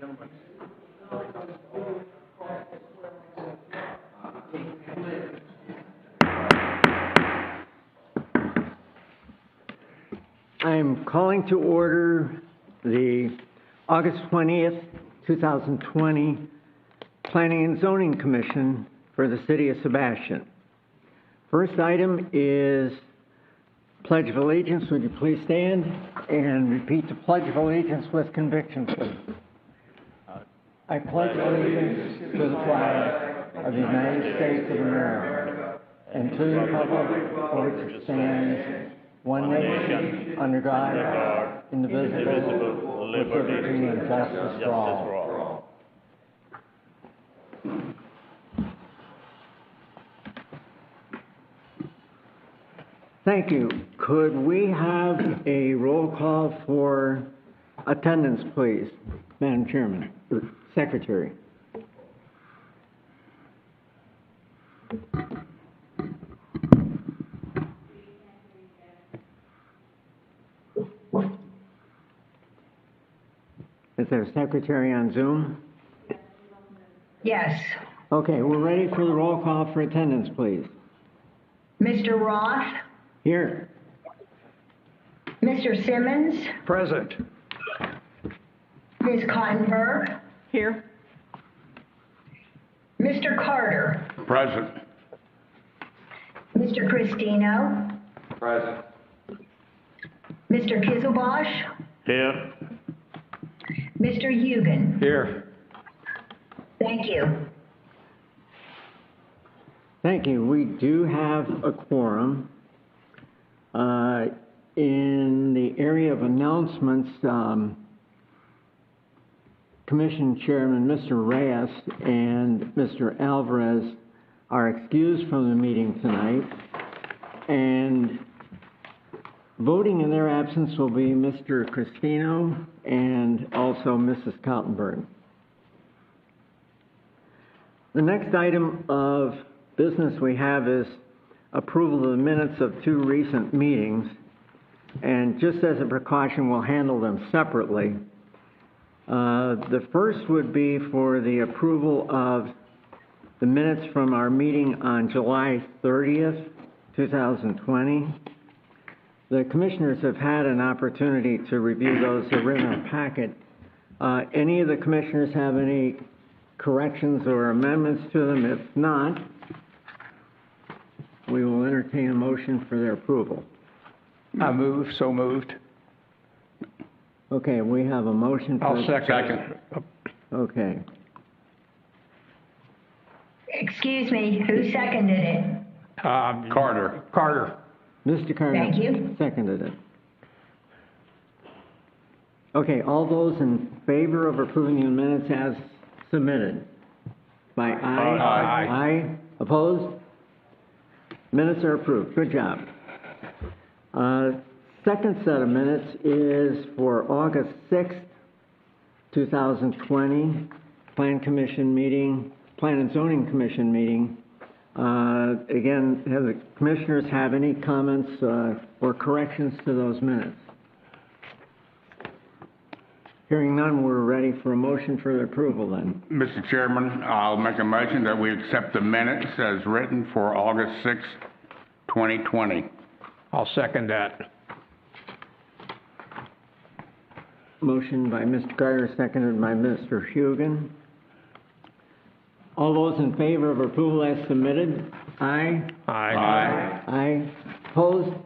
I'm calling to order the August 20th, 2020 Planning and Zoning Commission for the City of Sebastian. First item is Pledge of Allegiance. Would you please stand and repeat the Pledge of Allegiance with conviction, please? I pledge allegiance to the flag of the United States of America and to the republic for which it stands, one nation, under God, indivisible, with liberty and justice for all. Thank you. Could we have a roll call for attendance, please, Madam Chairman, or Secretary? Is there a secretary on Zoom? Yes. Okay, we're ready for the roll call for attendance, please. Mr. Roth? Here. Mr. Simmons? Present. Ms. Cottenberg? Here. Mr. Carter? Present. Mr. Cristino? Present. Mr. Kizelbosch? Here. Mr. Hugen? Here. Thank you. Thank you. We do have a quorum. In the area of announcements, Commission Chairman Mr. Reyes and Mr. Alvarez are excused from the meeting tonight, and voting in their absence will be Mr. Cristino and also Mrs. Kaltenberg. The next item of business we have is approval of the minutes of two recent meetings, and just as a precaution, we'll handle them separately. The first would be for the approval of the minutes from our meeting on July 30th, 2020. The commissioners have had an opportunity to review those. They're in our packet. Any of the commissioners have any corrections or amendments to them? If not, we will entertain a motion for their approval. So moved. Okay, we have a motion for... I'll second. Okay. Excuse me, who seconded it? Carter. Mr. Carter. Thank you. Seconded it. Okay, all those in favor of approving the minutes as submitted? By aye? Aye. Aye. Opposed? Minutes are approved. Good job. Second set of minutes is for August 6th, 2020, Plan and Zoning Commission meeting. Again, have the commissioners have any comments or corrections to those minutes? Hearing none, we're ready for a motion for the approval then. Mr. Chairman, I'll make a motion that we accept the minutes as written for August 6, 2020. I'll second that. Motion by Mr. Carter, seconded by Mr. Hugen. All those in favor of approval as submitted? Aye. Aye. Aye. Opposed?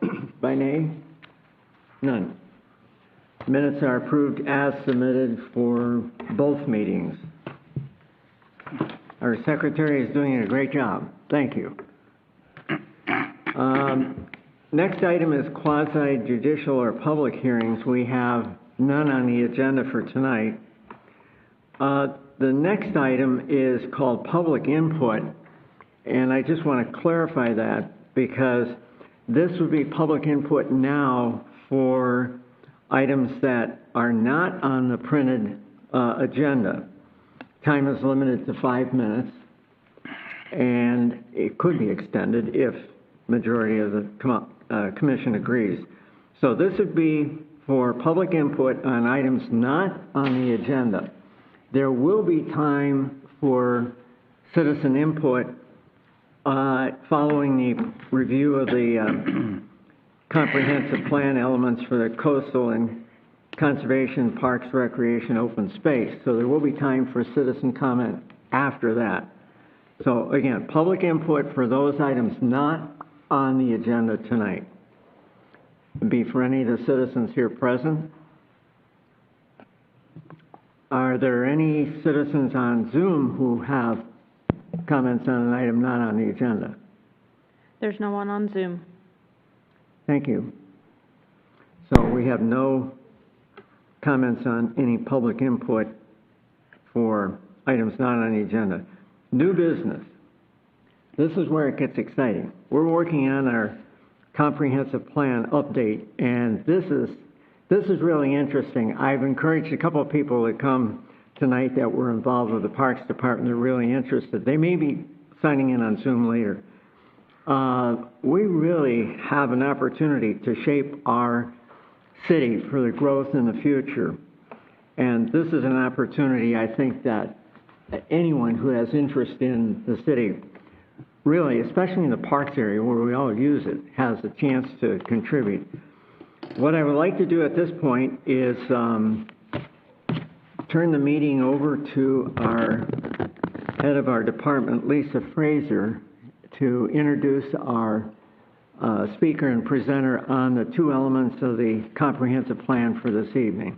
By nay? None. Minutes are approved as submitted for both meetings. Our secretary is doing a great job. Thank you. Next item is quasi-judicial or public hearings. We have none on the agenda for tonight. The next item is called public input, and I just want to clarify that because this would be public input now for items that are not on the printed agenda. Time is limited to 5 minutes, and it could be extended if majority of the commission agrees. So this would be for public input on items not on the agenda. There will be time for citizen input following the review of the comprehensive plan elements for the coastal and conservation, parks, recreation, open space. So there will be time for citizen comment after that. So again, public input for those items not on the agenda tonight. It'd be for any of the citizens here present. Are there any citizens on Zoom who have comments on an item not on the agenda? There's no one on Zoom. Thank you. So we have no comments on any public input for items not on the agenda. New business. This is where it gets exciting. We're working on our comprehensive plan update, and this is really interesting. I've encouraged a couple of people to come tonight that were involved with the Parks Department. They're really interested. They may be signing in on Zoom later. We really have an opportunity to shape our city for the growth in the future. And this is an opportunity, I think, that anyone who has interest in the city, really, especially in the parks area where we all use it, has a chance to contribute. What I would like to do at this point is turn the meeting over to our head of our department, Lisa Fraser, to introduce our speaker and presenter on the two elements of the comprehensive plan for this evening.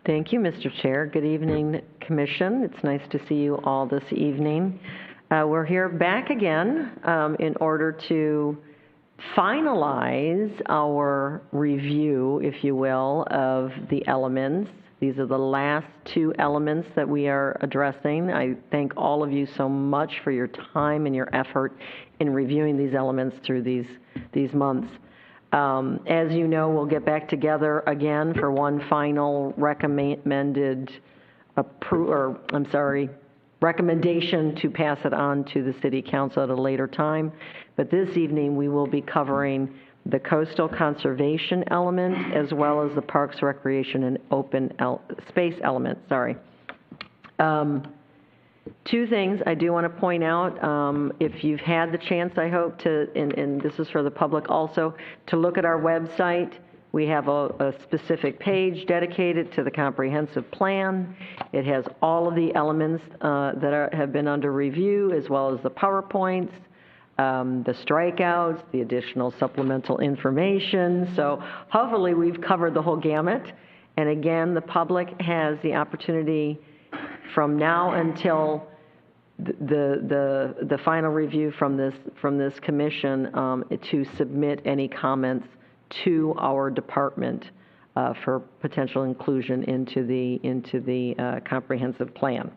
Thank you, Mr. Chair. Good evening, Commission. It's nice to see you all this evening. We're here back again in order to finalize our review, if you will, of the elements. These are the last two elements that we are addressing. I thank all of you so much for your time and your effort in reviewing these elements through these months. As you know, we'll get back together again for one final recommendation to pass it on to the City Council at a later time. But this evening, we will be covering the coastal conservation element as well as the parks, recreation, and open space element, Two things I do want to point out. If you've had the chance, I hope to, and this is for the public also, to look at our website. We have a specific page dedicated to the comprehensive plan. It has all of the elements that have been under review, as well as the PowerPoints, the strikeouts, the additional supplemental information. So hopefully we've covered the whole gamut. And again, the public has the opportunity from now until the final review from this commission to submit any comments to our department for potential inclusion into the comprehensive plan.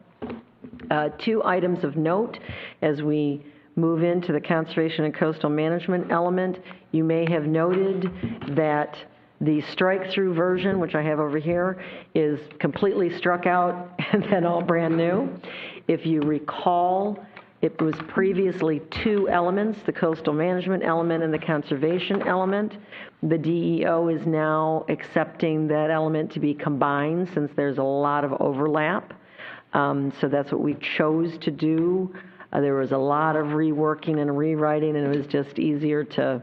Two items of note as we move into the conservation and coastal management element. You may have noted that the strike-through version, which I have over here, is completely struck out and then all brand new. If you recall, it was previously two elements, the coastal management element and the conservation element. The DEO is now accepting that element to be combined since there's a lot of overlap. So that's what we chose to do. There was a lot of reworking and rewriting, and it was just easier to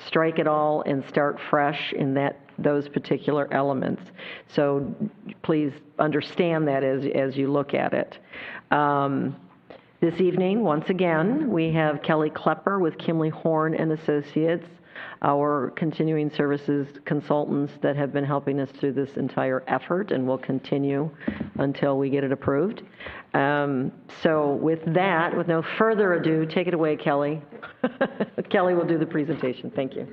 strike it all and start fresh in those particular elements. So please understand that as you look at it. This evening, once again, we have Kelly Klepper with Kimley Horn and Associates, our continuing services consultants that have been helping us through this entire effort and will continue until we get it approved. So with that, with no further ado, take it away, Kelly. Kelly will do the presentation. Thank you.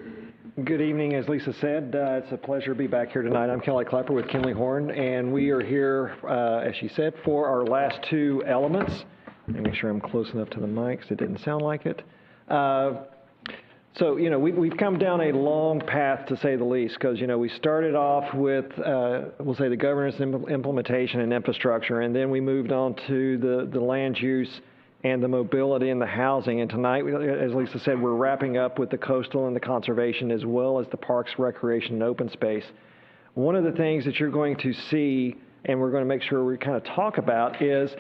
Good evening. As Lisa said, it's a pleasure to be back here tonight. I'm Kelly Klepper with Kimley Horn, and we are here, as she said, for our last two elements. Let me make sure I'm close enough to the mic because it didn't sound like it. So, we've come down a long path, to say the least, because, we started off with, we'll say, the governance, implementation, and infrastructure, and then we moved on to the land use and the mobility and the housing. And tonight, as Lisa said, we're wrapping up with the coastal and the conservation, as well as the parks, recreation, and open space. One of the things that you're going to see and we're going to make sure we kind of talk about is,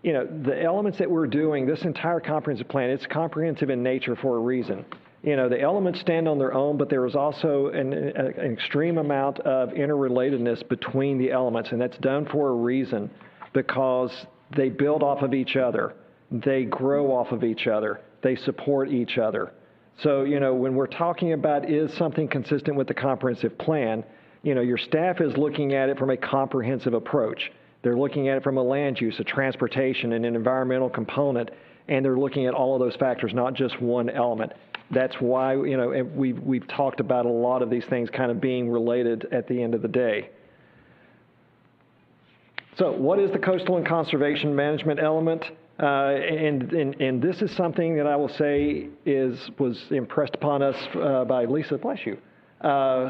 the elements that we're doing, this entire comprehensive plan, it's comprehensive in nature for a reason. The elements stand on their own, but there is also an extreme amount of interrelatedness between the elements, and that's done for a reason, because they build off of each other. They grow off of each other. They support each other. So, when we're talking about is something consistent with the comprehensive plan, your staff is looking at it from a comprehensive approach. They're looking at it from a land use, a transportation, and an environmental component, and they're looking at all of those factors, not just one element. That's why, we've talked about a lot of these things kind of being related at the end of the day. So what is the coastal and conservation management element? And this is something that I will say was impressed upon us by Lisa, bless you,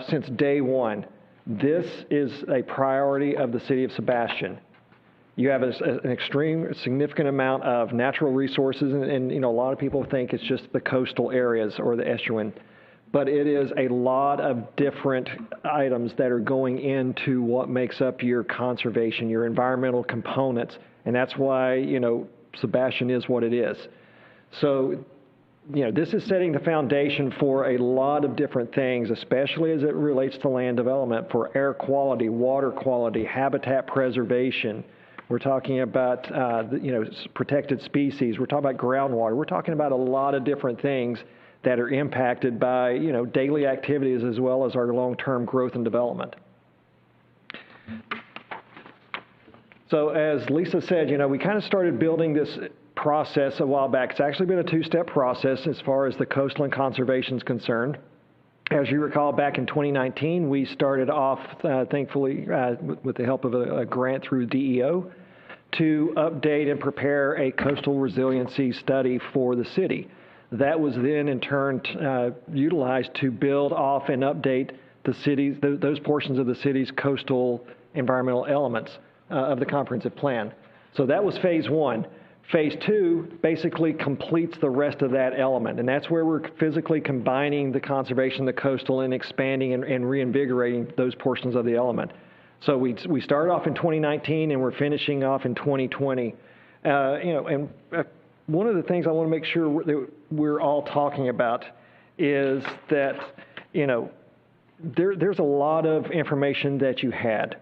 since day one. This is a priority of the city of Sebastian. You have an extreme, significant amount of natural resources, and a lot of people think it's just the coastal areas or the estuarine, but it is a lot of different items that are going into what makes up your conservation, your environmental components, and that's why, Sebastian is what it is. So, this is setting the foundation for a lot of different things, especially as it relates to land development, for air quality, water quality, habitat preservation. We're talking about, protected species. We're talking about groundwater. We're talking about a lot of different things that are impacted by, daily activities as well as our long-term growth and development. So as Lisa said, we kind of started building this process a while back. It's actually been a two-step process as far as the coastal and conservation is concerned. As you recall, back in 2019, we started off, thankfully, with the help of a grant through DEO, to update and prepare a coastal resiliency study for the city. That was then, in turn, utilized to build off and update the cities, those portions of the city's coastal environmental elements of the comprehensive plan. So that was phase one. Phase two basically completes the rest of that element, and that's where we're physically combining the conservation, the coastal, and expanding and reinvigorating those portions of the element. So we started off in 2019, and we're finishing off in 2020. One of the things I want to make sure that we're all talking about is that, there's a lot of information that you had.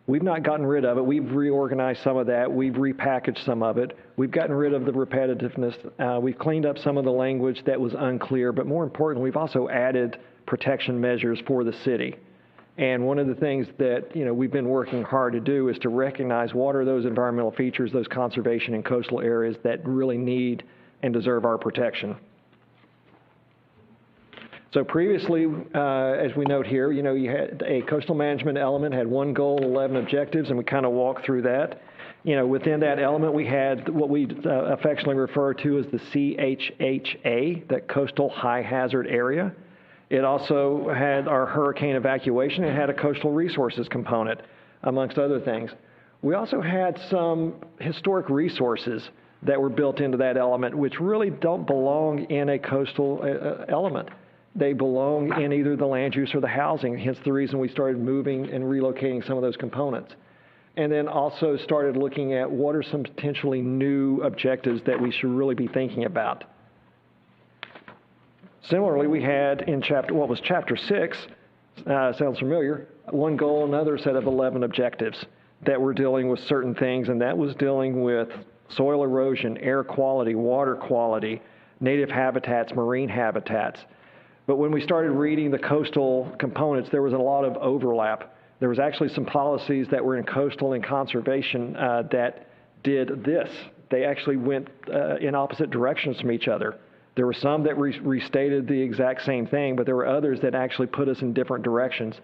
We've not gotten rid of it. We've reorganized some of that. We've repackaged some of it. We've gotten rid of the repetitiveness. We've cleaned up some of the language that was unclear. But more importantly, we've also added protection measures for the city. And one of the things that we've been working hard to do is to recognize what are those environmental features, those conservation and coastal areas that really need and deserve our protection. So previously, as we note here, you had a coastal management element, had one goal, 11 objectives, and we kind of walked through that. Within that element, we had what we affectionately refer to as the CHHA, that coastal high hazard area. It also had our hurricane evacuation. It had a coastal resources component, amongst other things. We also had some historic resources that were built into that element, which really don't belong in a coastal element. They belong in either the land use or the housing, hence the reason we started moving and relocating some of those components. And then also started looking at what are some potentially new objectives that we should really be thinking about. Similarly, we had in chapter 6, sounds familiar, one goal, another set of 11 objectives that were dealing with certain things, and that was dealing with soil erosion, air quality, water quality, native habitats, marine habitats. But when we started reading the coastal components, there was a lot of overlap. There was actually some policies that were in coastal and conservation that did this. They actually went in opposite directions from each other. There were some that restated the exact same thing, but there were others that actually put us in different directions.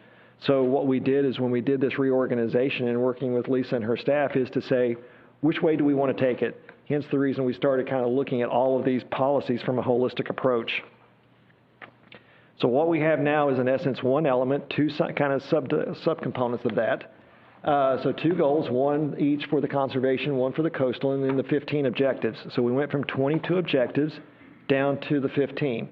So what we did is when we did this reorganization and working with Lisa and her staff is to say, which way do we want to take it? Hence the reason we started kind of looking at all of these policies from a holistic approach. So what we have now is, in essence, one element, two kind of subcomponents of that. So two goals, one each for the conservation, one for the coastal, and then the 15 objectives. So we went from 22 objectives down to the 15.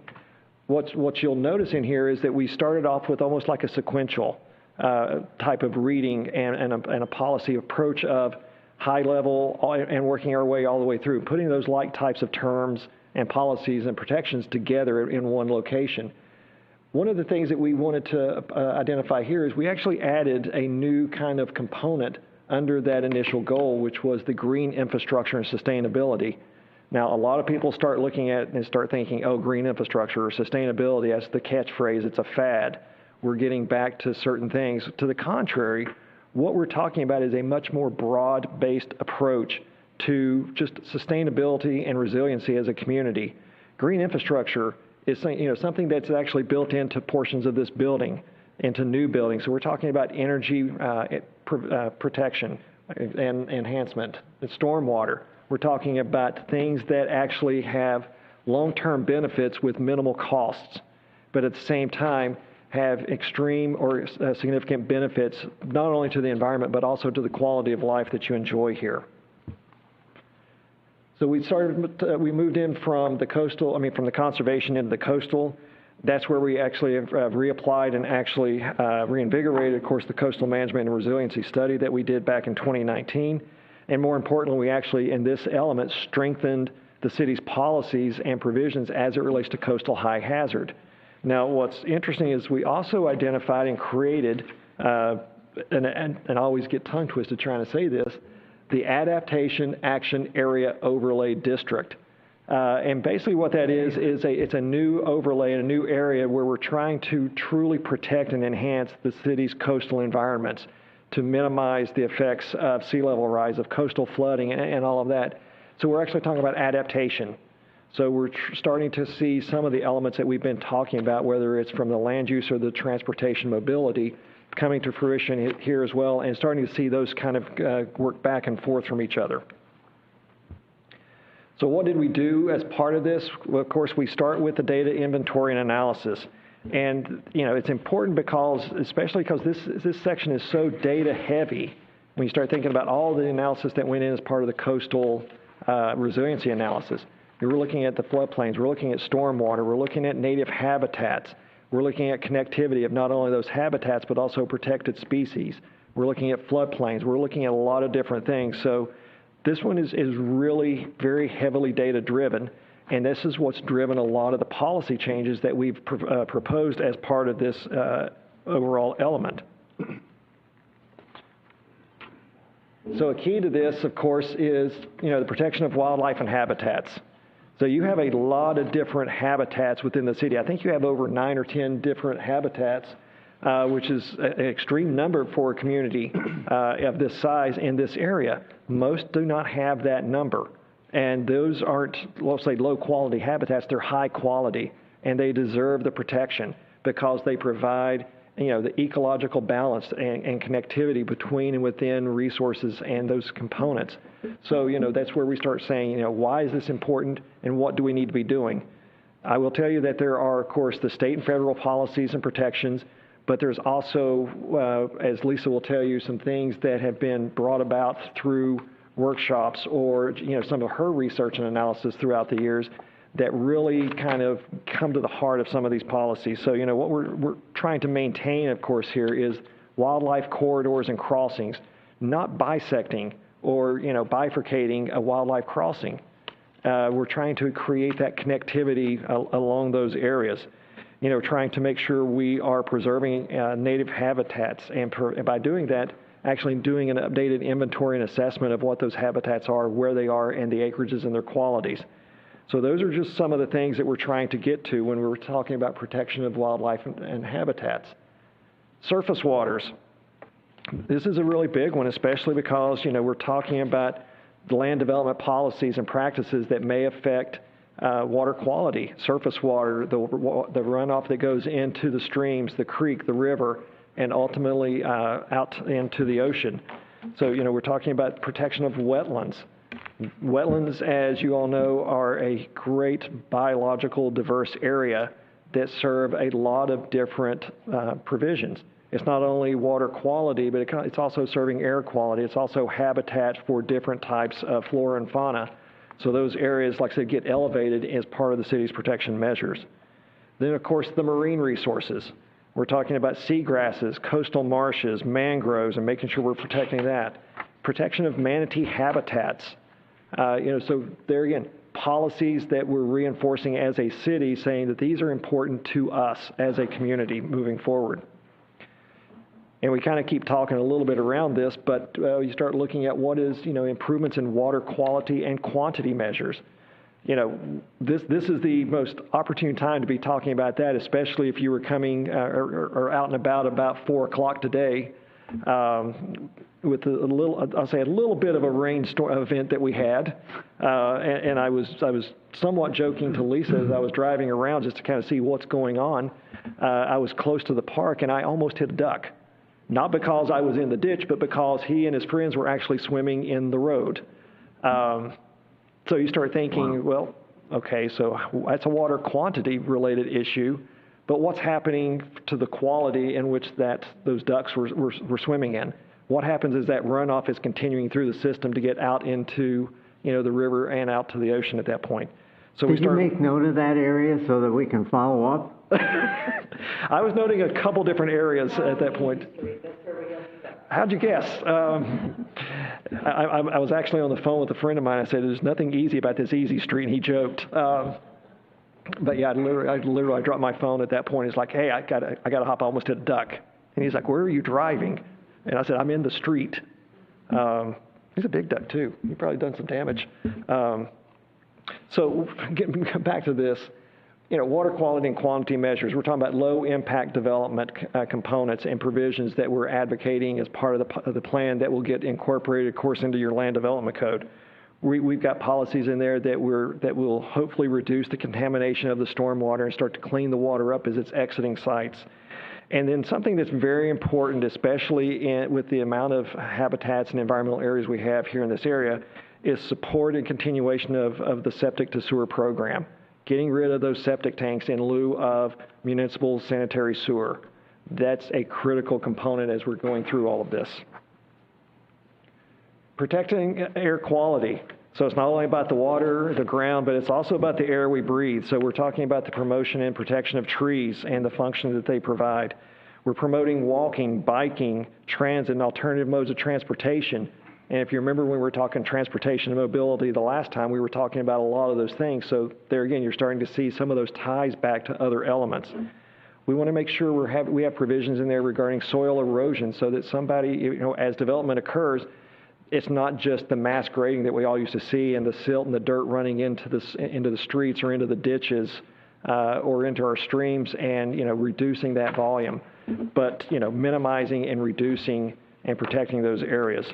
What you'll notice in here is that we started off with almost like a sequential. type of reading and a policy approach of high level and working our way all the way through, putting those like types of terms and policies and protections together in one location. One of the things that we wanted to identify here is we actually added a new kind of component under that initial goal, which was the green infrastructure and sustainability. Now, a lot of people start looking at and start thinking, oh, green infrastructure or sustainability, that's the catchphrase, it's a fad. We're getting back to certain things. To the contrary, what we're talking about is a much more broad-based approach to just sustainability and resiliency as a community. Green infrastructure is something that's actually built into portions of this building, into new buildings. So we're talking about energy protection and enhancement, and stormwater. We're talking about things that actually have long-term benefits with minimal costs, but at the same time have extreme or significant benefits, not only to the environment, but also to the quality of life that you enjoy here. So we moved in from the conservation into the coastal. That's where we actually have reapplied and actually reinvigorated, of course, the coastal management and resiliency study that we did back in 2019. And more importantly, we actually, in this element, strengthened the city's policies and provisions as it relates to coastal high hazard. Now, what's interesting is we also identified and created, and I always get tongue twisted trying to say this, the Adaptation Action Area Overlay District. And basically what that is it's a new overlay in a new area where we're trying to truly protect and enhance the city's coastal environments to minimize the effects of sea level rise, of coastal flooding, and all of that. So we're actually talking about adaptation. So we're starting to see some of the elements that we've been talking about, whether it's from the land use or the transportation mobility, coming to fruition here as well, and starting to see those kind of work back and forth from each other. So what did we do as part of this? Well, of course, we start with the data inventory and analysis. And, it's important especially because this section is so data heavy, when you start thinking about all the analysis that went in as part of the coastal resiliency analysis. We're looking at the floodplains, we're looking at stormwater, we're looking at native habitats, we're looking at connectivity of not only those habitats, but also protected species. We're looking at floodplains, we're looking at a lot of different things. So this one is really very heavily data driven, and this is what's driven a lot of the policy changes that we've proposed as part of this overall element. So a key to this, of course, is the protection of wildlife and habitats. So you have a lot of different habitats within the city. I think you have over 9 or 10 different habitats, which is an extreme number for a community of this size in this area. Most do not have that number. And those aren't, let's say, low-quality habitats. They're high quality, and they deserve the protection because they provide the ecological balance and connectivity between and within resources and those components. So, that's where we start saying, why is this important and what do we need to be doing? I will tell you that there are, of course, the state and federal policies and protections, but there's also, as Lisa will tell you, some things that have been brought about through workshops or, some of her research and analysis throughout the years that really kind of come to the heart of some of these policies. So, what we're trying to maintain, of course, here is wildlife corridors and crossings, not bisecting or, bifurcating a wildlife crossing. We're trying to create that connectivity along those areas, trying to make sure we are preserving native habitats, and by doing that, actually doing an updated inventory and assessment of what those habitats are, where they are, and the acreages and their qualities. So those are just some of the things that we're trying to get to when we're talking about protection of wildlife and habitats. Surface waters. This is a really big one, especially because, we're talking about the land development policies and practices that may affect water quality, surface water, the runoff that goes into the streams, the creek, the river, and ultimately out into the ocean. So, we're talking about protection of wetlands. Wetlands, as you all know, are a great biological diverse area that serve a lot of different provisions. It's not only water quality, but it's also serving air quality. It's also habitat for different types of flora and fauna. So those areas, like I said, get elevated as part of the city's protection measures. Then, of course, the marine resources. We're talking about seagrasses, coastal marshes, mangroves, and making sure we're protecting that. Protection of manatee habitats. So there again, policies that we're reinforcing as a city, saying that these are important to us as a community moving forward. And we kind of keep talking a little bit around this, but you start looking at what is, improvements in water quality and quantity measures. This is the most opportune time to be talking about that, especially if you were coming or out and about 4 o'clock today, with a little bit of a rainstorm event that we had, and I was somewhat joking to Lisa as I was driving around just to kind of see what's going on. I was close to the park and I almost hit a duck, not because I was in the ditch, but because he and his friends were actually swimming in the road. So you start thinking, well, okay, so that's a water quantity related issue, but what's happening to the quality in which those ducks were swimming in? What happens is that runoff is continuing through the system to get out into, the river and out to the ocean at that point. So Did you make note of that area so that we can follow up? I was noting a couple different areas at that point. How'd you guess? I was actually on the phone with a friend of mine. I said, "There's nothing easy about this easy street," and he joked. But yeah, I dropped my phone at that point. It's like, "Hey, I gotta hop. I almost hit a duck." And he's like, "Where are you driving?" And I said, "I'm in the street." He's a big duck too. He probably done some damage. So getting back to this. Water quality and quantity measures. We're talking about low impact development components and provisions that we're advocating as part of the plan that will get incorporated, of course, into your land development code. We've got policies in there that will hopefully reduce the contamination of the stormwater and start to clean the water up as it's exiting sites. And then something that's very important, especially with the amount of habitats and environmental areas we have here in this area, is support and continuation of the septic to sewer program. Getting rid of those septic tanks in lieu of municipal sanitary sewer. That's a critical component as we're going through all of this. Protecting air quality. So it's not only about the water, the ground, but it's also about the air we breathe. So we're talking about the promotion and protection of trees and the function that they provide. We're promoting walking, biking, transit, and alternative modes of transportation. And if you remember when we were talking transportation and mobility the last time, we were talking about a lot of those things. So there again, you're starting to see some of those ties back to other elements. We want to make sure we have provisions in there regarding soil erosion so that somebody, as development occurs, it's not just the mass grading that we all used to see and the silt and the dirt running into the streets or into the ditches or into our streams and, reducing that volume, but, minimizing and reducing and protecting those areas.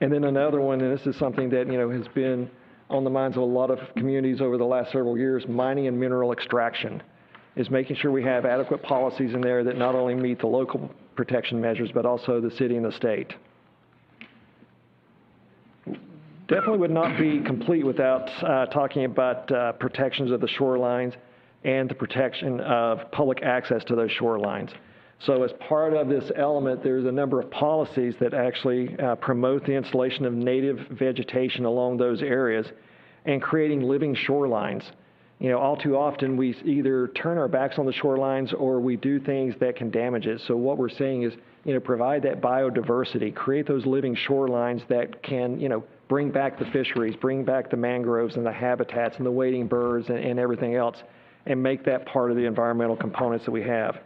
And then another one, and this is something that, has been on the minds of a lot of communities over the last several years, mining and mineral extraction, is making sure we have adequate policies in there that not only meet the local protection measures, but also the city and the state. Definitely would not be complete without talking about protections of the shorelines and the protection of public access to those shorelines. So as part of this element, there's a number of policies that actually promote the installation of native vegetation along those areas and creating living shorelines. All too often we either turn our backs on the shorelines or we do things that can damage it. So what we're saying is, provide that biodiversity, create those living shorelines that can, bring back the fisheries, bring back the mangroves and the habitats and the wading birds and everything else, and make that part of the environmental components that we have.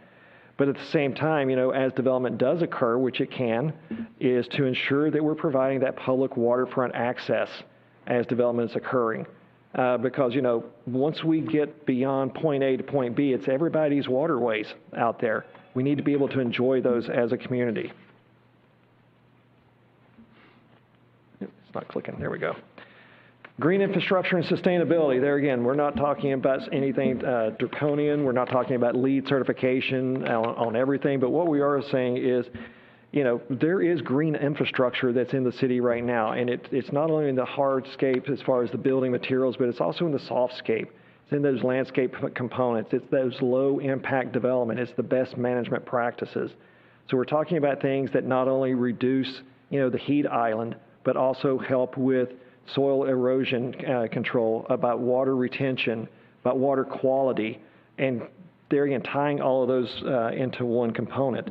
But at the same time, as development does occur, which it can, is to ensure that we're providing that public waterfront access as development is occurring. Because, once we get beyond point A to point B, it's everybody's waterways out there. We need to be able to enjoy those as a community. It's not clicking. There we go. Green infrastructure and sustainability. There again, we're not talking about anything draconian. We're not talking about LEED certification on everything. But what we are saying is, there is green infrastructure that's in the city right now. And it's not only in the hardscape as far as the building materials, but it's also in the softscape. It's in those landscape components. It's those low impact development. It's the best management practices. So we're talking about things that not only reduce, the heat island, but also help with soil erosion control, about water retention, about water quality, and there again, tying all of those into one component.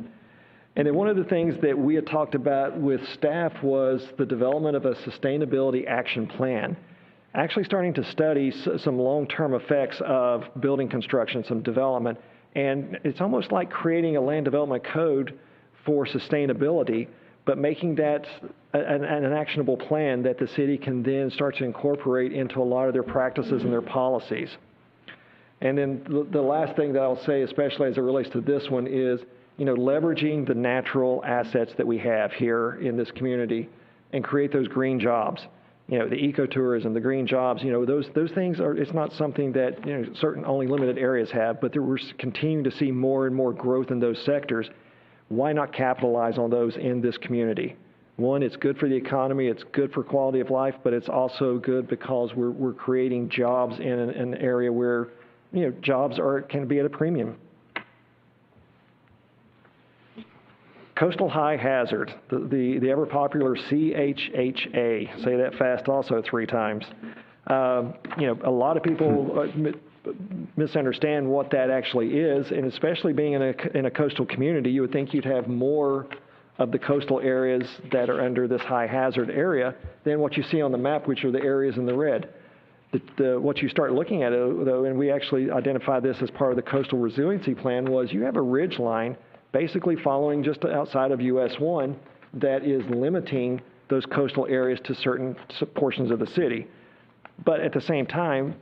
And then one of the things that we had talked about with staff was the development of a sustainability action plan. Actually starting to study some long-term effects of building construction, some development. And it's almost like creating a land development code for sustainability, but making that an actionable plan that the city can then start to incorporate into a lot of their practices and their policies. And then the last thing that I'll say, especially as it relates to this one, is leveraging the natural assets that we have here in this community and create those green jobs. The ecotourism, the green jobs, those things it's not something that, certain only limited areas have, but we're continuing to see more and more growth in those sectors. Why not capitalize on those in this community? One, it's good for the economy, it's good for quality of life, but it's also good because we're creating jobs in an area where, jobs can be at a premium. Coastal high hazard, the ever popular CHHA. Say that fast also 3 times. A lot of people misunderstand what that actually is, and especially being in a coastal community, you would think you'd have more of the coastal areas that are under this high hazard area than what you see on the map, which are the areas in the red. What you start looking at, though, and we actually identified this as part of the coastal resiliency plan, was you have a ridge line basically following just outside of US 1 that is limiting those coastal areas to certain portions of the city. But at the same time,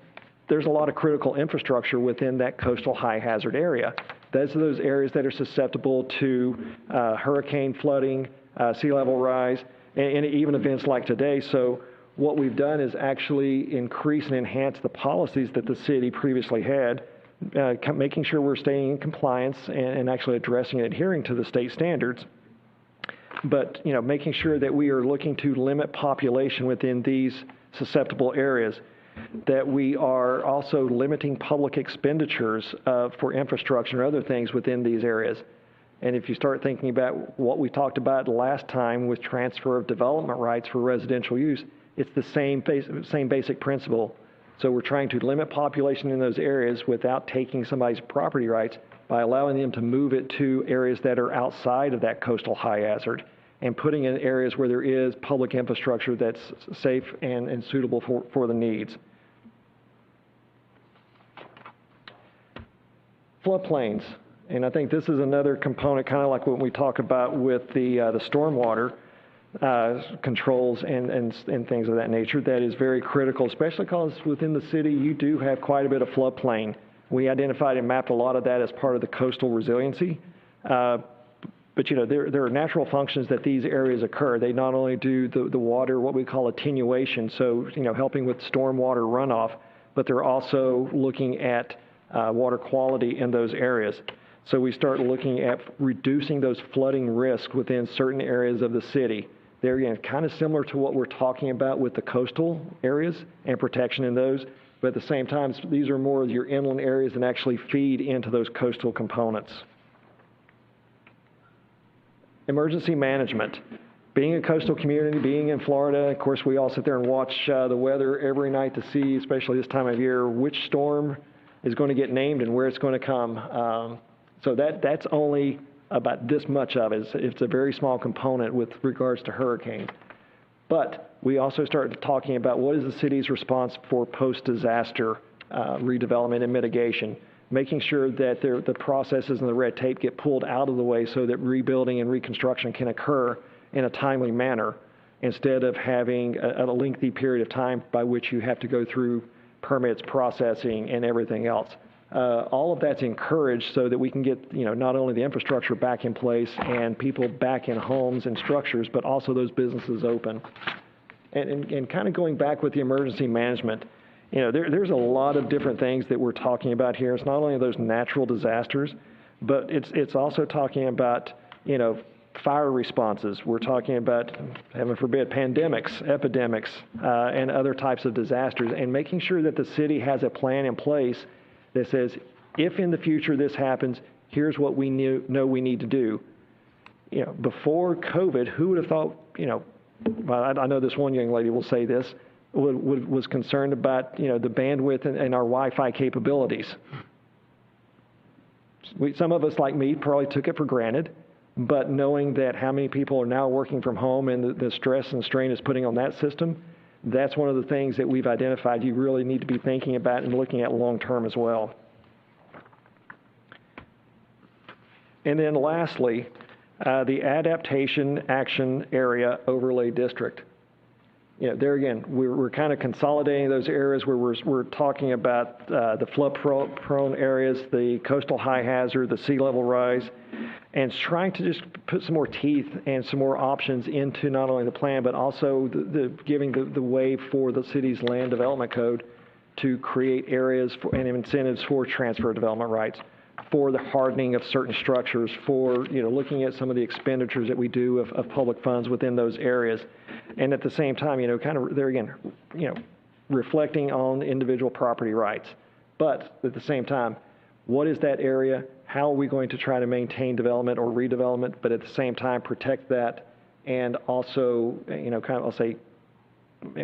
there's a lot of critical infrastructure within that coastal high hazard area. Those are those areas that are susceptible to hurricane flooding, sea level rise, and even events like today. So what we've done is actually increase and enhance the policies that the city previously had, making sure we're staying in compliance and actually addressing and adhering to the state standards. But, making sure that we are looking to limit population within these susceptible areas, that we are also limiting public expenditures for infrastructure and other things within these areas. And if you start thinking about what we talked about last time with transfer of development rights for residential use, it's the same basic principle. So we're trying to limit population in those areas without taking somebody's property rights by allowing them to move it to areas that are outside of that coastal high hazard and putting in areas where there is public infrastructure that's safe and suitable for the needs. Floodplains, and I think this is another component, kind of like what we talk about with the stormwater controls and things of that nature, that is very critical, especially because within the city you do have quite a bit of floodplain. We identified and mapped a lot of that as part of the coastal resiliency. But there are natural functions that these areas occur. They not only do the water, what we call attenuation, so helping with stormwater runoff, but they're also looking at water quality in those areas. So we start looking at reducing those flooding risks within certain areas of the city. They're again kind of similar to what we're talking about with the coastal areas and protection in those, but at the same time, these are more of your inland areas and actually feed into those coastal components. Emergency management. Being a coastal community, being in Florida, of course, we all sit there and watch the weather every night to see, especially this time of year, which storm is going to get named and where it's going to come. So that's only about this much of it. It's a very small component with regards to hurricanes. But we also started talking about what is the city's response for post-disaster redevelopment and mitigation, making sure that the processes and the red tape get pulled out of the way so that rebuilding and reconstruction can occur in a timely manner instead of having a lengthy period of time by which you have to go through permits, processing, and everything else. All of that's encouraged so that we can get, not only the infrastructure back in place and people back in homes and structures, but also those businesses open. And kind of going back with the emergency management, there's a lot of different things that we're talking about here. It's not only those natural disasters, but it's also talking about, fire responses. We're talking about, heaven forbid, pandemics, epidemics, and other types of disasters, and making sure that the city has a plan in place that says, if in the future this happens, here's what we know we need to do. Before COVID, who would have thought, I know this one young lady will say this, was concerned about, the bandwidth and our Wi-Fi capabilities. some of us, like me, probably took it for granted, but knowing that how many people are now working from home and the stress and strain is putting on that system, that's one of the things that we've identified you really need to be thinking about and looking at long-term as well. And then lastly, the Adaptation Action Area Overlay District. You know, there again, we're kind of consolidating those areas where we're talking about the flood-prone areas, the coastal high hazard, the sea level rise, and trying to just put some more teeth and some more options into not only the plan, but also giving the way for the city's land development code to create areas and incentives for transfer of development rights, for the hardening of certain structures, for, you know, looking at some of the expenditures that we do of public funds within those areas. And at the same time, you know, kind of there again, you know, reflecting on individual property rights. But at the same time, what is that area? How are we going to try to maintain development or redevelopment, but at the same time protect that, and also, you know, kind of, I'll say,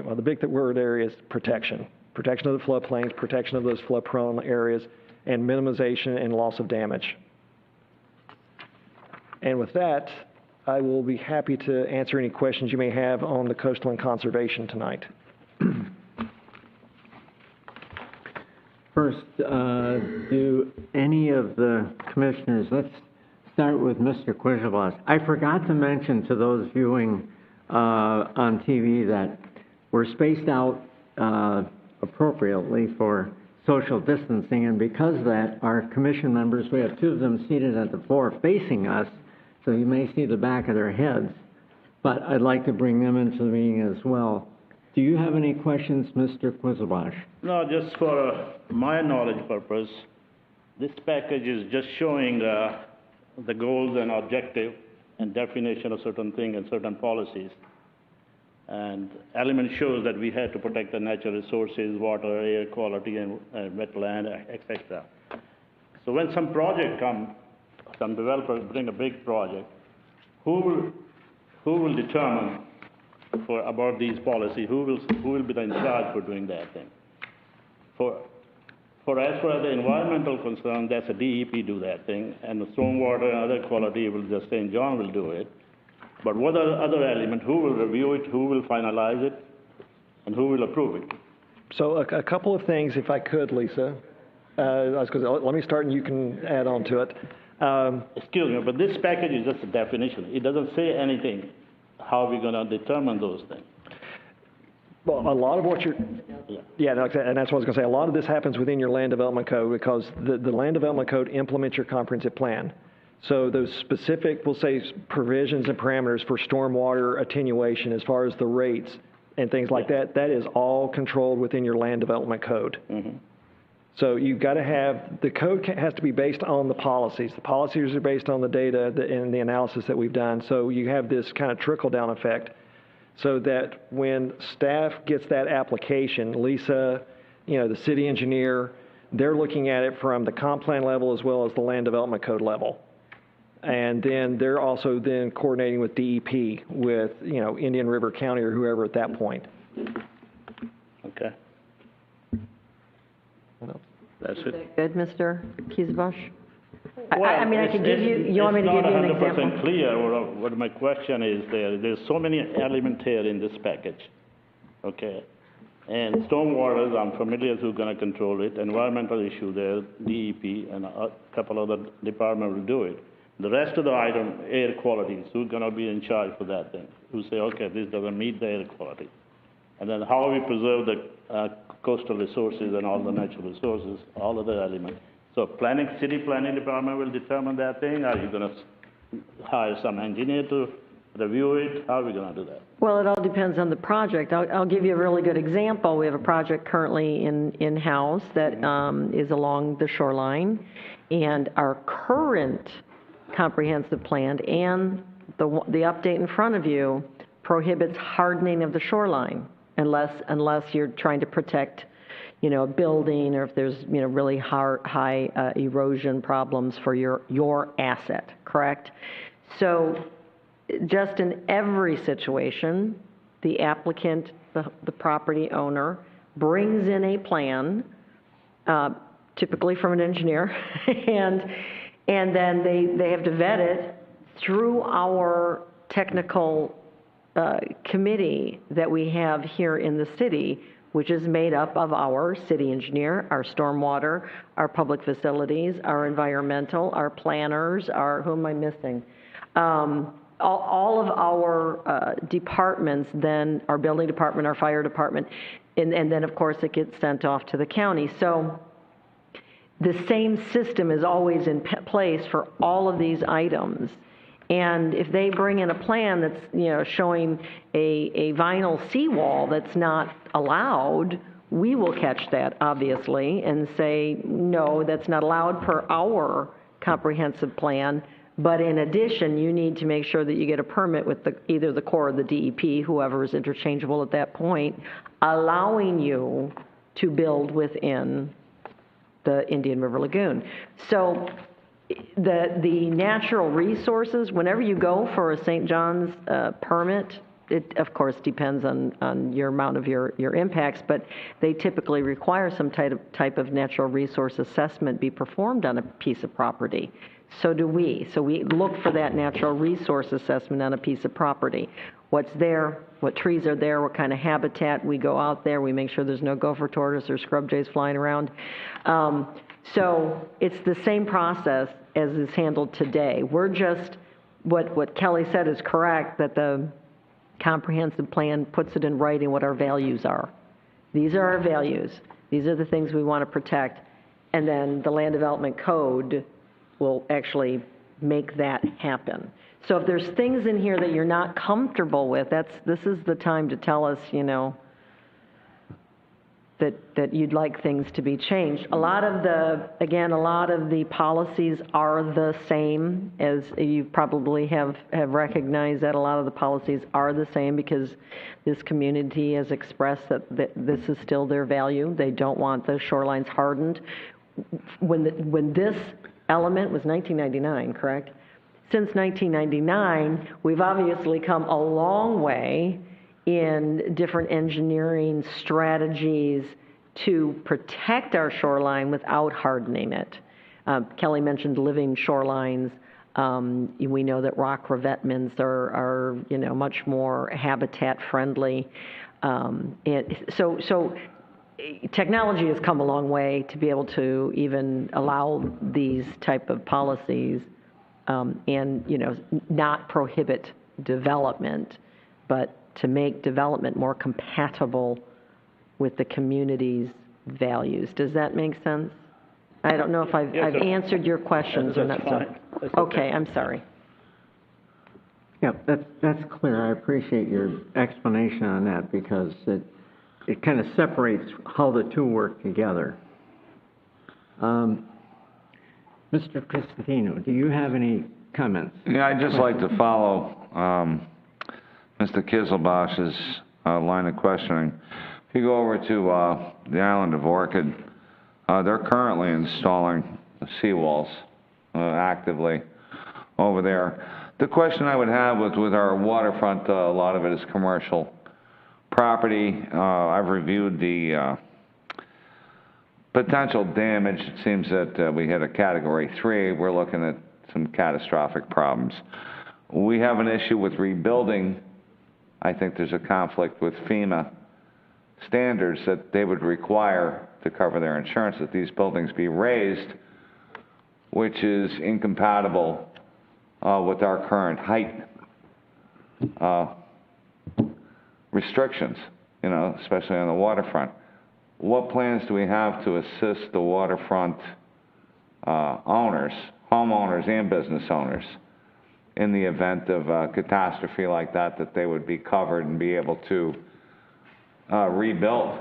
well, the big word there is protection. Protection of the floodplains, protection of those flood-prone areas, and minimization and loss of damage. And with that, I will be happy to answer any questions you may have on the coastal and conservation tonight. First, do any of the commissioners, let's start with Mr. Quizabos. I forgot to mention to those viewing on TV that we're spaced out appropriately for social distancing, and because of that, our commission members, we have two of them seated at the floor facing us, so you may see the back of their heads, but I'd like to bring them into the meeting as well. Do you have any questions, Mr. Quizabos? No, just for my knowledge purpose, this package is just showing the goals and objective and definition of certain things and certain policies. And element shows that we have to protect the natural resources, water, air quality, and wetland, etc. So when some project comes, some developer bring a big project, who will determine about these policies? Who will be in charge for doing that thing? For as far as the environmental concern, that's a DEP do that thing, and the stormwater and other quality will just St. John will do it. But what are the other elements? Who will review it? Who will finalize it? And who will approve it? So a couple of things, if I could, Lisa. Let me start and you can add on to it. Excuse me, but this package is just a definition. It doesn't say anything how we're going to determine those things. Well, a lot of what you're, Yeah. no, and that's what I was going to say. A lot of this happens within your land development code because the land development code implements your comprehensive plan. So those specific, we'll say, provisions and parameters for stormwater attenuation as far as the rates and things like that, that is all controlled within your land development code. Mm-hmm. So you've got to have, the code has to be based on the policies. The policies are based on the data and the analysis that we've done. So you have this kind of trickle-down effect so that when staff gets that application, Lisa, you know, the city engineer, they're looking at it from the comp plan level as well as the land development code level. And then they're also then coordinating with DEP, with, you know, Indian River County or whoever at that point. Okay. That's it. Good, Mr. Quizabos? I mean, I could give you want me to give you an example? It's not 100% clear what my question is there. There's so many elements here in this package, okay? And stormwater, I'm familiar who's going to control it. Environmental issue there, DEP, and a couple other departments will do it. The rest of the item, air quality, who's going to be in charge for that thing? Who say, okay, this doesn't meet the air quality. And then how we preserve the coastal resources and all the natural resources, all of the elements. So city planning department will determine that thing. Are you going to hire some engineer to review it? How are we going to do that? Well, it all depends on the project. I'll give you a really good example. We have a project currently in-house that is along the shoreline, and our current comprehensive plan and the update in front of you prohibits hardening of the shoreline unless you're trying to protect, you know, a building, or if there's, you know, really high erosion problems for your asset, correct? So just in every situation, the applicant, the property owner, brings in a plan, typically from an engineer, And then they have to vet it through our technical committee that we have here in the city, which is made up of our city engineer, our stormwater, our public facilities, our environmental, our planners, who am I missing? All of our departments, then our building department, our fire department, and then of course it gets sent off to the county. So the same system is always in place for all of these items. And if they bring in a plan that's, showing a vinyl seawall that's not allowed, we will catch that, obviously, and say, no, that's not allowed per our comprehensive plan. But in addition, you need to make sure that you get a permit with either the Corps or the DEP, whoever is interchangeable at that point, allowing you to build within the Indian River Lagoon. So the natural resources, whenever you go for a St. John's permit, it of course depends on your amount of your impacts, but they typically require some type of natural resource assessment be performed on a piece of property. So do we. So we look for that natural resource assessment on a piece of property. What's there, what trees are there, what kind of habitat. We go out there, we make sure there's no gopher tortoise or scrub jays flying around. So it's the same process as is handled today. We're just, what Kelly said is correct, that the comprehensive plan puts it in writing what our values are. These are our values. These are the things we want to protect. And then the land development code will actually make that happen. So if there's things in here that you're not comfortable with, this is the time to tell us, that you'd like things to be changed. A lot of the policies are the same, as you probably have recognized that a lot of the policies are the same because this community has expressed that this is still their value. They don't want the shorelines hardened. When this element was 1999, correct? Since 1999, we've obviously come a long way in different engineering strategies to protect our shoreline without hardening it. Kelly mentioned living shorelines. We know that rock revetments are much more habitat friendly. So technology has come a long way to be able to even allow these type of policies and not prohibit development, but to make development more compatible with the community's values. Does that make sense? I don't know if I've answered your questions or not. Fine. That's okay, I'm sorry. Yeah, that's clear. I appreciate your explanation on that because it kind of separates how the two work together. Mr. Cristantino, do you have any comments? Yeah, I'd just like to follow Mr. Kizilbosh's line of questioning. If you go over to the island of Orchid, they're currently installing seawalls actively over there. The question I would have with our waterfront, a lot of it is commercial property. I've reviewed the potential damage. It seems that we hit a Category 3. We're looking at some catastrophic problems. We have an issue with rebuilding. I think there's a conflict with FEMA standards that they would require to cover their insurance that these buildings be raised, which is incompatible with our current height restrictions, especially on the waterfront. What plans do we have to assist the waterfront owners, homeowners and business owners, in the event of a catastrophe like that they would be covered and be able to rebuild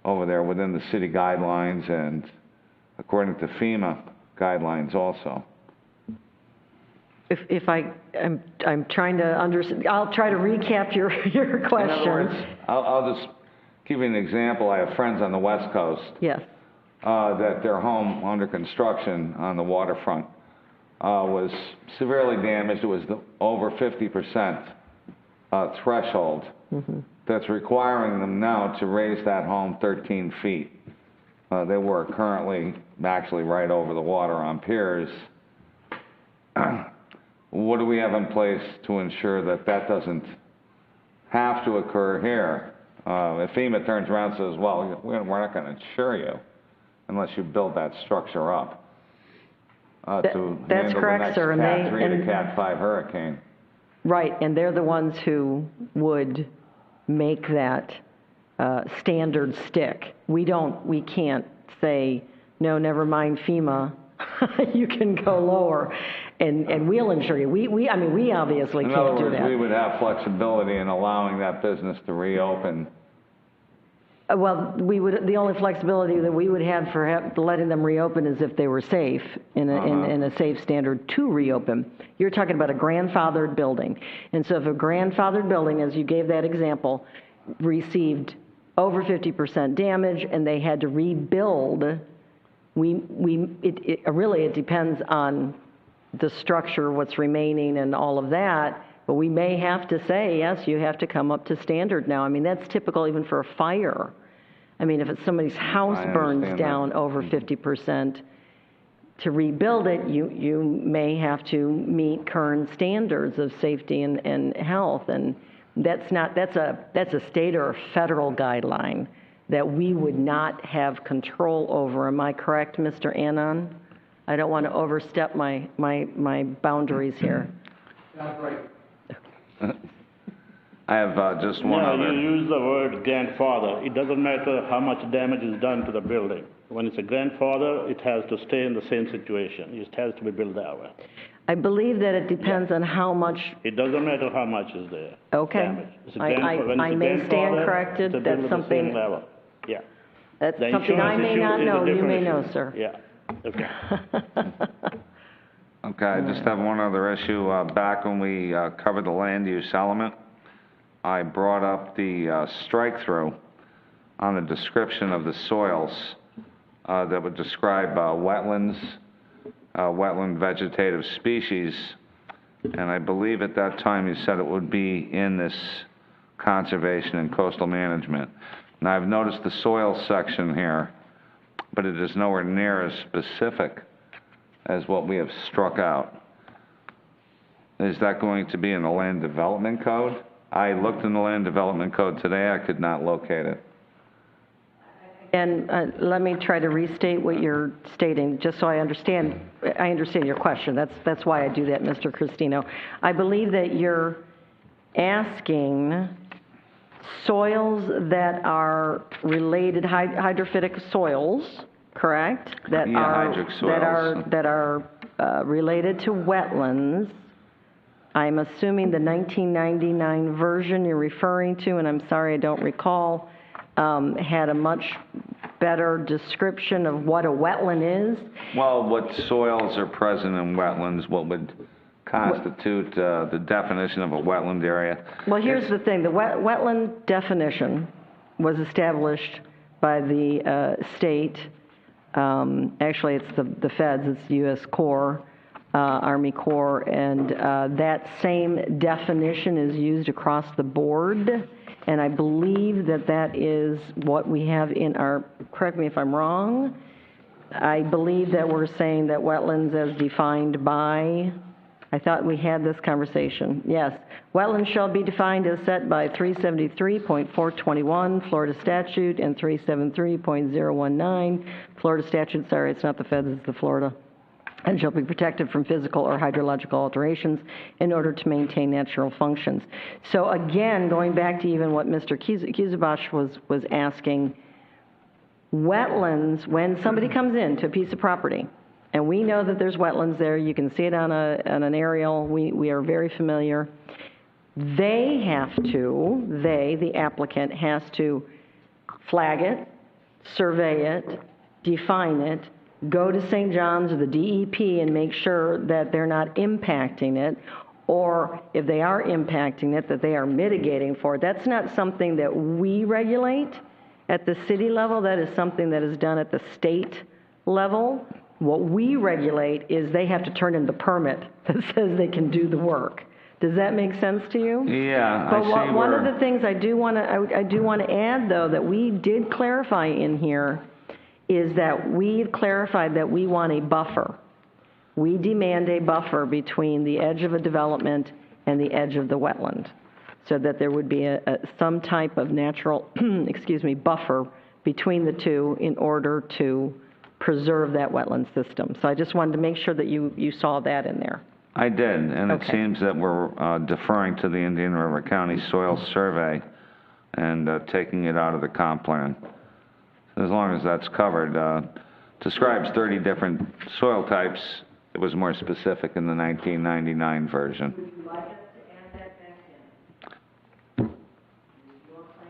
over there within the city guidelines and according to FEMA guidelines also? If I'm trying to understand, I'll try to recap your question. In other words, I'll just give you an example. I have friends on the West Coast. Yes. That their home under construction on the waterfront was severely damaged. It was over 50% threshold that's requiring them now to raise that home 13 feet they were currently actually right over the water on piers. What do we have in place to ensure that that doesn't have to occur here? If FEMA turns around and says, well, we're not going to insure you unless you build that structure up to That's handle correct, the next sir, and Cat they- 3 to and- Cat 5 hurricane. Right, and they're the ones who would make that standard stick. We can't say, no, never mind FEMA, you can go lower, and we'll insure you. We obviously In other can't do words, we that. would have flexibility in allowing that business to reopen. Well, the only flexibility that we would have for letting them reopen is if they were safe, in a safe standard to reopen. You're talking about a grandfathered building. And so if a grandfathered building, as you gave that example, received over 50% damage and they had to rebuild, it depends on the structure, what's remaining and all of that, but we may have to say, yes, you have to come up to standard now. I mean, that's typical even for a fire. I mean, if it's somebody's house burns understand down that. over 50%, to rebuild it, you may have to meet current standards of safety and health, and that's a state or a federal guideline that we would not have control over. Am I correct, Mr. Anand? I don't want to overstep my boundaries here. I have just one No, other. you use the word grandfather. It doesn't matter how much damage is done to the building. When it's a grandfather, it has to stay in the same situation. It has to be built that way. I believe that it depends on how much. It doesn't matter how much is there. Okay. Damage. It's a I when it's a may stand grandfather, corrected. it's a That's built at the same something- level. Yeah. That's The something I insurance may issue not is a know. You different may issue. know, sir. Yeah, okay. Okay, I just have one other issue. Back when we covered the land use element, I brought up the strike-through on the description of the soils that would describe wetlands, wetland vegetative species, and I believe at that time you said it would be in this conservation and coastal management. Now, I've noticed the soil section here, but it is nowhere near as specific as what we have struck out. Is that going to be in the land development code? I looked in the land development code today, I could not locate it. And let me try to restate what you're stating, just so I understand your question. That's why I do that, Mr. Cristino. I believe that you're asking soils that are related, hydrophytic soils, correct? That Yeah, are hydric soils. that are related to wetlands. I'm assuming the 1999 version you're referring to, and I'm sorry I don't recall, had a much better description of what a wetland is. Well, what soils are present in wetlands, what would constitute the definition of a wetland area? Well, here's the thing. The wetland definition was established by the state. Actually, it's the feds. It's U.S. Corps, Army Corps, and that same definition is used across the board. And I believe that is what we have in our, correct me if I'm wrong, I believe that we're saying that wetlands as defined by, I thought we had this conversation. Yes. Wetlands shall be defined as set by 373.421 Florida statute and 373.019 Florida statute. Sorry, it's not the feds, it's the Florida. And shall be protected from physical or hydrological alterations in order to maintain natural functions. So again, going back to even what Mr. Kuzabash was asking, wetlands, when somebody comes into a piece of property, and we know that there's wetlands there, you can see it on an aerial, we are very familiar, the applicant has to flag it, survey it, define it, go to St. John's or the DEP and make sure that they're not impacting it, or if they are impacting it, that they are mitigating for it. That's not something that we regulate at the city level. That is something that is done at the state level. What we regulate is they have to turn in the permit that says they can do the work. Does that make sense to you? Yeah, But I see one of where, the things I do want to add, though, that we did clarify in here is that we've clarified that we want a buffer. We demand a buffer between the edge of a development and the edge of the wetland, so that there would be some type of natural, buffer between the two in order to preserve that wetland system. So I just wanted to make sure that you saw that in there. I did, and it Okay. seems that we're deferring to the Indian River County Soil Survey and taking it out of the comp plan. As long as that's covered, describes 30 different soil types. It was more specific in the 1999 version. Would you like us to add that back in? Your plan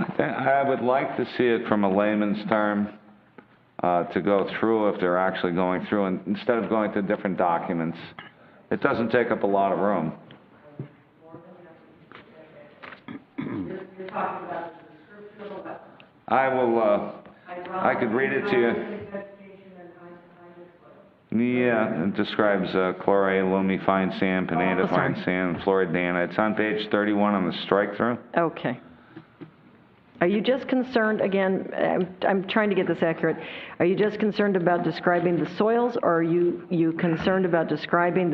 is I would like to see it from a layman's term, to go through if they're actually going through, and instead of going to different documents. It doesn't take up a lot of room. I will, I could read it to you. Yeah, it describes chlorate, alumi, fine sand, pineta, fine sand, floridana. It's on page 31 on the strike-through. Okay. Are you just concerned, again, I'm trying to get this accurate, are you just concerned about describing the soils, or are you concerned about describing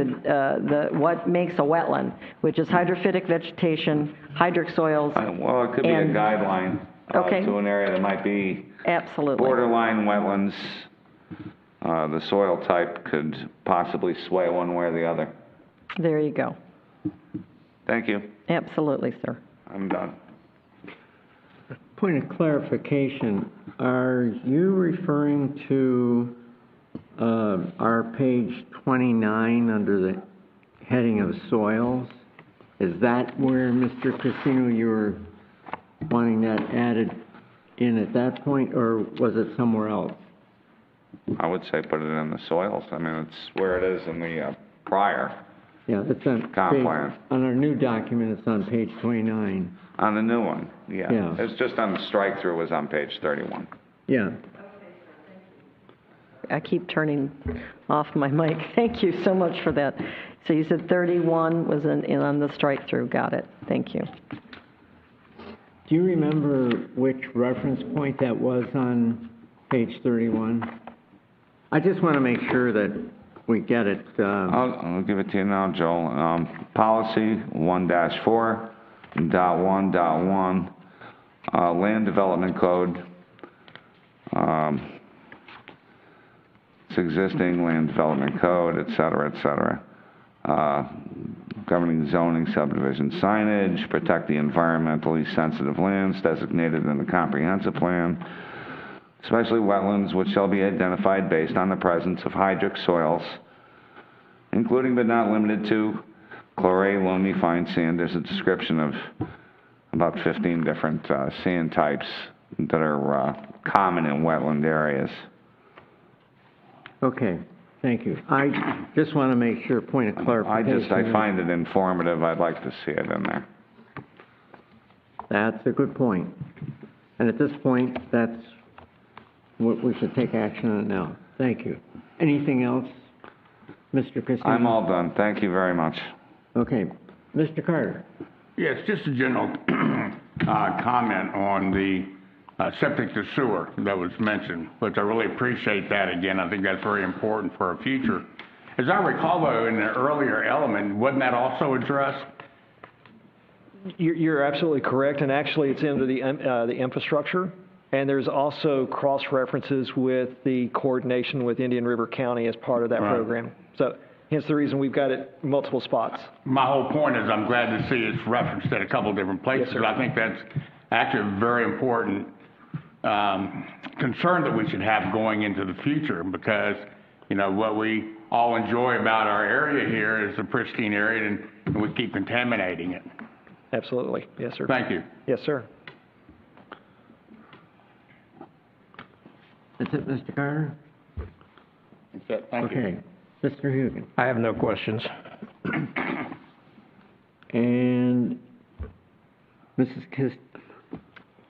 what makes a wetland, which is hydrophytic vegetation, hydric soils? Well, it could be a guideline to an area that might be Absolutely. borderline wetlands. The soil type could possibly sway one way or the other. There you go. Thank you. Absolutely, sir. I'm done. Point of clarification, are you referring to our page 29 under the heading of soils? Is that where, Mr. Casino, you were wanting that added in at that point, or was it somewhere else? I would say put it in the soils. I mean, it's where it is in the prior. Yeah, it's on Comp plan. on our new document, it's on page 29. On the new one, yeah. Yeah. It's just on the strike-through was on page 31. Yeah. I keep turning off my mic. Thank you so much for that. So you said 31 was on the strike-through. Got it. Thank you. Do you remember which reference point that was on page 31? I just want to make sure that we get it. I'll give it to you now, Joel. Policy 1-4.1.1, Land Development Code. It's existing Land Development Code, et cetera, et cetera. Governing zoning, subdivision signage, protect the environmentally sensitive lands designated in the comprehensive plan, especially wetlands which shall be identified based on the presence of hydric soils, including but not limited to chlorate, loamy, fine sand. There's a description of about 15 different sand types that are common in wetland areas. Okay, thank you. I just want to make sure, point of clarification. I find it informative. I'd like to see it in there. That's a good point. And at this point, that's what we should take action on now. Thank you. Anything else, Mr. Casino? I'm all done. Thank you very much. Okay. Mr. Carter? Yes, just a general comment on the septic to sewer that was mentioned, which I really appreciate that again. I think that's very important for our future. As I recall, though, in the earlier element, wasn't that also addressed? You're absolutely correct, and actually it's under the infrastructure, and there's also cross-references with the coordination with Indian River County as part of that program. So hence the reason we've got it in multiple spots. My whole point is I'm glad to see it's referenced at a couple different places. Yes, sir. I think that's actually a very important concern that we should have going into the future, because, you know, what we all enjoy about our area here is a pristine area, and we keep contaminating it. Absolutely. Yes, sir. Thank you. Yes, sir. That's it, Mr. Carter? That's it. Thank you. Okay. Mr. Hugan? I have no questions. And Mrs.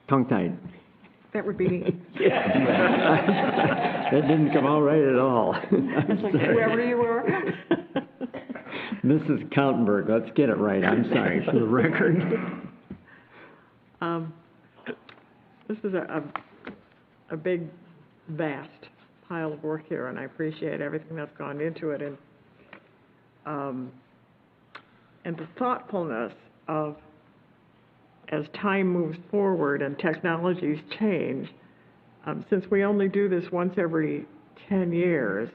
Tongue-tied. That would be me. That didn't come out right at all. Whoever you were. Mrs. Kaltenberg, let's get it right. I'm sorry, for the record. is a big, vast pile of work here, and I appreciate everything that's gone into it, and the thoughtfulness of, as time moves forward and technologies change, since we only do this once every 10 years,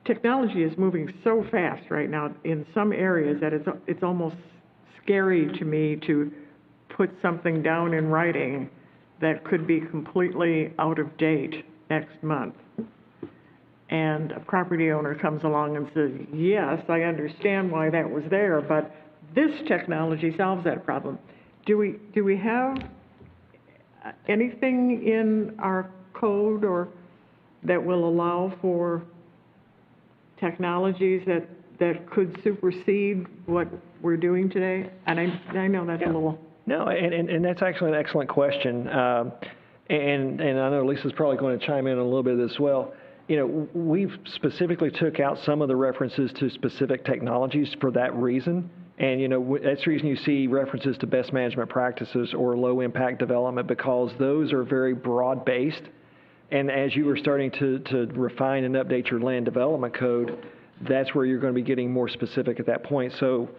technology is moving so fast right now in some areas that it's almost scary to me to put something down in writing that could be completely out of date next month. And a property owner comes along and says, yes, I understand why that was there, but this technology solves that problem. Do we have anything in our code or that will allow for technologies that could supersede what we're doing today? And I know that's a little... No, and that's actually an excellent question. And I know Lisa's probably going to chime in a little bit of this as well. You know, we've specifically took out some of the references to specific technologies for that reason. And, you know, that's the reason you see references to best management practices or low impact development, because those are very broad based. And as you were starting to refine and update your land development code, that's where you're going to be getting more specific at that point. So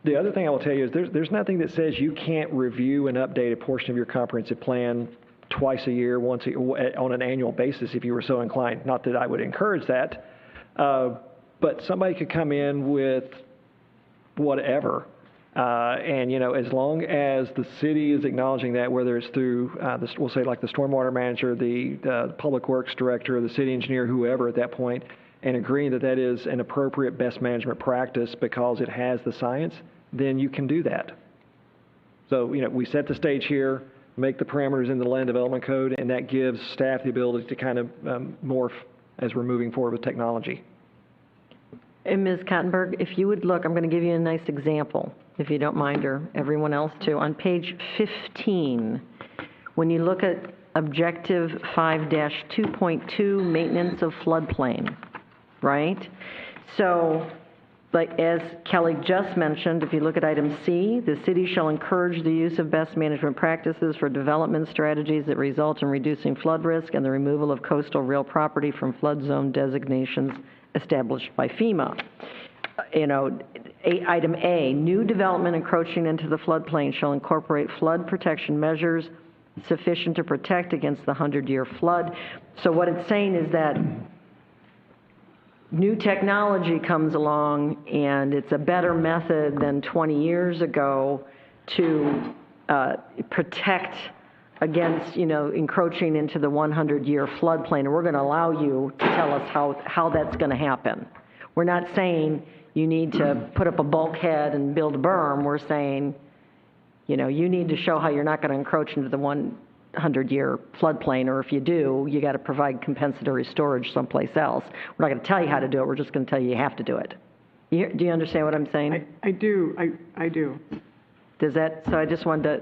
the other thing I will tell you is there's nothing that says you can't review and update a portion of your comprehensive plan twice a year, on an annual basis if you were so inclined. Not that I would encourage that, but somebody could come in with whatever. And, you know, as long as the city is acknowledging that, whether it's through, we'll say like the stormwater manager, the public works director, the city engineer, whoever at that point, and agreeing that that is an appropriate best management practice because it has the science, then you can do that. So, you know, we set the stage here, make the parameters in the land development code, and that gives staff the ability to kind of morph as we're moving forward with technology. And Ms. Kottenberg, if you would look, I'm going to give you a nice example, if you don't mind, or everyone else too. On page 15, when you look at Objective 5-2.2, Maintenance of Floodplain, right? So, like as Kelly just mentioned, if you look at item C, the city shall encourage the use of best management practices for development strategies that result in reducing flood risk and the removal of coastal real property from flood zone designations established by FEMA. You know, item A, new development encroaching into the floodplain shall incorporate flood protection measures sufficient to protect against the 100-year flood. So what it's saying is that new technology comes along and it's a better method than 20 years ago to protect against, you know, encroaching into the 100-year floodplain. And we're going to allow you to tell us how that's going to happen. We're not saying you need to put up a bulkhead and build a berm. We're saying, you know, you need to show how you're not going to encroach into the 100-year floodplain, or if you do, you got to provide compensatory storage someplace else. We're not going to tell you how to do it. We're just going to tell you have to do it. Do you understand what I'm saying? I do. I do. Does that, so I just wanted to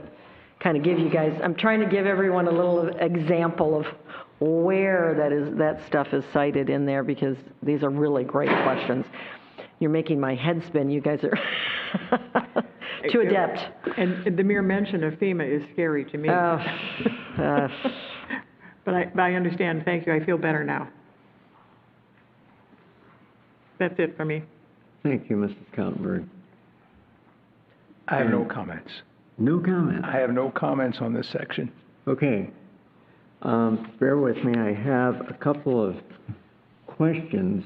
kind of give you guys, I'm trying to give everyone a little example of where that stuff is cited in there, because these are really great questions. You're making my head spin. You guys are too adept. And the mere mention of FEMA is scary to me. But I understand. Thank you. I feel better now. That's it for me. Thank you, Mrs. Kaltenberg. I have no comments. No comment. I have no comments on this section. Okay. Bear with me. I have a couple of questions.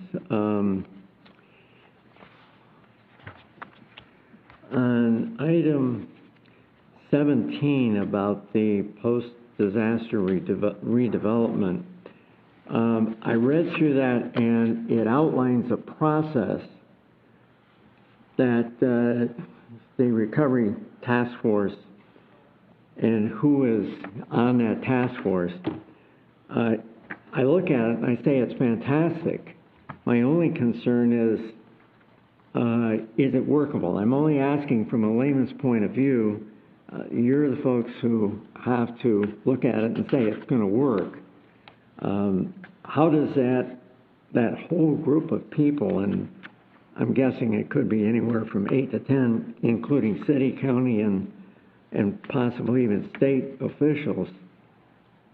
On item 17 about the post-disaster redevelopment, I read through that and it outlines a process that the recovery task force and who is on that task force. I look at it and I say it's fantastic. My only concern is it workable? I'm only asking from a layman's point of view. You're the folks who have to look at it and say it's going to work. How does that whole group of people, and I'm guessing it could be anywhere from 8 to 10, including city, county, and possibly even state officials.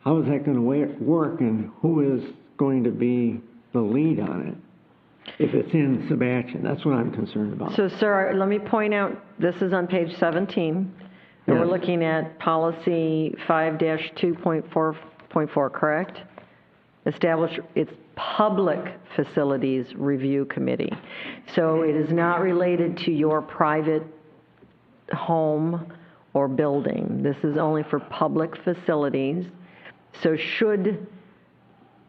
How is that going to work, and who is going to be the lead on it if it's in Sebastian? That's what I'm concerned about. So, sir, let me point out, this is on page 17, and we're Yes. looking at policy 5-2.4.4, correct? Establish its public facilities review committee. So it is not related to your private home or building. This is only for public facilities. So should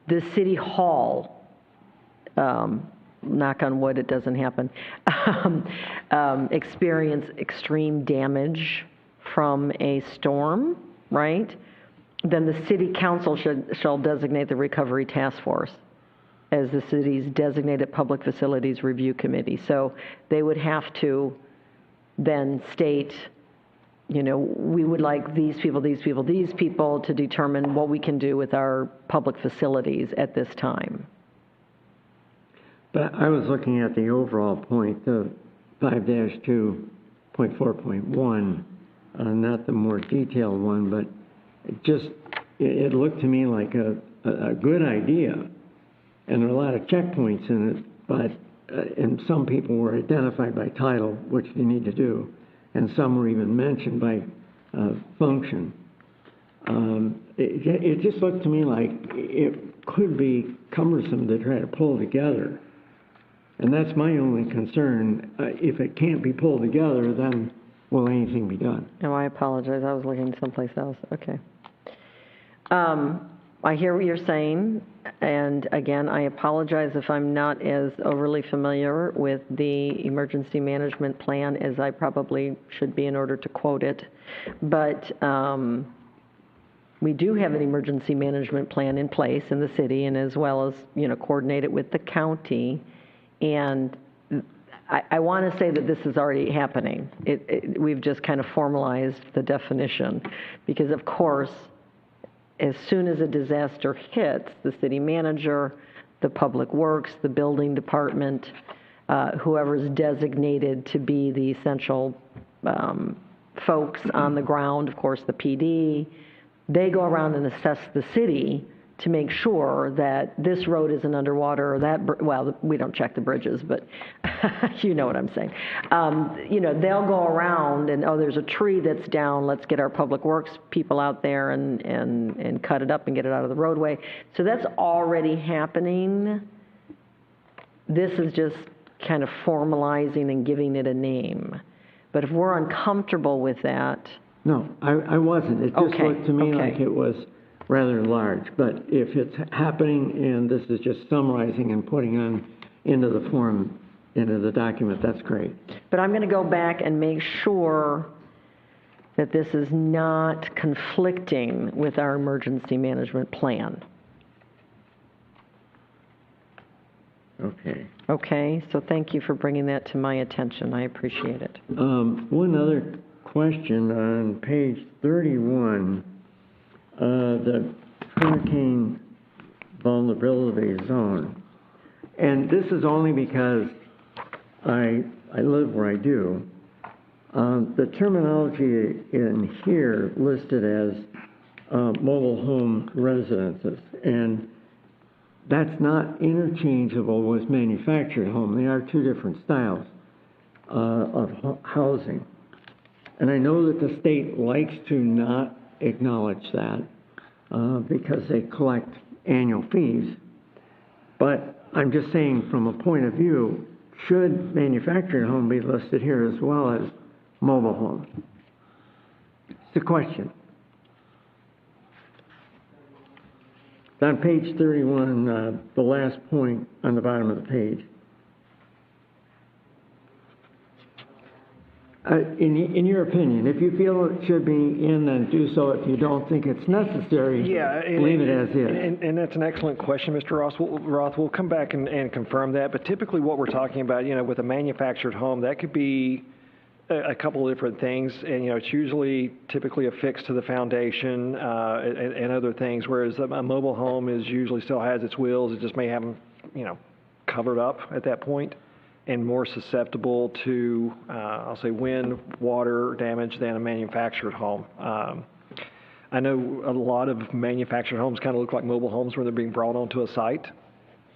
the city hall, knock on wood, it doesn't happen, experience extreme damage from a storm, right? Then the city council shall designate the recovery task force as the city's designated public facilities review committee. So they would have to then state, you know, we would like these people to determine what we can do with our public facilities at this time. But I was looking at the overall point of 5-2.4.1, not the more detailed one, but it looked to me like a good idea. And there are a lot of checkpoints in it, but, and some people were identified by title, which you need to do, and some were even mentioned by function. It just looked to me like it could be cumbersome to try to pull together. And that's my only concern. If it can't be pulled together, then will anything be done? Oh, I apologize. I was looking someplace else. Okay. I hear what you're saying, and again, I apologize if I'm not as overly familiar with the emergency management plan as I probably should be in order to quote it. But we do have an emergency management plan in place in the city, and as well as, you know, coordinate it with the county. And I want to say that this is already happening. We've just kind of formalized the definition because, of course, as soon as a disaster hits, the city manager, the public works, the building department, whoever is designated to be the essential folks on the ground, of course, the PD, they go around and assess the city to make sure that this road isn't underwater or that, well, we don't check the bridges, but you know what I'm saying. You know, they'll go around and, oh, there's a tree that's down, let's get our public works people out there and cut it up and get it out of the roadway. So that's already happening. This is just kind of formalizing and giving it a name. But if we're uncomfortable with that. No, I wasn't. It just looked to me like it was rather large. But if it's happening and this is just summarizing and putting on into the form, into the document, that's great. But I'm going to go back and make sure that this is not conflicting with our emergency management plan. Okay. Okay, so thank you for bringing that to my attention. I appreciate it. One other question on page 31, the hurricane vulnerability zone. And this is only because I live where I do. The terminology in here listed as mobile home residences, and that's not interchangeable with manufactured home. They are two different styles of housing. And I know that the state likes to not acknowledge that because they collect annual fees. But I'm just saying from a point of view, should manufactured home be listed here as well as mobile home? It's a question. On page 31, the last point on the bottom of the page. In your opinion, if you feel it should be in, then do so. If you don't think it's necessary, leave it as is. And that's an excellent question, Mr. Roth. We'll come back and confirm that. But typically what we're talking about, you know, with a manufactured home, that could be a couple of different things. And, you know, it's usually typically affixed to the foundation and other things, whereas a mobile home is usually still has its wheels. It just may have them, you know, covered up at that point. and more susceptible to, I'll say, wind, water damage than a manufactured home. I know a lot of manufactured homes kind of look like mobile homes where they're being brought onto a site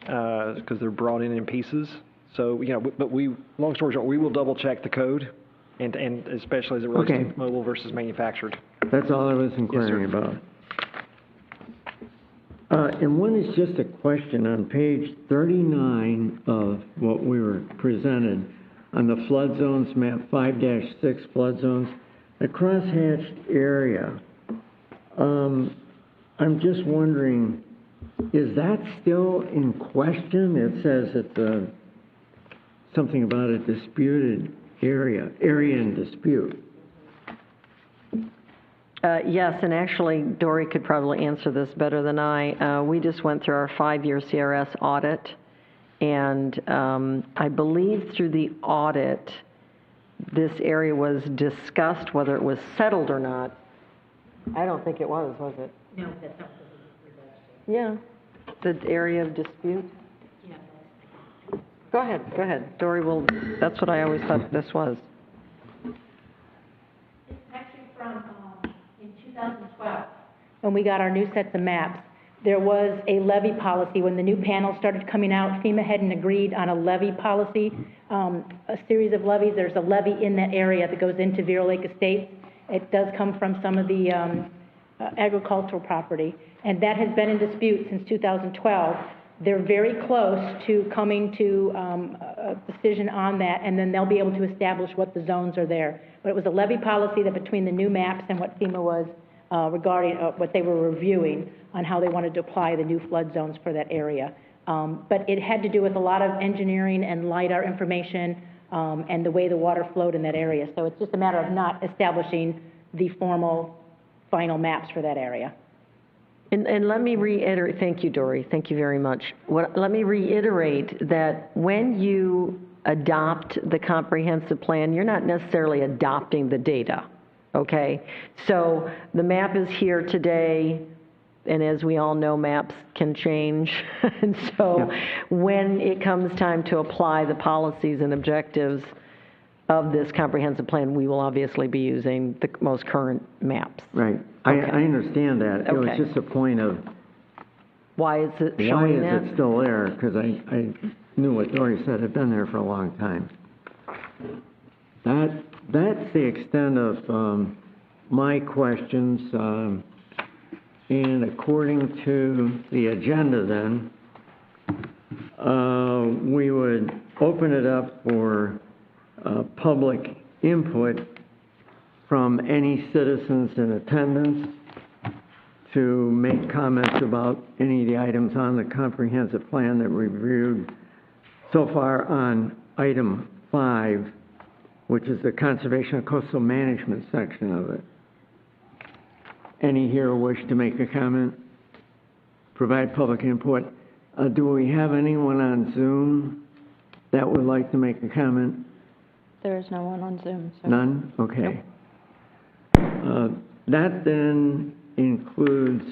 because they're brought in pieces. So, but long story short, we will double check the code and especially as it relates Okay. to mobile versus manufactured. That's all I was inquiring about. And one is just a question on page 39 of what we were presented on the flood zones, map 5-6 flood zones, the crosshatched area. I'm just wondering, is that still in question? It says that something about a disputed area in dispute. Yes, and actually, Dory could probably answer this better than I. We just went through our 5-year CRS audit, and I believe through the audit, this area was discussed, whether it was settled or not. I don't think it was it? No, that's not. Yeah, the area of dispute. Yeah. Go ahead. Dory will, that's what I always thought this was. It's actually from, in 2012. When we got our new sets of maps, there was a levy policy. When the new panels started coming out, FEMA hadn't agreed on a levy policy, a series of levies. There's a levy in that area that goes into Vero Lake Estates. It does come from some of the agricultural property, and that has been in dispute since 2012. They're very close to coming to a decision on that, and then they'll be able to establish what the zones are there. But it was a levy policy that between the new maps and what FEMA was regarding what they were reviewing on how they wanted to apply the new flood zones for that area. But it had to do with a lot of engineering and LiDAR information and the way the water flowed in that area. So it's just a matter of not establishing the formal final maps for that area. And let me reiterate, thank you, Dory, thank you very much. Let me reiterate that when you adopt the comprehensive plan, you're not necessarily adopting the data, okay? So the map is here today, and as we all know, maps can change. And so when it comes time to apply the policies and objectives of this comprehensive plan, we will obviously be using the most current maps. Right. Okay. I understand that. It was Okay. just a point of Why is it why showing is that? it still there? Because I knew what Dory said. It'd been there for a long time. That's the extent of my questions. And according to the agenda then, we would open it up for public input from any citizens in attendance to make comments about any of the items on the comprehensive plan that we reviewed so far on item 5, which is the conservation and coastal management section of it. Any here wish to make a comment? Provide public input. Do we have anyone on Zoom that would like to make a comment? There is no one on Zoom, so. None? Okay. That then includes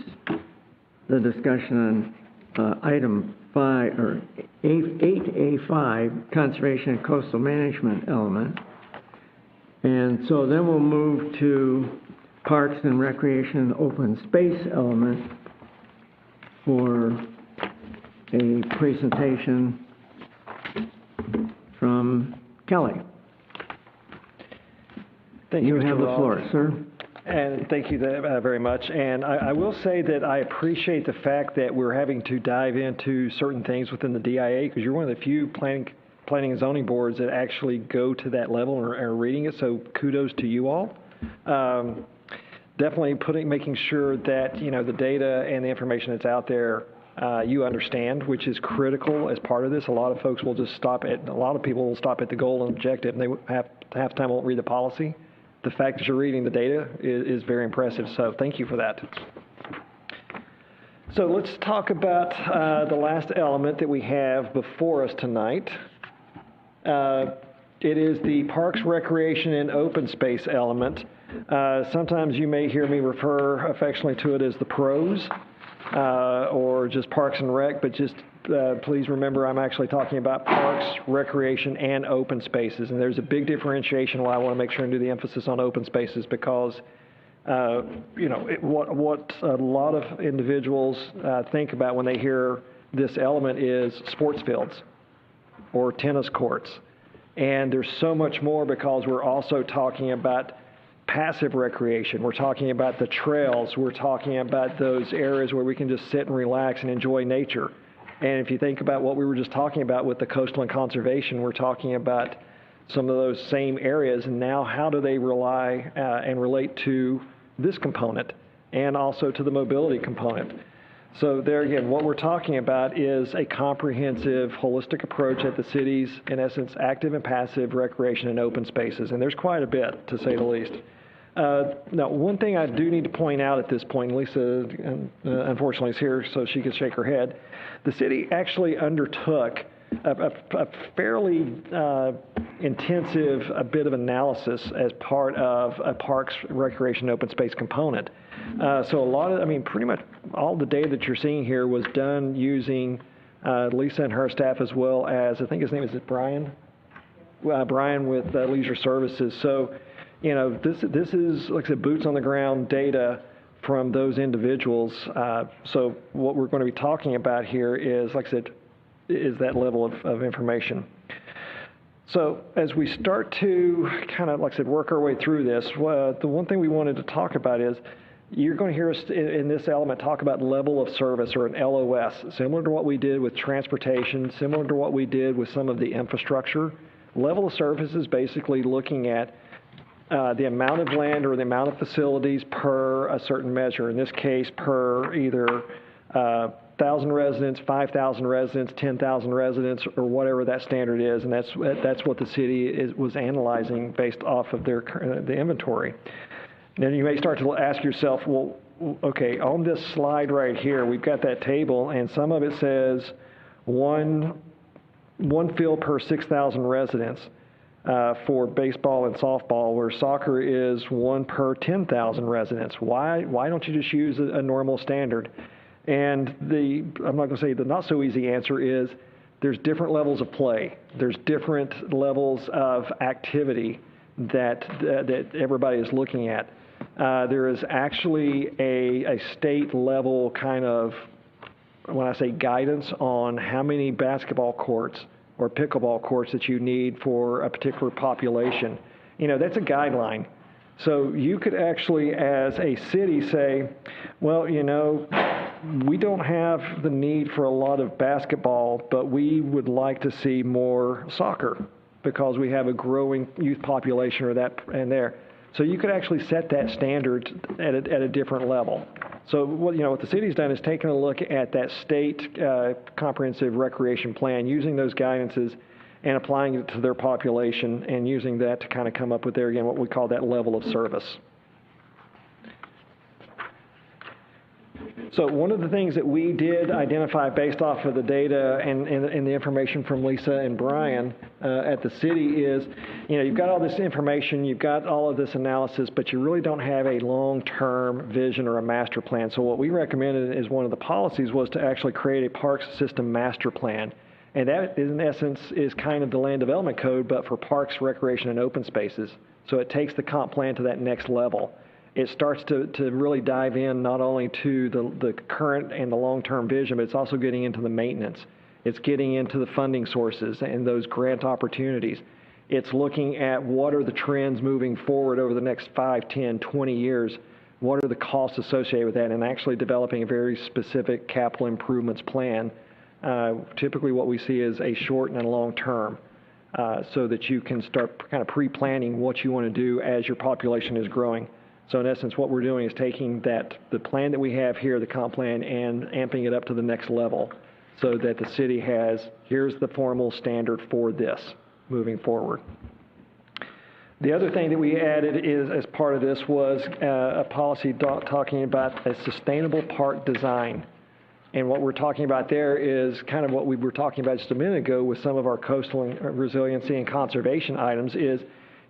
the discussion on item 5, or 8A5, conservation and coastal management element. And so then we'll move to parks and recreation and open space element for a presentation from Kelly. Thank you, You Mr. have the Ross. floor, sir. And thank you very much. And I will say that I appreciate the fact that we're having to dive into certain things within the DIA, because you're one of the few planning and zoning boards that actually go to that level and are reading it. So kudos to you all. Definitely making sure that the data and the information that's out there you understand, which is critical as part of this. A lot of folks will just a lot of people will stop at the goal and objective, and they half the time won't read the policy. The fact that you're reading the data is very impressive, so thank you for that. So let's talk about the last element that we have before us tonight. It is the Parks, Recreation, and Open Space element. Sometimes you may hear me refer affectionately to it as the PROS. or just Parks and Rec, but just please remember I'm actually talking about parks, recreation, and open spaces. And there's a big differentiation why I want to make sure and do the emphasis on open spaces because, what a lot of individuals think about when they hear this element is sports fields or tennis courts. And there's so much more because we're also talking about passive recreation. We're talking about the trails. We're talking about those areas where we can just sit and relax and enjoy nature. And if you think about what we were just talking about with the coastal and conservation, we're talking about some of those same areas. And now how do they rely and relate to this component and also to the mobility component? So there again, what we're talking about is a comprehensive, holistic approach at the city's, in essence, active and passive recreation and open spaces. And there's quite a bit, to say the least. Now, one thing I do need to point out at this point, Lisa, unfortunately, is here so she can shake her head. The city actually undertook a fairly intensive bit of analysis as part of a parks, recreation, open space component. So a lot of, pretty much all the data that you're seeing here was done using Lisa and her staff as well as, I think his name is Brian? Brian with Leisure Services. So, this is, like I said, boots on the ground data from those individuals. So what we're going to be talking about here is, like I said, is that level of information. So as we start to kind of, like I said, work our way through this, the one thing we wanted to talk about is you're going to hear us in this element talk about level of service, or an LOS, similar to what we did with transportation, similar to what we did with some of the infrastructure. Level of service is basically looking at the amount of land or the amount of facilities per a certain measure. In this case, per either 1,000 residents, 5,000 residents, 10,000 residents, or whatever that standard is, and that's what the city was analyzing based off of the inventory. Then you may start to ask yourself, well, okay, on this slide right here, we've got that table, and some of it says one field per 6,000 residents. For baseball and softball, where soccer is 1 per 10,000 residents. Why don't you just use a normal standard? And I'm not going to say the not so easy answer is there's different levels of play. There's different levels of activity that everybody is looking at. There is actually a state level kind of, when I say guidance, on how many basketball courts or pickleball courts that you need for a particular population. That's a guideline. So you could actually, as a city, say, well, we don't have the need for a lot of basketball, but we would like to see more soccer because we have a growing youth population or that and there. So you could actually set that standard at a different level. So what the city's done is taken a look at that state comprehensive recreation plan, using those guidances and applying it to their population, and using that to kind of come up with there again what we call that level of service. So one of the things that we did identify based off of the data and the information from Lisa and Brian at the city is, you've got all this information, you've got all of this analysis, but you really don't have a long-term vision or a master plan. So what we recommended as one of the policies was to actually create a parks system master plan. And that, in essence, is kind of the land development code, but for parks, recreation, and open spaces. So it takes the comp plan to that next level. It starts to really dive in not only to the current and the long-term vision, but it's also getting into the maintenance. It's getting into the funding sources and those grant opportunities. It's looking at what are the trends moving forward over the next 5, 10, 20 years. What are the costs associated with that, and actually developing a very specific capital improvements plan. Typically what we see is a short and a long term, so that you can start kind of pre-planning what you want to do as your population is growing. So in essence, what we're doing is taking the plan that we have here, the comp plan, and amping it up to the next level so that the city has, here's the formal standard for this moving forward. The other thing that we added is, as part of this, was a policy talking about a sustainable park design. And what we're talking about there is kind of what we were talking about just a minute ago with some of our coastal resiliency and conservation items is,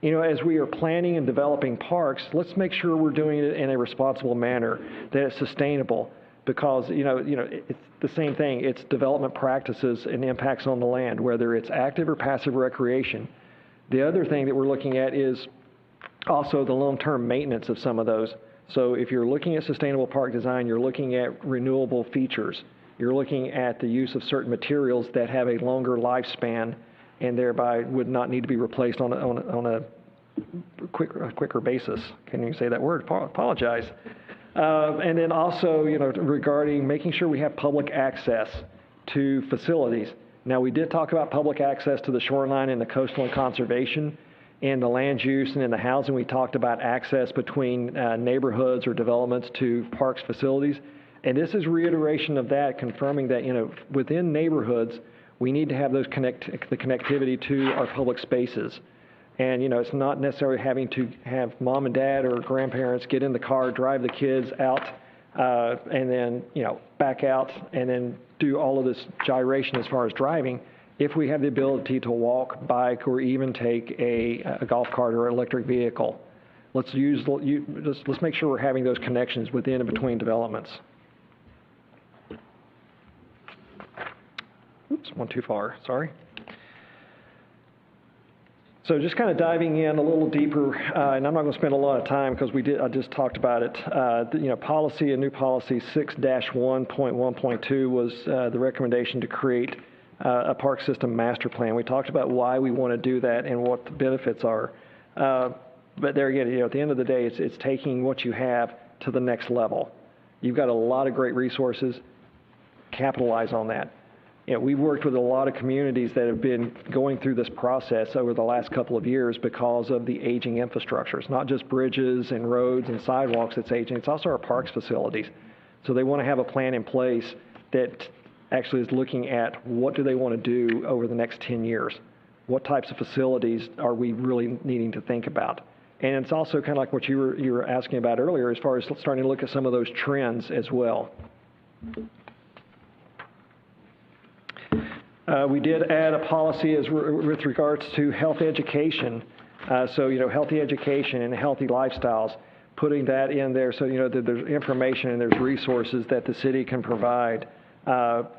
as we are planning and developing parks, let's make sure we're doing it in a responsible manner, that it's sustainable, because, it's the same thing. It's development practices and impacts on the land, whether it's active or passive recreation. The other thing that we're looking at is also the long-term maintenance of some of those. So if you're looking at sustainable park design, you're looking at renewable features. You're looking at the use of certain materials that have a longer lifespan and thereby would not need to be replaced on a quicker basis. Can you say that word? Apologize. And then also, regarding making sure we have public access to facilities. Now, we did talk about public access to the shoreline and the coastal and conservation. In the land use and in the housing, we talked about access between neighborhoods or developments to parks facilities. And this is reiteration of that, confirming that, within neighborhoods, we need to have the connectivity to our public spaces. And, it's not necessarily having to have mom and dad or grandparents get in the car, drive the kids out, and then, back out and then do all of this gyration as far as driving. If we have the ability to walk, bike, or even take a golf cart or electric vehicle, let's make sure we're having those connections within and between developments. Oops, one too far, sorry. So just kind of diving in a little deeper, and I'm not going to spend a lot of time because I just talked about it. Policy and new policy 6-1.1.2 was the recommendation to create a park system master plan. We talked about why we want to do that and what the benefits are. But there again, at the end of the day, it's taking what you have to the next level. You've got a lot of great resources. Capitalize on that. We've worked with a lot of communities that have been going through this process over the last couple of years because of the aging infrastructure. It's not just bridges and roads and sidewalks that's aging, it's also our parks facilities. So they want to have a plan in place that actually is looking at what do they want to do over the next 10 years. What types of facilities are we really needing to think about? And it's also kind of like what you were asking about earlier as far as starting to look at some of those trends as well. We did add a policy with regards to health education. Healthy education and healthy lifestyles, putting that in there so, that there's information and there's resources that the city can provide.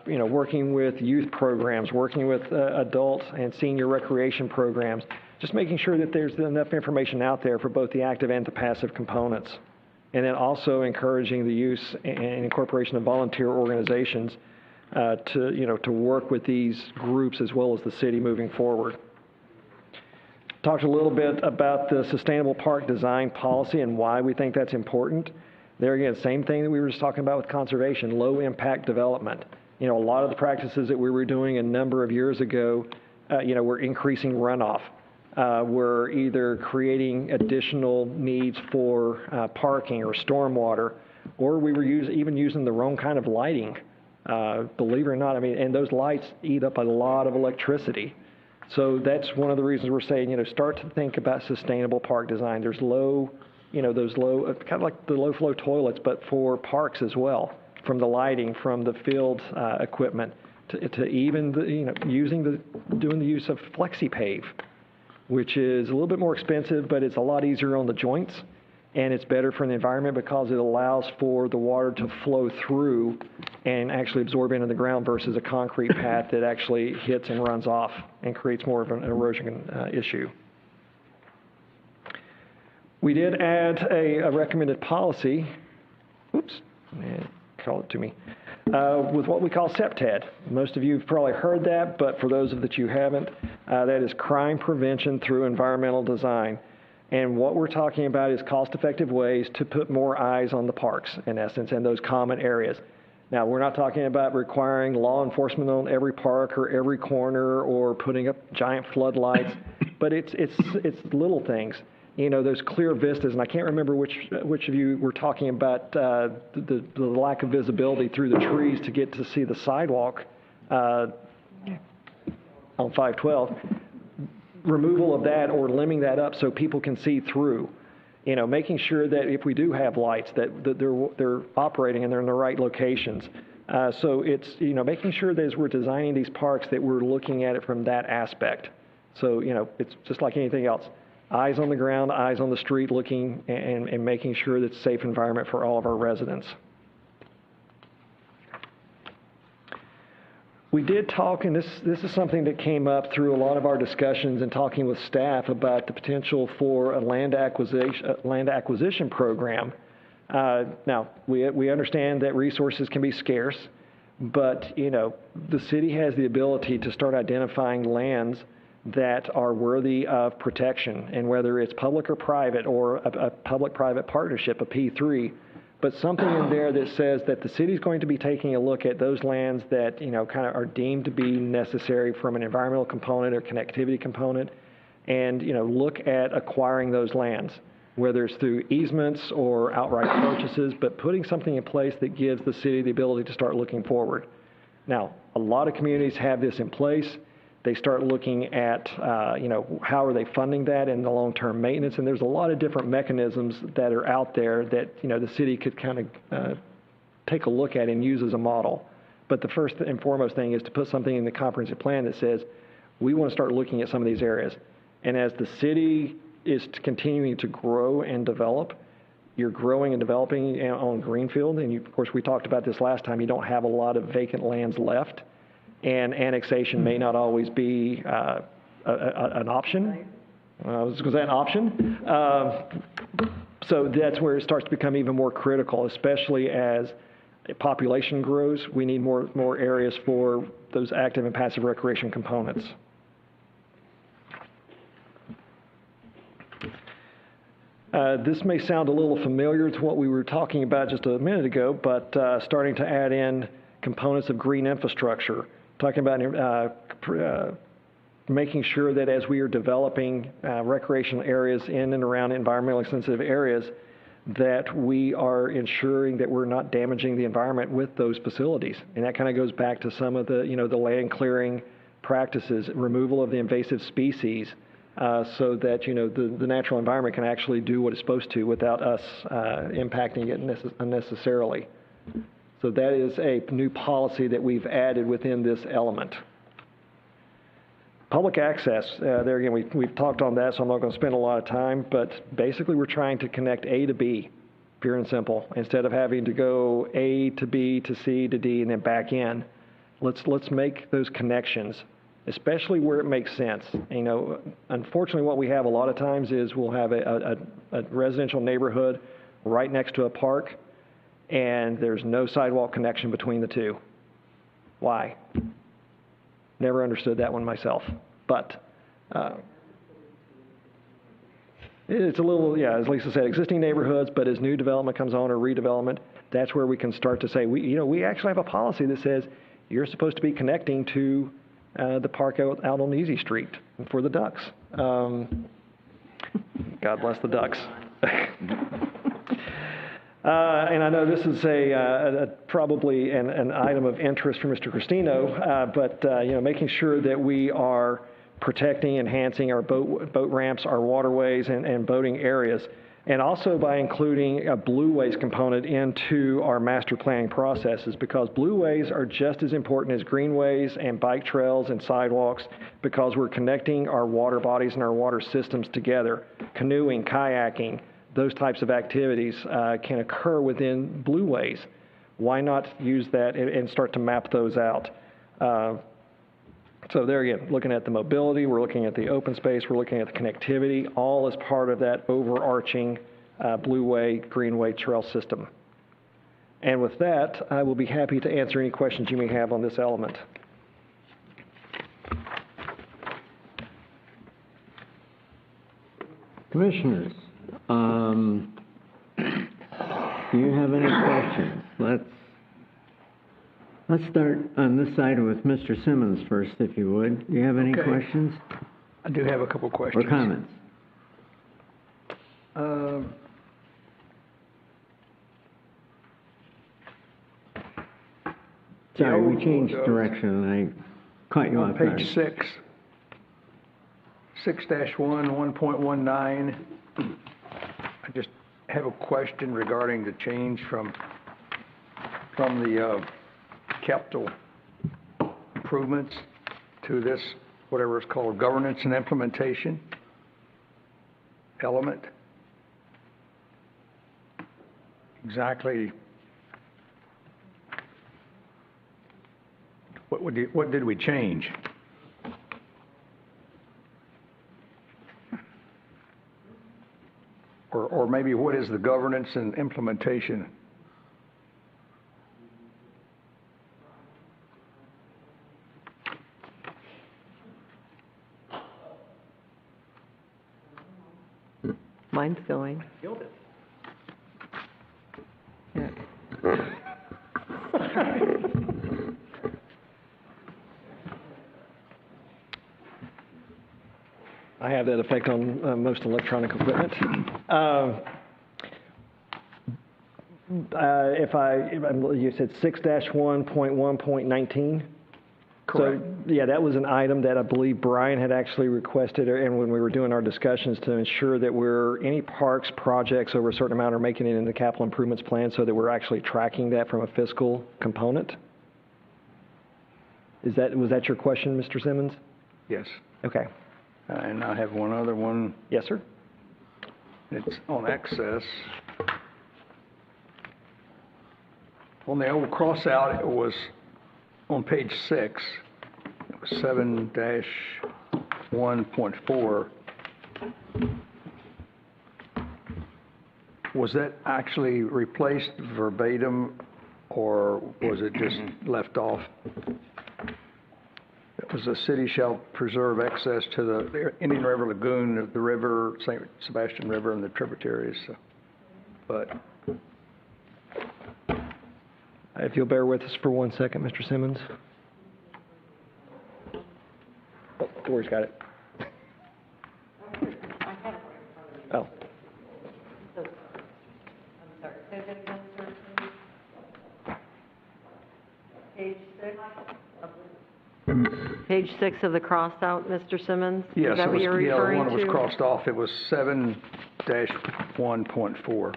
Working with youth programs, working with adult and senior recreation programs, just making sure that there's enough information out there for both the active and the passive components. And then also encouraging the use and incorporation of volunteer organizations to work with these groups as well as the city moving forward. Talked a little bit about the sustainable park design policy and why we think that's important. There again, same thing that we were just talking about with conservation, low impact development. A lot of the practices that we were doing a number of years ago, we're increasing runoff. We're either creating additional needs for parking or stormwater, or we were even using the wrong kind of lighting. Believe it or not, and those lights eat up a lot of electricity. So that's one of the reasons we're saying, start to think about sustainable park design. There's kind of like the low flow toilets, but for parks as well, from the lighting, from the field equipment, to even doing the use of FlexiPave, which is a little bit more expensive, but it's a lot easier on the joints. And it's better for the environment because it allows for the water to flow through and actually absorb into the ground versus a concrete path that actually hits and runs off and creates more of an erosion issue. We did add a recommended policy, call it to me, with what we call CPTED. Most of you have probably heard that, but for those of that you haven't, that is crime prevention through environmental design. And what we're talking about is cost-effective ways to put more eyes on the parks, in essence, and those common areas. Now, we're not talking about requiring law enforcement on every park or every corner or putting up giant floodlights, but it's little things. Those clear vistas, and I can't remember which of you were talking about the lack of visibility through the trees to get to see the sidewalk on 512. Removal of that or limiting that up so people can see through. Making sure that if we do have lights that they're operating and they're in the right locations. So it's making sure that as we're designing these parks that we're looking at it from that aspect. So it's just like anything else. Eyes on the ground, eyes on the street, looking and making sure that it's a safe environment for all of our residents. We did talk, and this is something that came up through a lot of our discussions and talking with staff about the potential for a land acquisition program. Now, we understand that resources can be scarce, but, you know, the city has the ability to start identifying lands that are worthy of protection, and whether it's public or private, or a public-private partnership, a P3, but something in there that says that the city's going to be taking a look at those lands that, you know, kind of are deemed to be necessary from an environmental component or connectivity component, and, you know, look at acquiring those lands, whether it's through easements or outright purchases, but putting something in place that gives the city the ability to start looking forward. Now, a lot of communities have this in place. They start looking at, you know, how are they funding that and the long-term maintenance, and there's a lot of different mechanisms that are out there that, you know, the city could kind of take a look at and use as a model. But the first and foremost thing is to put something in the comprehensive plan that says, we want to start looking at some of these areas. And as the city is continuing to grow and develop, you're growing and developing on greenfield, and of course, we talked about this last time, you don't have a lot of vacant lands left. And annexation may not always be an option. Was that an option? So that's where it starts to become even more critical, especially as population grows. We need more areas for those active and passive recreation components. This may sound a little familiar to what we were talking about just a minute ago, but starting to add in components of green infrastructure. Talking about making sure that as we are developing recreational areas in and around environmentally sensitive areas, that we are ensuring that we're not damaging the environment with those facilities. And that kind of goes back to some of the, you know, the land clearing practices, removal of the invasive species, so that, you know, the natural environment can actually do what it's supposed to without us impacting it unnecessarily. So that is a new policy that we've added within this element. Public access, there again, we've talked on that, so I'm not going to spend a lot of time, but basically we're trying to connect A to B, pure and simple. Instead of having to go A to B to C to D and then back in, let's make those connections, especially where it makes sense. You know, unfortunately what we have a lot of times is we'll have a residential neighborhood right next to a park, and there's no sidewalk connection between the two. Why? Never understood that one myself. But it's a little, yeah, as Lisa said, existing neighborhoods, but as new development comes on or redevelopment, that's where we can start to say, we actually have a policy that says you're supposed to be connecting to the park out on Easy Street for the ducks. God bless the ducks. And I know this is probably an item of interest for Mr. Cristino, but you know, making sure that we are protecting, enhancing our boat ramps, our waterways, and boating areas, and also by including a blueways component into our master planning processes, because blueways are just as important as greenways and bike trails and sidewalks, because we're connecting our water bodies and our water systems together. Canoeing, kayaking, those types of activities can occur within blueways. Why not use that and start to map those out? So there again, looking at the mobility, we're looking at the open space, we're looking at the connectivity, all as part of that overarching blueway, greenway trail system. And with that, I will be happy to answer any questions you may have on this element. Commissioners, do you have any questions? Let's start on this side with Mr. Simmons first, if you would. Do you have any questions? I do have a couple questions. Or comments? Sorry, we changed direction and I caught you off guard. Page 6, 6-1, 1.19. I just have a question regarding the change from the capital improvements to this, whatever it's called, governance and implementation element. Exactly What did we change? Or maybe what is the governance and implementation? Mine's going. Yeah. I have that effect on most electronic equipment. You said 6-1.1.19? Correct. So, yeah, that was an item that I believe Brian had actually requested, and when we were doing our discussions, to ensure that any parks projects over a certain amount are making it in the capital improvements plan, so that we're actually tracking that from a fiscal component. Was that your question, Mr. Simmons? Yes. Okay. And I have one other one. Yes, sir. It's on excess. On the old crossout, it was on page 6. It was 7-1.4. Was that actually replaced verbatim, or was it just left off? It was the city shall preserve access to the Indian River Lagoon, the river, St. Sebastian River, and the tributaries. So, but If you'll bear with us for 1 second, Mr. Simmons. Oh, Dory's got it. Oh. Page 6 of the cross-out, Mr. Simmons? yes, Is that it what was, you're yeah, the referring one that was to? crossed off. It was 7-1.4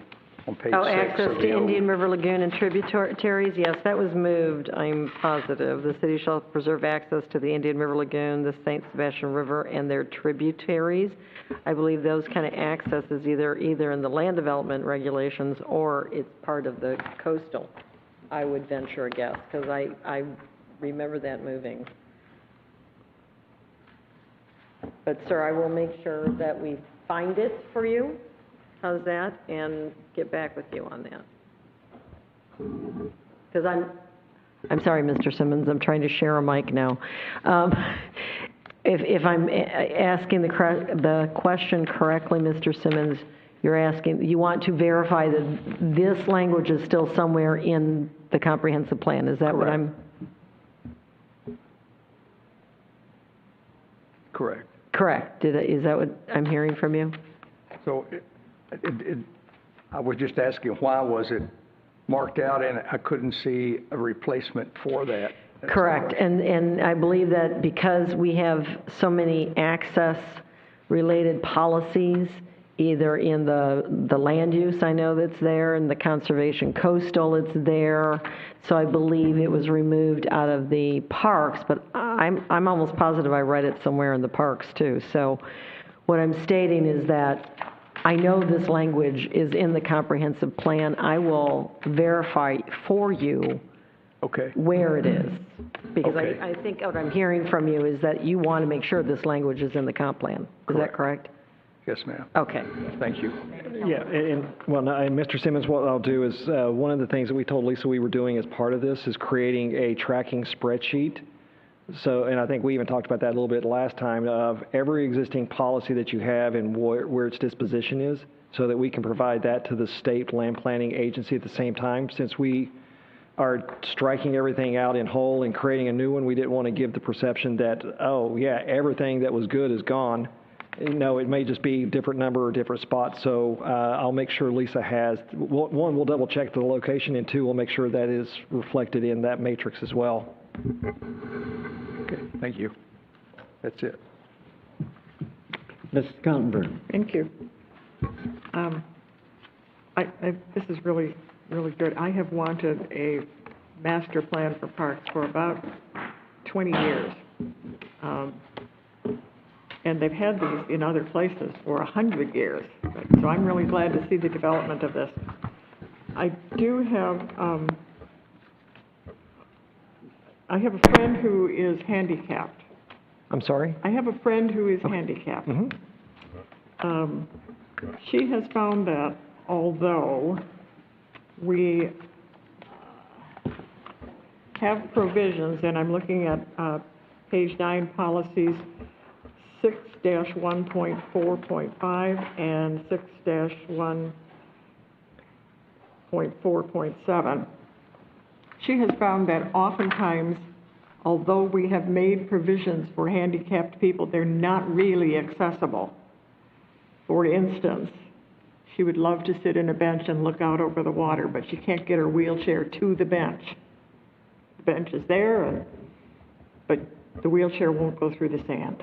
on page 6 Oh, access of to the old. Indian River Lagoon and tributaries, yes, that was moved, I'm positive. The city shall preserve access to the Indian River Lagoon, the St. Sebastian River, and their tributaries. I believe those kind of accesses either in the land development regulations or it's part of the coastal, I would venture a guess, because I remember that moving. But, sir, I will make sure that we find it for you. How's that? And get back with you on that. Because I'm sorry, Mr. Simmons, I'm trying to share a mic now. If I'm asking the question correctly, Mr. Simmons, you want to verify that this language is still somewhere in the comprehensive plan. Is that what I'm? Correct. Correct. Is that what I'm hearing from you? So I was just asking, why was it marked out and I couldn't see a replacement for that? That's Correct. all. And I believe that because we have so many access-related policies, either in the land use, I know that's there, and the conservation coastal, it's there. So I believe it was removed out of the parks, but I'm almost positive I read it somewhere in the parks too. So what I'm stating is that I know this language is in the comprehensive plan. I will verify for you Okay. where it is. Because Okay. I think what I'm hearing from you is that you want to make sure this language is in the comp plan. Is that correct? Yes, ma'am. Okay. Thank you. Yeah, and Mr. Simmons, what I'll do is, one of the things that we told Lisa we were doing as part of this is creating a tracking spreadsheet. So, and I think we even talked about that a little bit last time, of every existing policy that you have and where its disposition is, so that we can provide that to the state land planning agency at the same time. Since we are striking everything out in whole and creating a new one, we didn't want to give the perception that, oh, yeah, everything that was good is gone. No, it may just be a different number or different spots. So I'll make sure Lisa has, one, we'll double check the location, and two, we'll make sure that is reflected in that matrix as well. Okay, thank you. That's it. Mrs. Kaltenbrunn. Thank you. This is really, really good. I have wanted a master plan for parks for about 20 years. And they've had these in other places for 100 years. So I'm really glad to see the development of this. I do have I have a friend who is handicapped. I'm sorry? I have a friend who is handicapped. She has found that although we have provisions, and I'm looking at page 9 policies 6-1.4.5 and 6-1.4.7, she has found that oftentimes, although we have made provisions for handicapped people, they're not really accessible. For instance, she would love to sit in a bench and look out over the water, but she can't get her wheelchair to the bench. The bench is there, but the wheelchair won't go through the sand.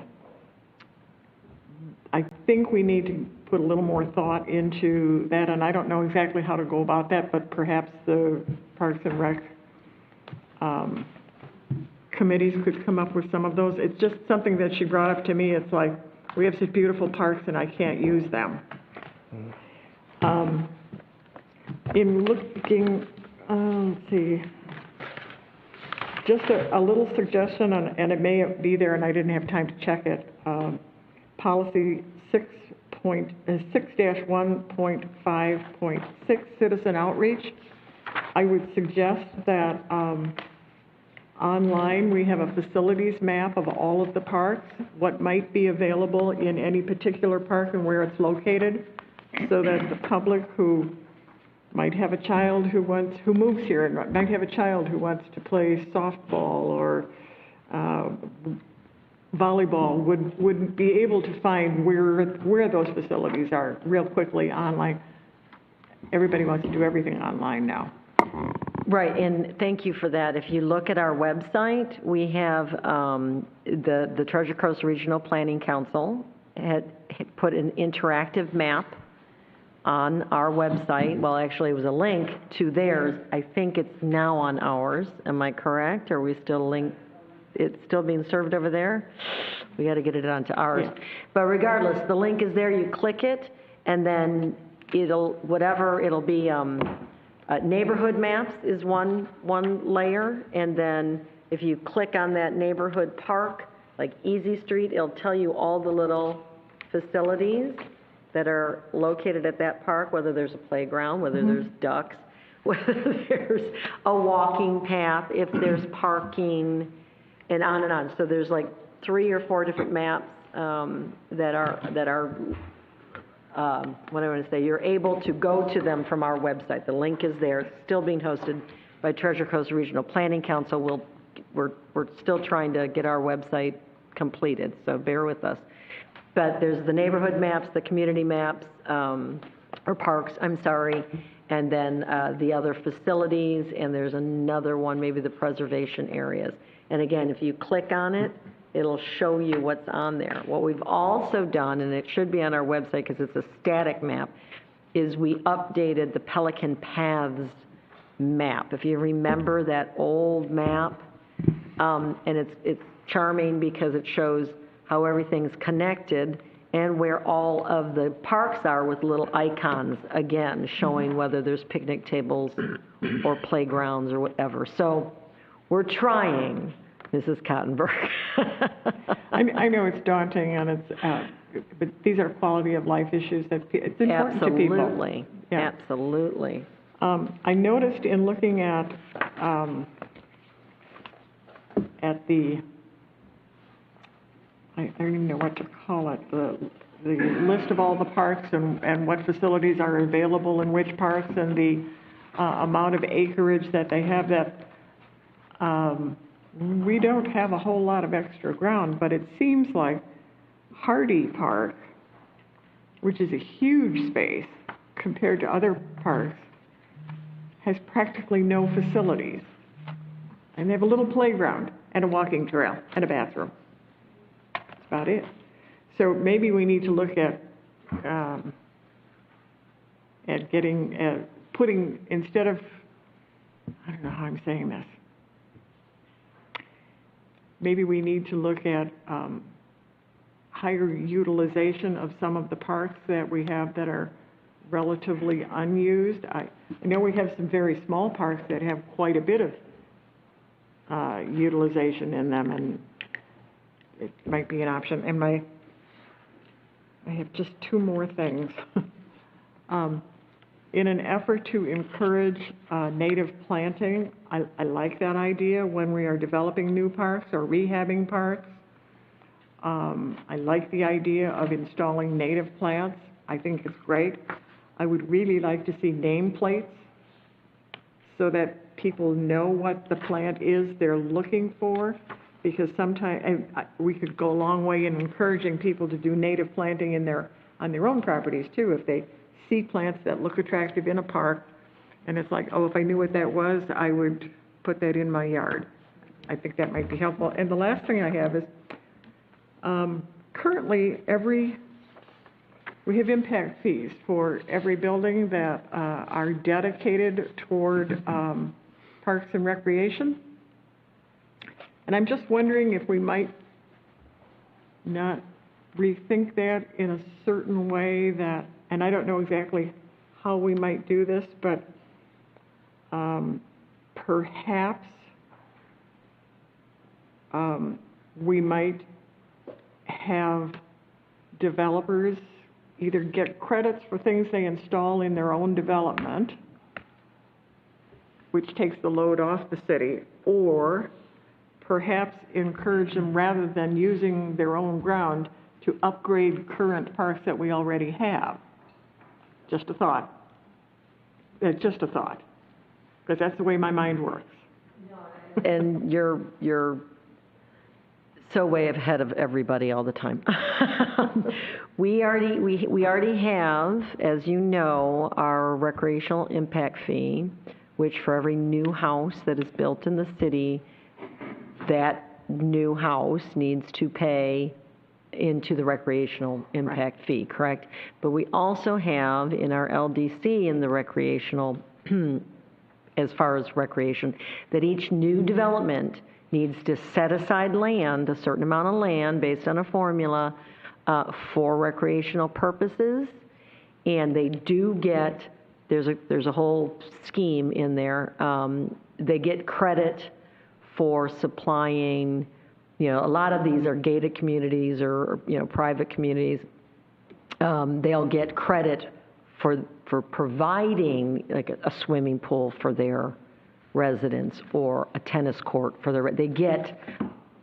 I think we need to put a little more thought into that, and I don't know exactly how to go about that, but perhaps the Parks and Rec committees could come up with some of those. It's just something that she brought up to me. It's like, we have such beautiful parks and I can't use them. In looking, let's see, just a little suggestion, and it may be there and I didn't have time to check it. Policy 6-1.5.6, citizen outreach. I would suggest that online we have a facilities map of all of the parks, what might be available in any particular park and where it's located, so that the public who might have a child who moves here and might have a child who wants to play softball or volleyball would be able to find where those facilities are real quickly online. Everybody wants to do everything online now. Right, and thank you for that. If you look at our website, we have the Treasure Coast Regional Planning Council had put an interactive map on our website. Well, actually, it was a link to theirs. I think it's now on ours. Am I correct? Are we still linked? It's still being served over there? We got to get it onto ours. Yeah. But regardless, the link is there. You click it, and then it'll be neighborhood maps is one layer, and then if you click on that neighborhood park, like Easy Street, it'll tell you all the little facilities that are located at that park, whether there's a playground, whether there's ducks, whether there's a walking path, if there's parking, and on and on. So there's like 3 or 4 different maps that are what I want to say, you're able to go to them from our website. The link is there. It's still being hosted by Treasure Coast Regional Planning Council. We're still trying to get our website completed, so bear with us. But there's the neighborhood maps, the community maps, or parks, I'm sorry, and then the other facilities, and there's another one, maybe the preservation areas. And again, if you click on it, it'll show you what's on there. What we've also done, and it should be on our website because it's a static map, is we updated the Pelican Paths map. If you remember that old map, and it's charming because it shows how everything's connected and where all of the parks are with little icons, again, showing whether there's picnic tables or playgrounds or whatever. So we're trying, Mrs. Cottenberg. I know it's daunting, and it's, but these are quality of life issues that it's important to people. Absolutely, yeah. Absolutely. I noticed in looking at the, I don't even know what to call it, the list of all the parks and what facilities are available in which parks and the amount of acreage that they have, that we don't have a whole lot of extra ground, but it seems like Hardy Park, which is a huge space compared to other parks, has practically no facilities. And they have a little playground and a walking trail and a bathroom. That's about it. So maybe we need to look at putting, instead of, I don't know how I'm saying this, maybe we need to look at higher utilization of some of the parks that we have that are relatively unused. I know we have some very small parks that have quite a bit of utilization in them, and it might be an option. And I have just two more things. In an effort to encourage native planting, I like that idea when we are developing new parks or rehabbing parks. I like the idea of installing native plants. I think it's great. I would really like to see nameplates so that people know what the plant is they're looking for, because sometimes we could go a long way in encouraging people to do native planting on their own properties too. If they see plants that look attractive in a park, and it's like, oh, if I knew what that was, I would put that in my yard. I think that might be helpful. And the last thing I have is, currently, we have impact fees for every building that are dedicated toward parks and recreation. And I'm just wondering if we might not rethink that in a certain way that, and I don't know exactly how we might do this, but perhaps we might have developers either get credits for things they install in their own development, which takes the load off the city, or perhaps encourage them, rather than using their own ground, to upgrade current parks that we already have. Just a thought. Just a thought, because that's the way my mind works. And you're so way ahead of everybody all the time. We already have, as you know, our recreational impact fee, which for every new house that is built in the city, that new house needs to pay into the recreational impact fee, correct? But we also have in our LDC in the recreational, as far as recreation, that each new development needs to set aside land, a certain amount of land based on a formula for recreational purposes. And they do get, there's a whole scheme in there. They get credit for supplying, a lot of these are gated communities or private communities. They'll get credit for providing like a swimming pool for their residents or a tennis court for their, they get,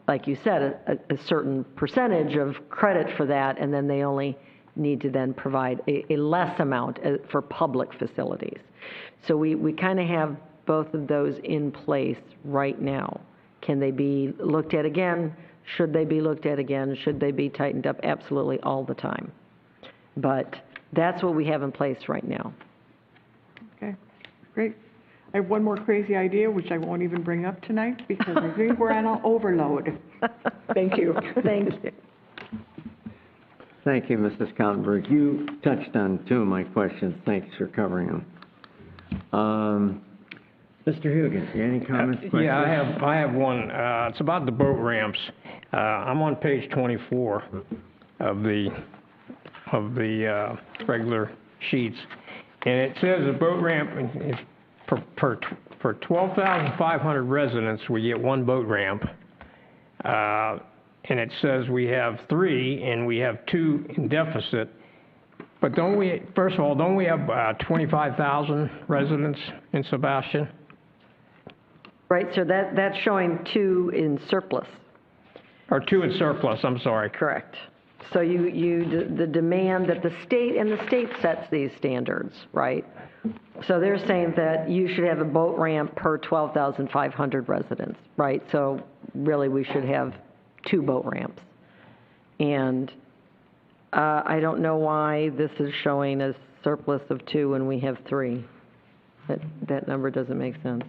like you said, a certain percentage of credit for that, and then they only need to then provide a less amount for public facilities. So we kind of have both of those in place right now. Can they be looked at again? Should they be looked at again? Should they be tightened up? Absolutely, all the time. But that's what we have in place right now. Okay, great. I have one more crazy idea, which I won't even bring up tonight, because I think we're on an overload. Thank you. Thank you. Thank you, Mrs. Kaltenberg. You touched on two of my questions. Thanks for covering them. Mr. Hugan, any comments? Questions? Yeah, I have one. It's about the boat ramps. I'm on page 24 of the regular sheets, and it says a boat ramp is for 12,500 residents, we get one boat ramp. And it says we have 3 and we have 2 in deficit. But first of all, don't we have 25,000 residents in Sebastian? Right, so that's showing 2 in surplus. Or 2 in surplus, I'm sorry. Correct. So the demand that the state sets these standards, right? So they're saying that you should have a boat ramp per 12,500 residents, right? So really we should have 2 boat ramps. And I don't know why this is showing a surplus of 2 when we have 3. That number doesn't make sense.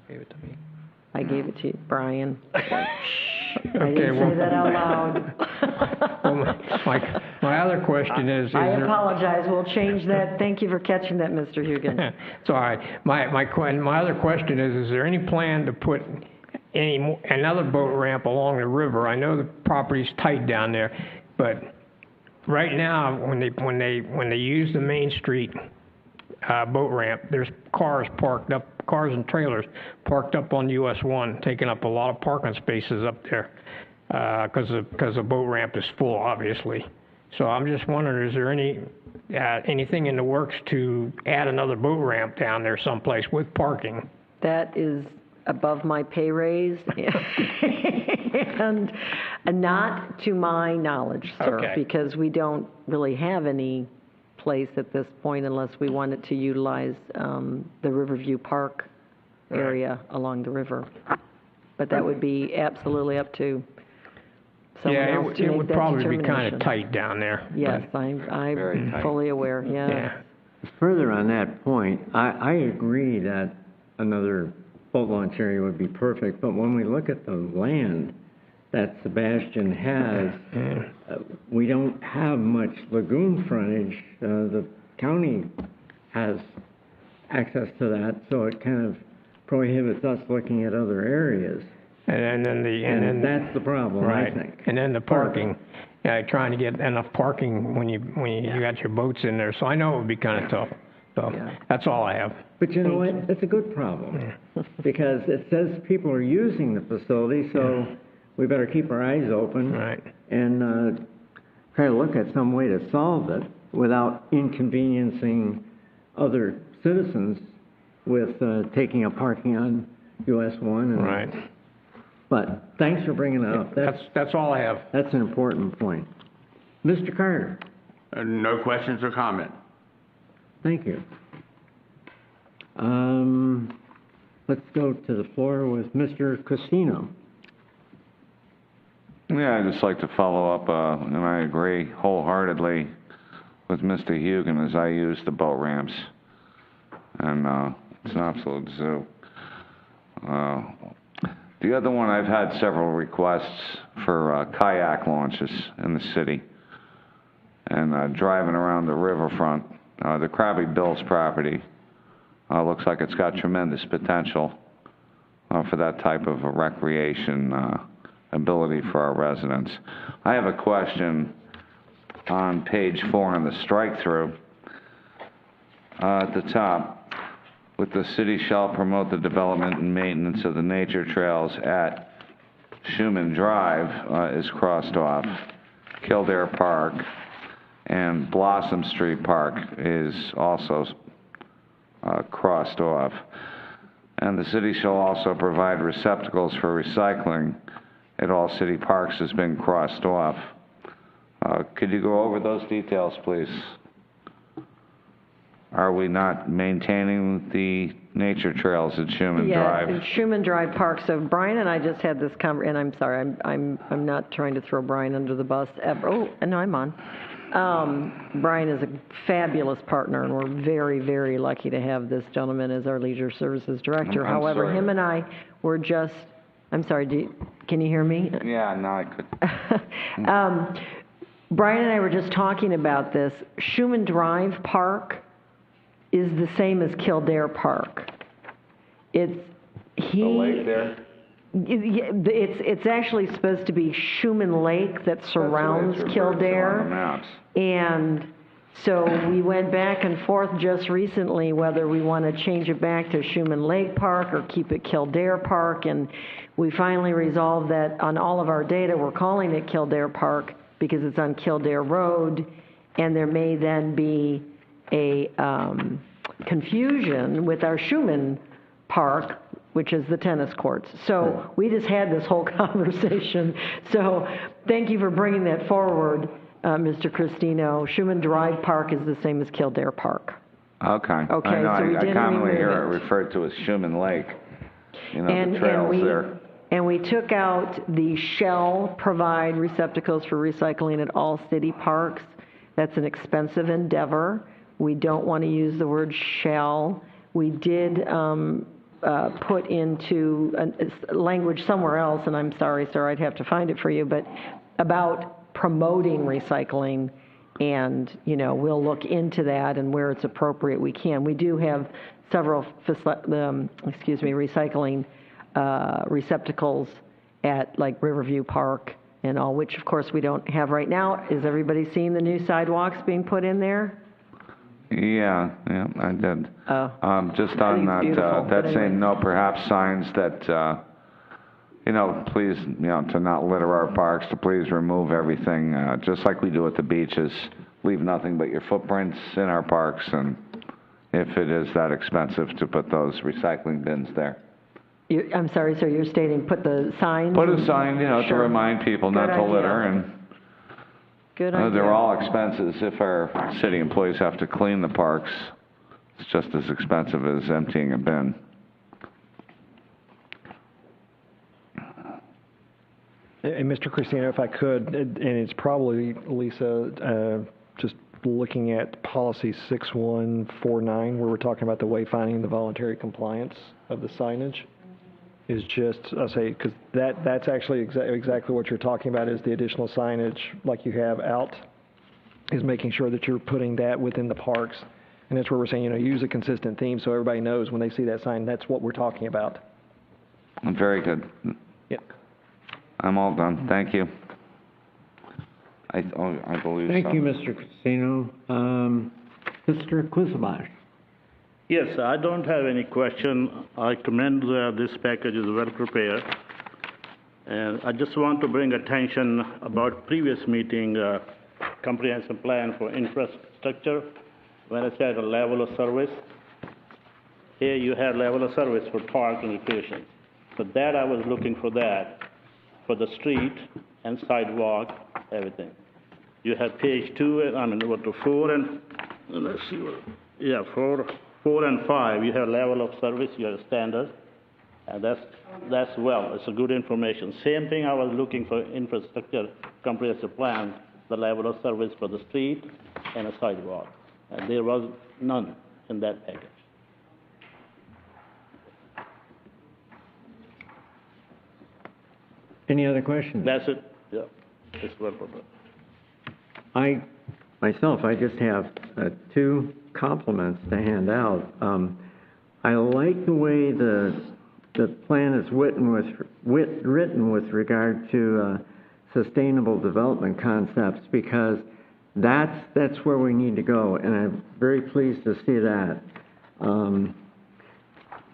You gave it to me. I gave it to you, Brian. I Okay, didn't well, say that out loud. Well, my other question is I there, apologize. We'll change that. Thank you for catching that, Mr. Hugan. it's all right. My other question is there any plan to put another boat ramp along the river? I know the property's tight down there, but right now, when they use the Main Street boat ramp. There's cars and trailers parked up on US 1, taking up a lot of parking spaces up there, because the boat ramp is full, obviously. So I'm just wondering, is there anything in the works to add another boat ramp down there someplace with parking? That is above my pay raise, and not to my knowledge, sir, Okay. because we don't really have any place at this point unless we wanted to utilize the Riverview Park area along the river. But that would be absolutely up to someone Yeah, else to it make would that probably be determination. kind of tight down there. Yes, Very I'm tight. fully aware, but- yeah. Yeah. Further on that point, I agree that another boat launch area would be perfect, but when we look at the land that Sebastian has, we don't have much lagoon frontage. The county has access to that, so it kind of prohibits us looking at other areas. And then That's the problem, I right. think. And then the parking, trying to get enough parking when you got your boats in there. So I know it would be kind of tough. So that's all I have. But you know what? It's a good problem, because it says people are using the facility, so we better keep our eyes open. Right. And try to look at some way to solve it without inconveniencing other citizens with taking up parking on US 1. And, Right. But thanks for bringing it up. That's all I have. That's an important point. Mr. Carter, No questions or comment? thank you. Let's go to the floor with Mr. Costino. Yeah, I'd just like to follow up, and I agree wholeheartedly with Mr. Hugan as I use the boat ramps. And it's an absolute zoo. The other one, I've had several requests for kayak launches in the city. And driving around the riverfront, the Krabby Bill's property looks like it's got tremendous potential for that type of a recreation ability for our residents. I have a question on page 4 on the strike-through. At the top, with the city shall promote the development and maintenance of the nature trails at Schuman Drive is crossed off. Kildare Park and Blossom Street Park is also crossed off. And the city shall also provide receptacles for recycling at all city parks has been crossed off. Could you go over those details, please? Are we not maintaining the nature trails at Schuman Drive? Yeah, Schuman Drive Park. So Brian and I just had this and I'm sorry, I'm not trying to throw Brian under the bus ever. Oh, and I'm on. Brian is a fabulous partner, and we're very, very lucky to have this gentleman as our Leisure Services Director. I'm However, sorry. him and I were just, I'm sorry, can you hear me? Yeah, no, I could. Brian and I were just talking about this. Schuman Drive Park is the same as Kildare Park. The lake there? It's actually supposed to be Schuman Lake that surrounds That's what it's referred to on the Kildare. maps. And so we went back and forth just recently whether we want to change it back to Schuman Lake Park or keep it Kildare Park. And we finally resolved that on all of our data, we're calling it Kildare Park because it's on Kildare Road. And there may then be a confusion with our Schuman Park, which is the tennis courts. So we just had this whole conversation. So thank you for bringing that forward, Mr. Cristino. Schuman Drive Park is the same as Kildare Park. Okay. Okay, I know, so we I didn't commonly hear it remove it. referred to as Schuman Lake. You know, the trails there. And we took out the shall provide receptacles for recycling at all city parks. That's an expensive endeavor. We don't want to use the word shall. We did put into a language somewhere else, and I'm sorry, sir, I'd have to find it for you, but about promoting recycling, and, you know, we'll look into that, and where it's appropriate, we can. We do have several, recycling receptacles at, like, Riverview Park and all, which, of course, we don't have right now. Is everybody seeing the new sidewalks being put in there? Yeah, I did. Oh. Just I on think it's that, beautiful, that but same anyway. note, perhaps signs that, please, to not litter our parks, to please remove everything, just like we do at the beaches. Leave nothing but your footprints in our parks, and if it is that expensive to put those recycling bins there. I'm sorry, sir, you're stating put the signs? Put a sign, to Sure. remind people not Good to idea. litter, and Good idea. they're all expenses. If our city employees have to clean the parks, it's just as expensive as emptying a bin. And Mr. Christino, if I could, and it's probably, Lisa, just looking at policy 6149, where we're talking about the wayfinding and the voluntary compliance of the signage, is just, I say, because that's actually exactly what you're talking about, is the additional signage like you have out, is making sure that you're putting that within the parks. And that's where we're saying, use a consistent theme so everybody knows when they see that sign, that's what we're talking about. Very good. Yep. I'm all done. Thank you. I believe so. Thank you, Mr. Cristino. Mr. Kuzabash. Yes, I don't have any question. I commend this package is well prepared. And I just want to bring attention about previous meeting, comprehensive plan for infrastructure. When I said a level of service, here you have level of service for park and recreation. So that I was looking for that, for the street and sidewalk, everything. You have page 2, what to 4 and, let's see, 4 and 5, you have level of service, you have standard, and that's well, it's a good information. Same thing I was looking for infrastructure comprehensive plan, the level of service for the street and a sidewalk, and there was none in that package. Any other questions? That's it, yeah, it's well prepared. I just have 2 compliments to hand out. I like the way the plan is written with regard to sustainable development concepts, because that's where we need to go, and I'm very pleased to see that.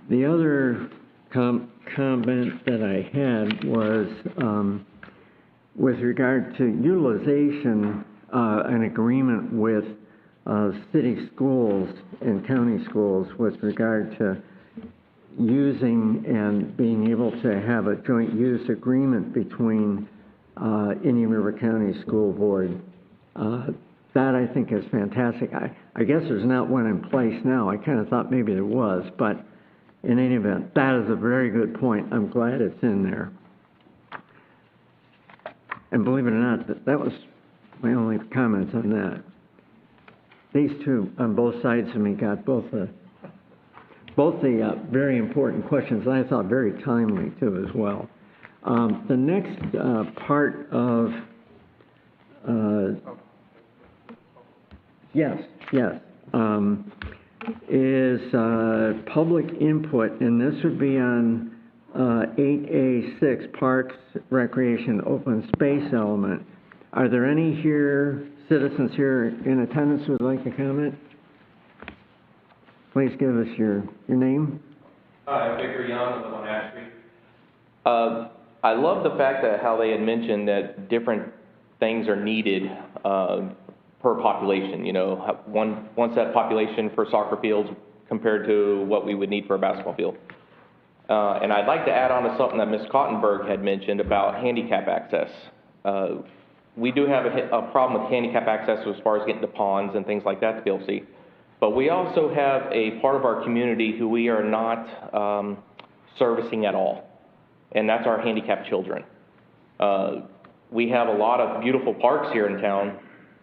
The other comment that I had was with regard to utilization, an agreement with city schools and county schools with regard to using and being able to have a joint use agreement between Indian River County School Board. That I think is fantastic. I guess there's not one in place now. I kind of thought maybe there was, but in any event, that is a very good point. I'm glad it's in there. And believe it or not, that was my only comments on that. These 2 on both sides of me got both the very important questions, and I thought very timely too as well. The next part of is public input, and this would be on 8A6, Parks, Recreation, Open Space element. Are there any citizens here in attendance who would like to comment? Please give us your name. Hi, I'm Victor Young, I live on Ash Street. I love the fact that how they had mentioned that different things are needed per population, one set population for soccer fields compared to what we would need for a basketball field. And I'd like to add on to something that Ms. Cottenberg had mentioned about handicap access. We do have a problem with handicap access as far as getting to ponds and things like that to be able to see. But we also have a part of our community who we are not servicing at all, and that's our handicapped children. We have a lot of beautiful parks here in town,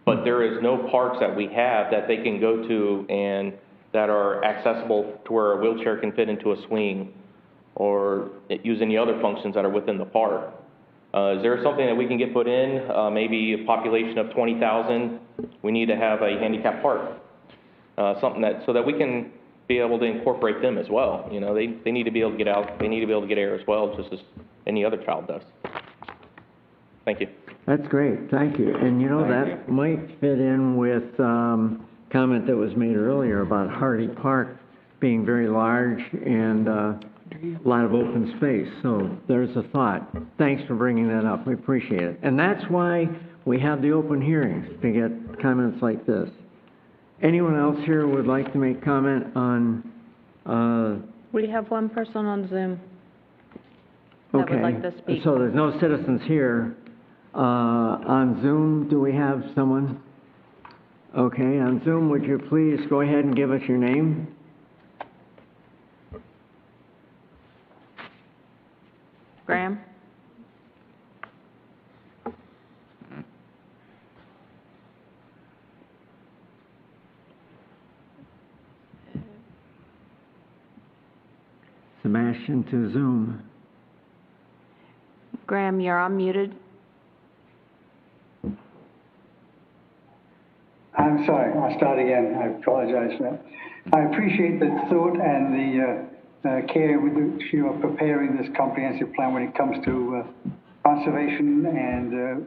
but there is no parks that we have that they can go to and that are accessible to where a wheelchair can fit into a swing or use any other functions that are within the park. Is there something that we can get put in? Maybe a population of 20,000, we need to have a handicap park. Something that, so that we can be able to incorporate them as well. They need to be able to get out, they need to be able to get air as well, just as any other child does. Thank you. That's great, thank you. And that might fit in with comment that was made earlier about Hardy Park being very large and a lot of open space. So there's a thought. Thanks for bringing that up. We appreciate it. And that's why we have the open hearings, to get comments like this. Anyone else here would like to make comment on, We have one person on Zoom that would like to speak. So there's no citizens here. On Zoom, do we have someone? Okay, on Zoom, would you please go ahead and give us your name? Graham? Sebastian to Zoom. Graham, you're unmuted. I'm sorry, I'll start again. I apologize for that. I appreciate the thought and the care with which you are preparing this comprehensive plan when it comes to conservation and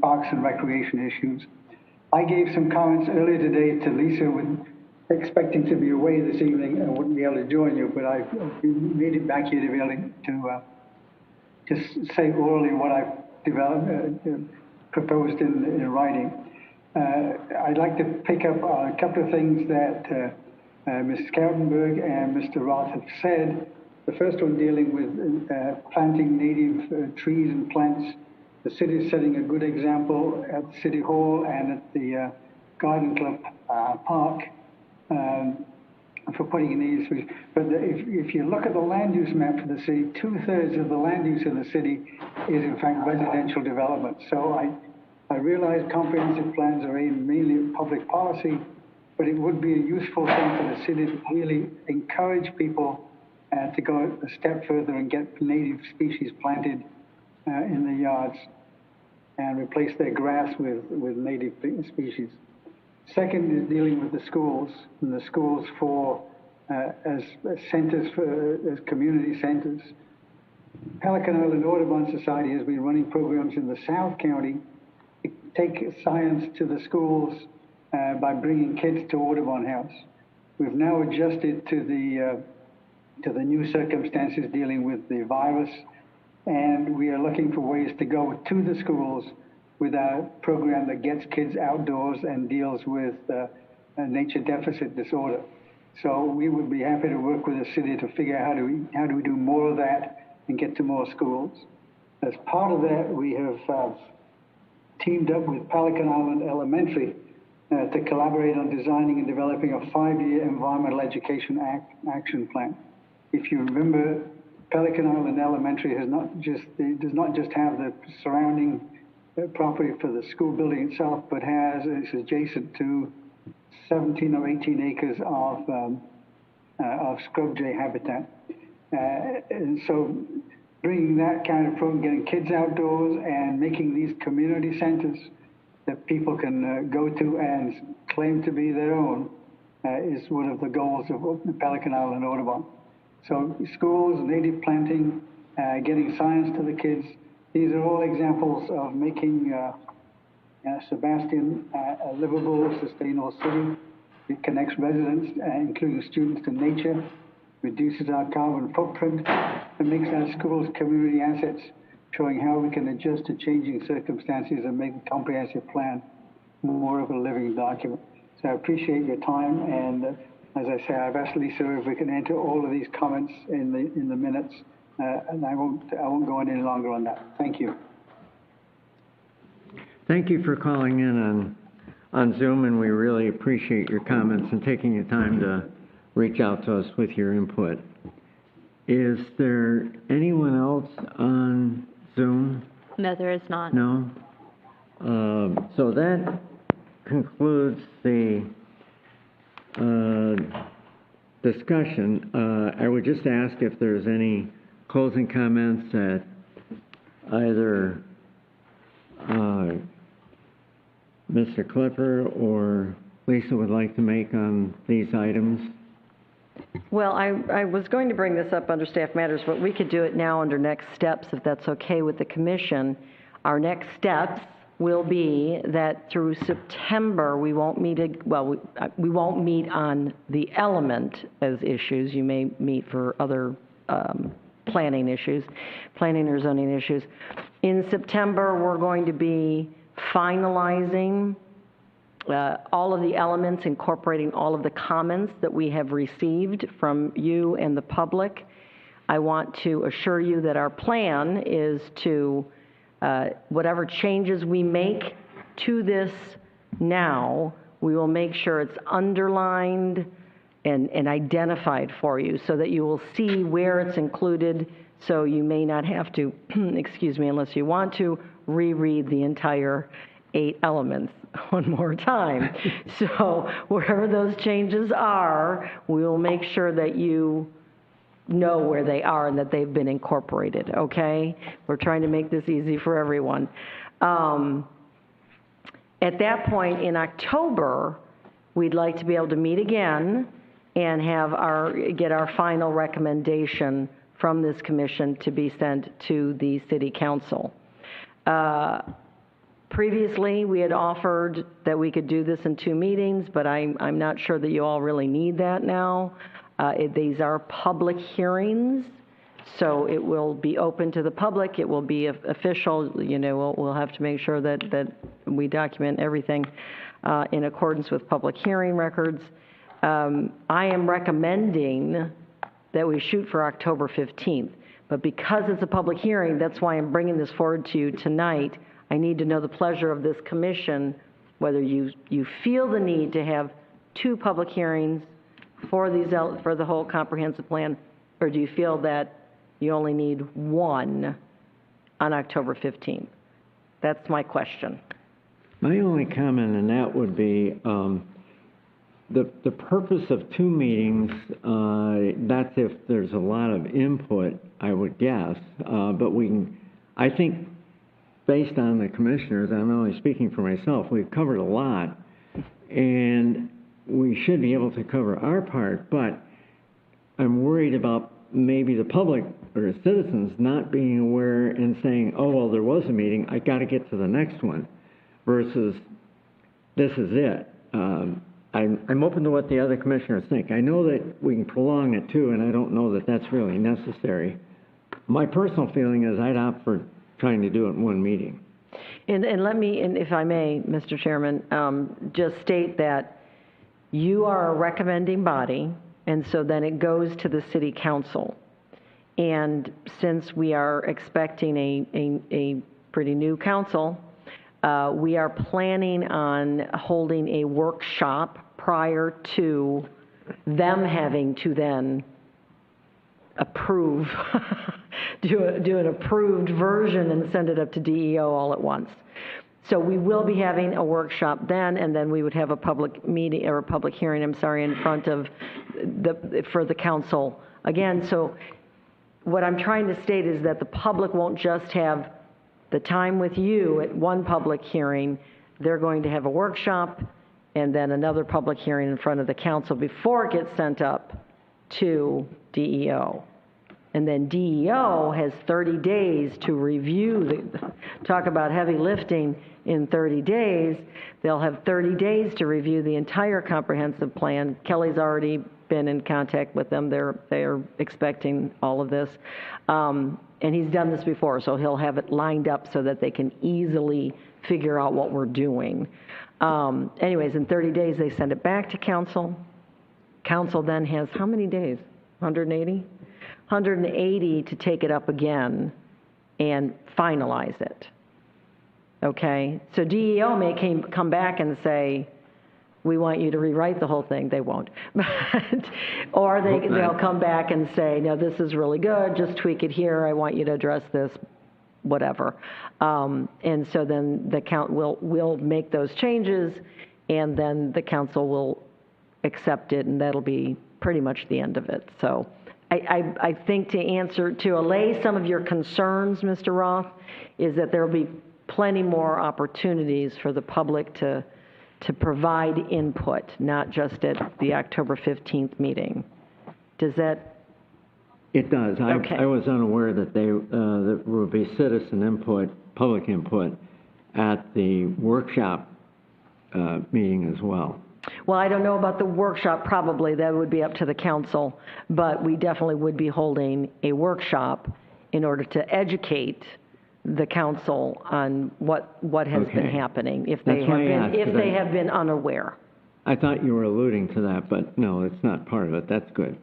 parks and recreation issues. I gave some comments earlier today to Lisa, expecting to be away this evening and wouldn't be able to join you, but I made it back here to be able to just say orally what I've developed, proposed in writing. I'd like to pick up on a couple of things that Mrs. Kaltenberg and Mr. Roth have said. The first one dealing with planting native trees and plants. The city is setting a good example at City Hall and at the Garden Club Park for putting in these trees. But if you look at the land use map for the city, 2/3 of the land use in the city is in fact residential development. So I realize comprehensive plans are aimed mainly at public policy, but it would be a useful thing for the city to really encourage people to go a step further and get native species planted in the yards and replace their grass with native species. Second is dealing with the schools, and the schools as centers, as community centers. Pelican Island Audubon Society has been running programs in the South County to take science to the schools by bringing kids to Audubon House. We've now adjusted to the new circumstances dealing with the virus, and we are looking for ways to go to the schools with a program that gets kids outdoors and deals with nature deficit disorder. So we would be happy to work with the city to figure out how do we do more of that and get to more schools. As part of that, we have teamed up with Pelican Island Elementary to collaborate on designing and developing a 5-year environmental education action plan. If you remember, Pelican Island Elementary does not just have the surrounding property for the school building itself, but is adjacent to 17 or 18 acres of scrub jay habitat. And so bringing that kind of program, getting kids outdoors and making these community centers that people can go to and claim to be their own is one of the goals of Pelican Island Audubon. So schools, native planting, getting science to the kids, these are all examples of making Sebastian a livable, sustainable city. It connects residents, including students, to nature, reduces our carbon footprint, and makes our schools community assets, showing how we can adjust to changing circumstances and make a comprehensive plan more of a living document. So I appreciate your time, and as I say, I've asked Lisa if we can enter all of these comments in the minutes, and I won't go on any longer on that. Thank you. Thank you for calling in on Zoom, and we really appreciate your comments and taking your time to reach out to us with your input. Is there anyone else on Zoom? No, there is not. No? So that concludes the discussion. I would just ask if there's any closing comments that either Mr. Clipper or Lisa would like to make on these items. Well, I was going to bring this up under staff matters, but we could do it now under next steps if that's okay with the commission. Our next steps will be that through September, we won't meet, we won't meet on the element as issues. You may meet for other planning issues, planning or zoning issues. In September, we're going to be finalizing all of the elements, incorporating all of the comments that we have received from you and the public. I want to assure you that our plan is to, whatever changes we make to this now, we will make sure it's underlined and identified for you so that you will see where it's included, so you may not have to, excuse me, unless you want to, reread the entire 8 elements one more time. So wherever those changes are, we will make sure that you know where they are and that they've been incorporated, okay? We're trying to make this easy for everyone. At that point in October, we'd like to be able to meet again and get our final recommendation from this commission to be sent to the city council. Previously, we had offered that we could do this in 2 meetings, but I'm not sure that you all really need that now. These are public hearings, so it will be open to the public. It will be official. You know, we'll have to make sure that we document everything in accordance with public hearing records. I am recommending that we shoot for October 15th, but because it's a public hearing, that's why I'm bringing this forward to you tonight. I need to know the pleasure of this commission, whether you feel the need to have 2 public hearings for the whole comprehensive plan, or do you feel that you only need 1 on October 15th? That's my question. My only comment on that would be the purpose of 2 meetings, that's if there's a lot of input, I would guess, but I think based on the commissioners, I'm only speaking for myself, we've covered a lot, and we should be able to cover our part, but I'm worried about maybe the public or citizens not being aware and saying, oh, well, there was a meeting, I got to get to the next one, versus this is it. I'm open to what the other commissioners think. I know that we can prolong it too, and I don't know that that's really necessary. My personal feeling is I'd opt for trying to do it in 1 meeting. And let me, and if I may, Mr. Chairman, just state that you are a recommending body, and so then it goes to the city council. And since we are expecting a pretty new council, we are planning on holding a workshop prior to them having to then approve, do an approved version and send it up to DEO all at once. So we will be having a workshop then, and then we would have a public meeting, or a public hearing, I'm sorry, in front of for the council again. So what I'm trying to state is that the public won't just have the time with you at 1 public hearing. They're going to have a workshop and then another public hearing in front of the council before it gets sent up to DEO. And then DEO has 30 days to review, talk about heavy lifting in 30 days. They'll have 30 days to review the entire comprehensive plan. Kelly's already been in contact with them. They're expecting all of this. And he's done this before, so he'll have it lined up so that they can easily figure out what we're doing. Anyways, in 30 days, they send it back to council. Council then has how many days? 180? 180 to take it up again and finalize it. Okay? So DEO may come back and say, we want you to rewrite the whole thing. They won't. Or they'll come back and say, no, this is really good, just tweak it here, I want you to address this, whatever. And so then the will make those changes, and then the council will accept it, and that'll be pretty much the end of it. So I think to allay some of your concerns, Mr. Roth, is that there will be plenty more opportunities for the public to provide input, not just at the October 15th meeting. Does that? It does. Okay. I was unaware that there would be citizen input, public input, at the workshop meeting as well. Well, I don't know about the workshop, probably, that would be up to the council, but we definitely would be holding a workshop in order to educate the council on what has been happening, if they have been unaware. I thought you were alluding to that, but no, it's not part of it. That's good.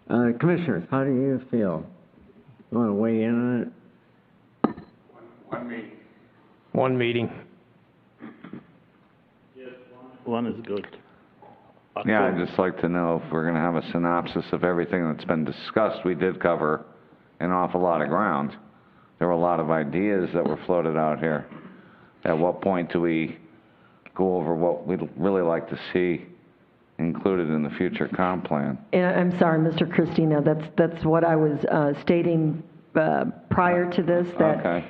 Commissioners, how do you feel? You want to weigh in on it? One meeting. One meeting. One is good. Yeah, I'd just like to know if we're going to have a synopsis of everything that's been discussed. We did cover an awful lot of ground. There were a lot of ideas that were floated out here. At what point do we go over what we'd really like to see included in the future comp plan? And I'm sorry, Mr. Christina, that's what I was stating prior to this, that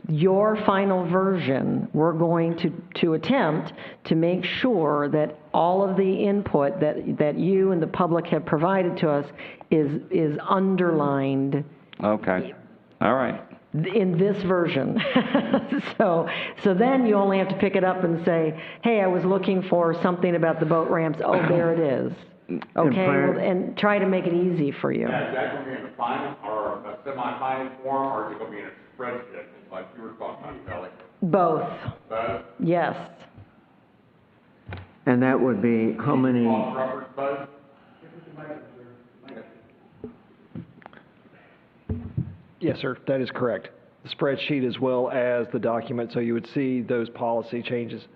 your final version, we're going to attempt to make sure that all of the input that you and the public have provided to us is underlined. Okay. All right. In this version. So then you only have to pick it up and say, hey, I was looking for something about the boat ramps. Oh, there it is. Okay, and try to make it easy for you. Yeah, is that going to be in a final or a semi-final form, or is it going to be in a spreadsheet, like you were talking about, Kelly? Both. Both? Yes. And that would be how many? Both? Yes, sir, that is correct. The spreadsheet as well as the document, so you would see those policy changes.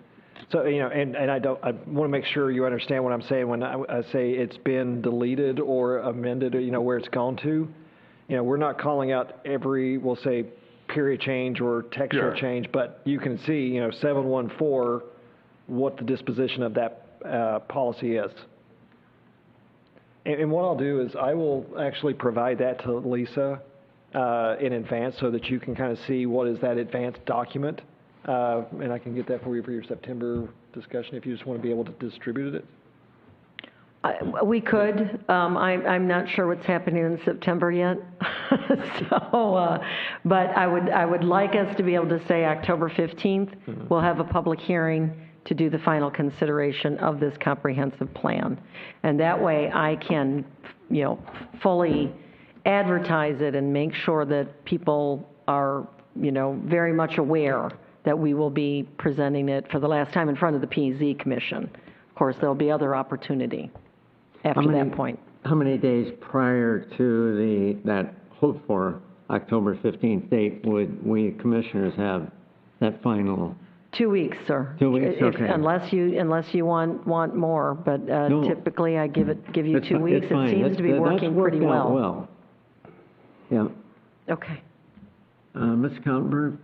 So, and I want to make sure you understand what I'm saying when I say it's been deleted or amended, or, where it's gone to. We're not calling out every, we'll say, period change or textual change, but you can see, 714, what the disposition of that policy is. And what I'll do is I will actually provide that to Lisa in advance so that you can kind of see what is that advanced document. And I can get that for you for your September discussion if you just want to be able to distribute it. We could. I'm not sure what's happening in September yet. But I would like us to be able to say October 15th, we'll have a public hearing to do the final consideration of this comprehensive plan. And that way I can, fully advertise it and make sure that people are, very much aware that we will be presenting it for the last time in front of the P&Z Commission. Of course, there'll be other opportunity after that point. How many days prior to that hoped for October 15th date would we commissioners have that final? 2 weeks, sir. 2 weeks, okay. Unless you want more, but No. Typically I give you 2 weeks. It's fine. It seems to be working pretty out well. Yeah. Okay. Ms. Kaltenberg?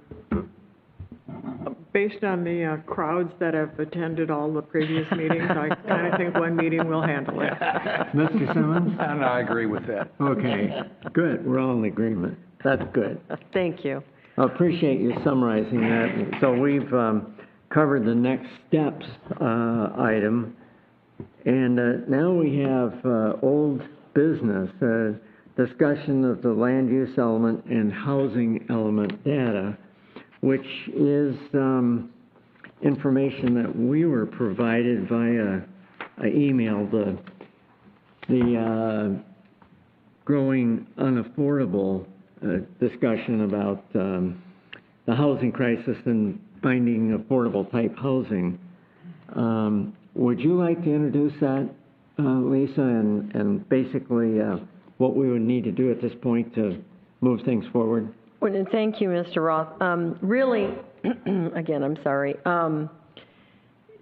Based on the crowds that have attended all the previous meetings, I kind of think one meeting will handle it. Mr. Simmons? And I agree with that. Okay, good. We're all in agreement. That's good. Thank you. I appreciate you summarizing that. So we've covered the next steps item, and now we have old business, discussion of the land use element and housing element data, which is information that we were provided via email, the growing unaffordable discussion about the housing crisis and finding affordable type housing. Would you like to introduce that, Lisa, and basically what we would need to do at this point to move things forward? Well, and thank you, Mr. Roth. Really, again, I'm sorry.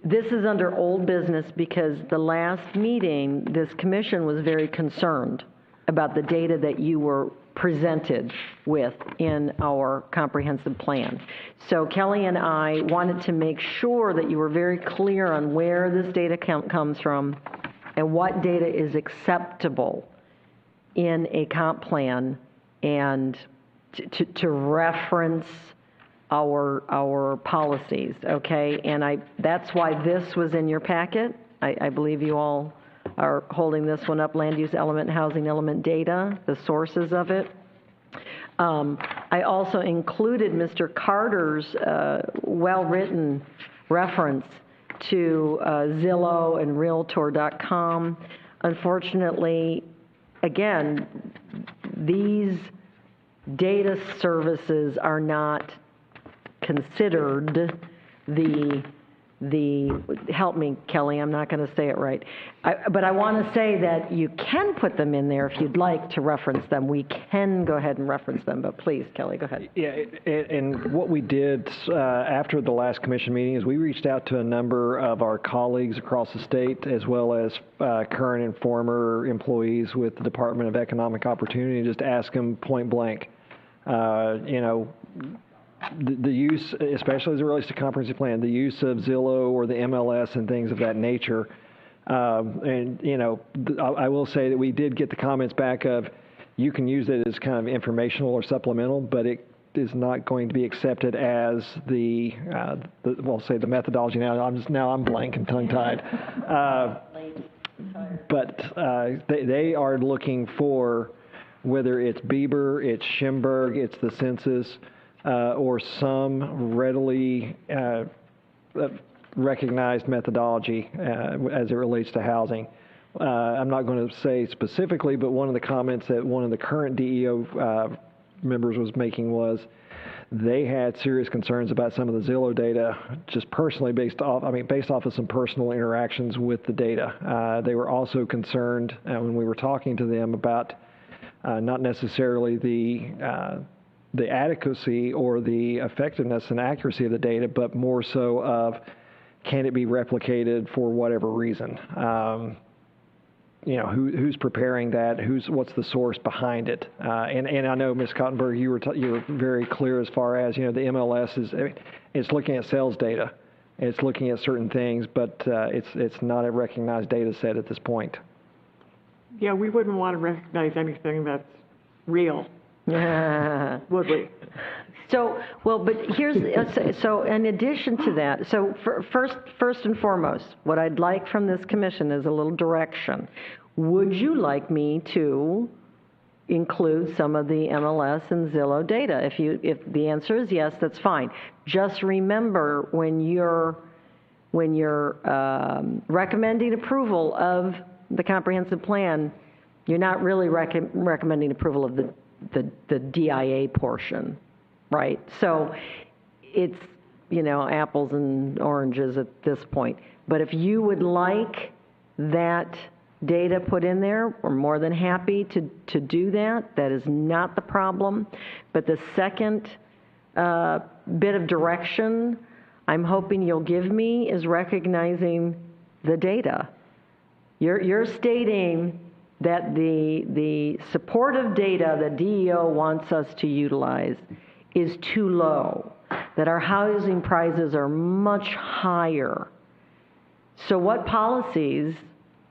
This is under old business because the last meeting, this commission was very concerned about the data that you were presented with in our comprehensive plan. So Kelly and I wanted to make sure that you were very clear on where this data comes from and what data is acceptable in a comp plan, and to reference our policies, okay? And that's why this was in your packet. I believe you all are holding this one up, land use element, housing element data, the sources of it. I also included Mr. Carter's well-written reference to Zillow and Realtor.com. Unfortunately, again, these data services are not considered the help me, Kelly, I'm not going to say it right. But I want to say that you can put them in there if you'd like to reference them. We can go ahead and reference them, but please, Kelly, go ahead. Yeah, and what we did after the last commission meeting is we reached out to a number of our colleagues across the state, as well as current and former employees with the Department of Economic Opportunity, and just ask them point blank, the use, especially as it relates to comprehensive plan, the use of Zillow or the MLS and things of that nature. I will say that we did get the comments back of, you can use it as kind of informational or supplemental, but it is not going to be accepted as the methodology. Now I'm blank and tongue-tied. But they are looking for, whether it's Bieber, it's Schimberg, it's the census, or some readily recognized methodology as it relates to housing. I'm not going to say specifically, but one of the comments that one of the current DEO members was making was they had serious concerns about some of the Zillow data, just personally based off of some personal interactions with the data. They were also concerned when we were talking to them about not necessarily the adequacy or the effectiveness and accuracy of the data, but more so of, can it be replicated for whatever reason? Who's preparing that? What's the source behind it? And I know, Ms. Cottenberg, you were very clear as far as, the MLS it's looking at sales data. It's looking at certain things, but it's not a recognized data set at this point. Yeah, we wouldn't want to recognize anything that's real. Would we? But here's, so in addition to that, first and foremost, what I'd like from this commission is a little direction. Would you like me to include some of the MLS and Zillow data? If the answer is yes, that's fine. Just remember, when you're recommending approval of the comprehensive plan, you're not really recommending approval of the DIA portion, right? So it's, apples and oranges at this point. But if you would like that data put in there, we're more than happy to do that. That is not the problem. But the second bit of direction I'm hoping you'll give me is recognizing the data. You're stating that the supportive data that DEO wants us to utilize is too low, that our housing prices are much higher. So what policies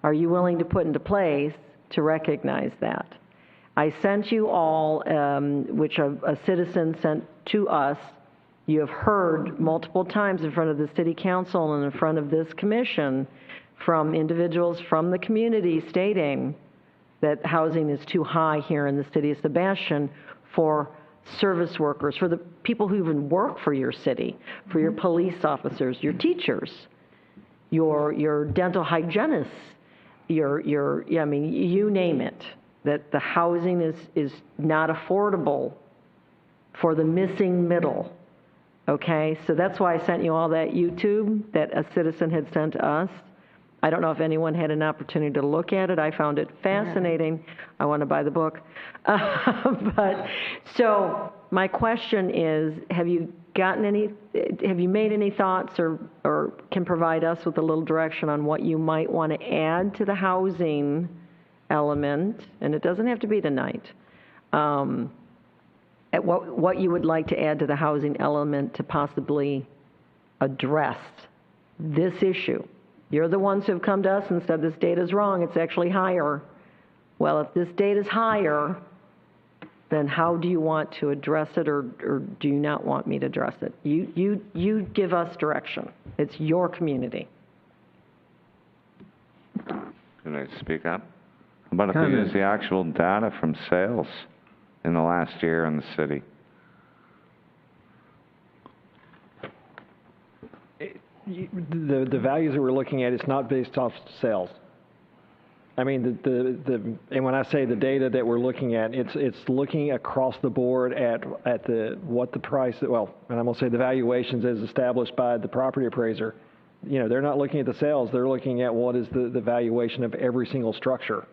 are you willing to put into place to recognize that? I sent you all, which a citizen sent to us. You have heard multiple times in front of the City Council and in front of this commission from individuals from the community stating that housing is too high here in the city of Sebastian for service workers, for the people who even work for your city, for your police officers, your teachers, your dental hygienists, you name it, that the housing is not affordable for the missing middle. Okay, so that's why I sent you all that YouTube that a citizen had sent to us. I don't know if anyone had an opportunity to look at it. I found it fascinating. I want to buy the book. But so my question is, have you made any thoughts or can provide us with a little direction on what you might want to add to the housing element? And it doesn't have to be tonight. At what you would like to add to the housing element to possibly address this issue. You're the ones who've come to us and said this data's wrong, it's actually higher. Well, if this data's higher, then how do you want to address it, or do you not want me to address it? You give us direction. It's your community. Can I speak up? How about if we use the actual data from sales in the last year in the city? The values that we're looking at, it's not based off sales. I mean, and when I say the data that we're looking at, it's looking across the board at what the price, well, and I'm gonna say the valuations as established by the property appraiser. You know, they're not looking at the sales, they're looking at what is the valuation of every single structure.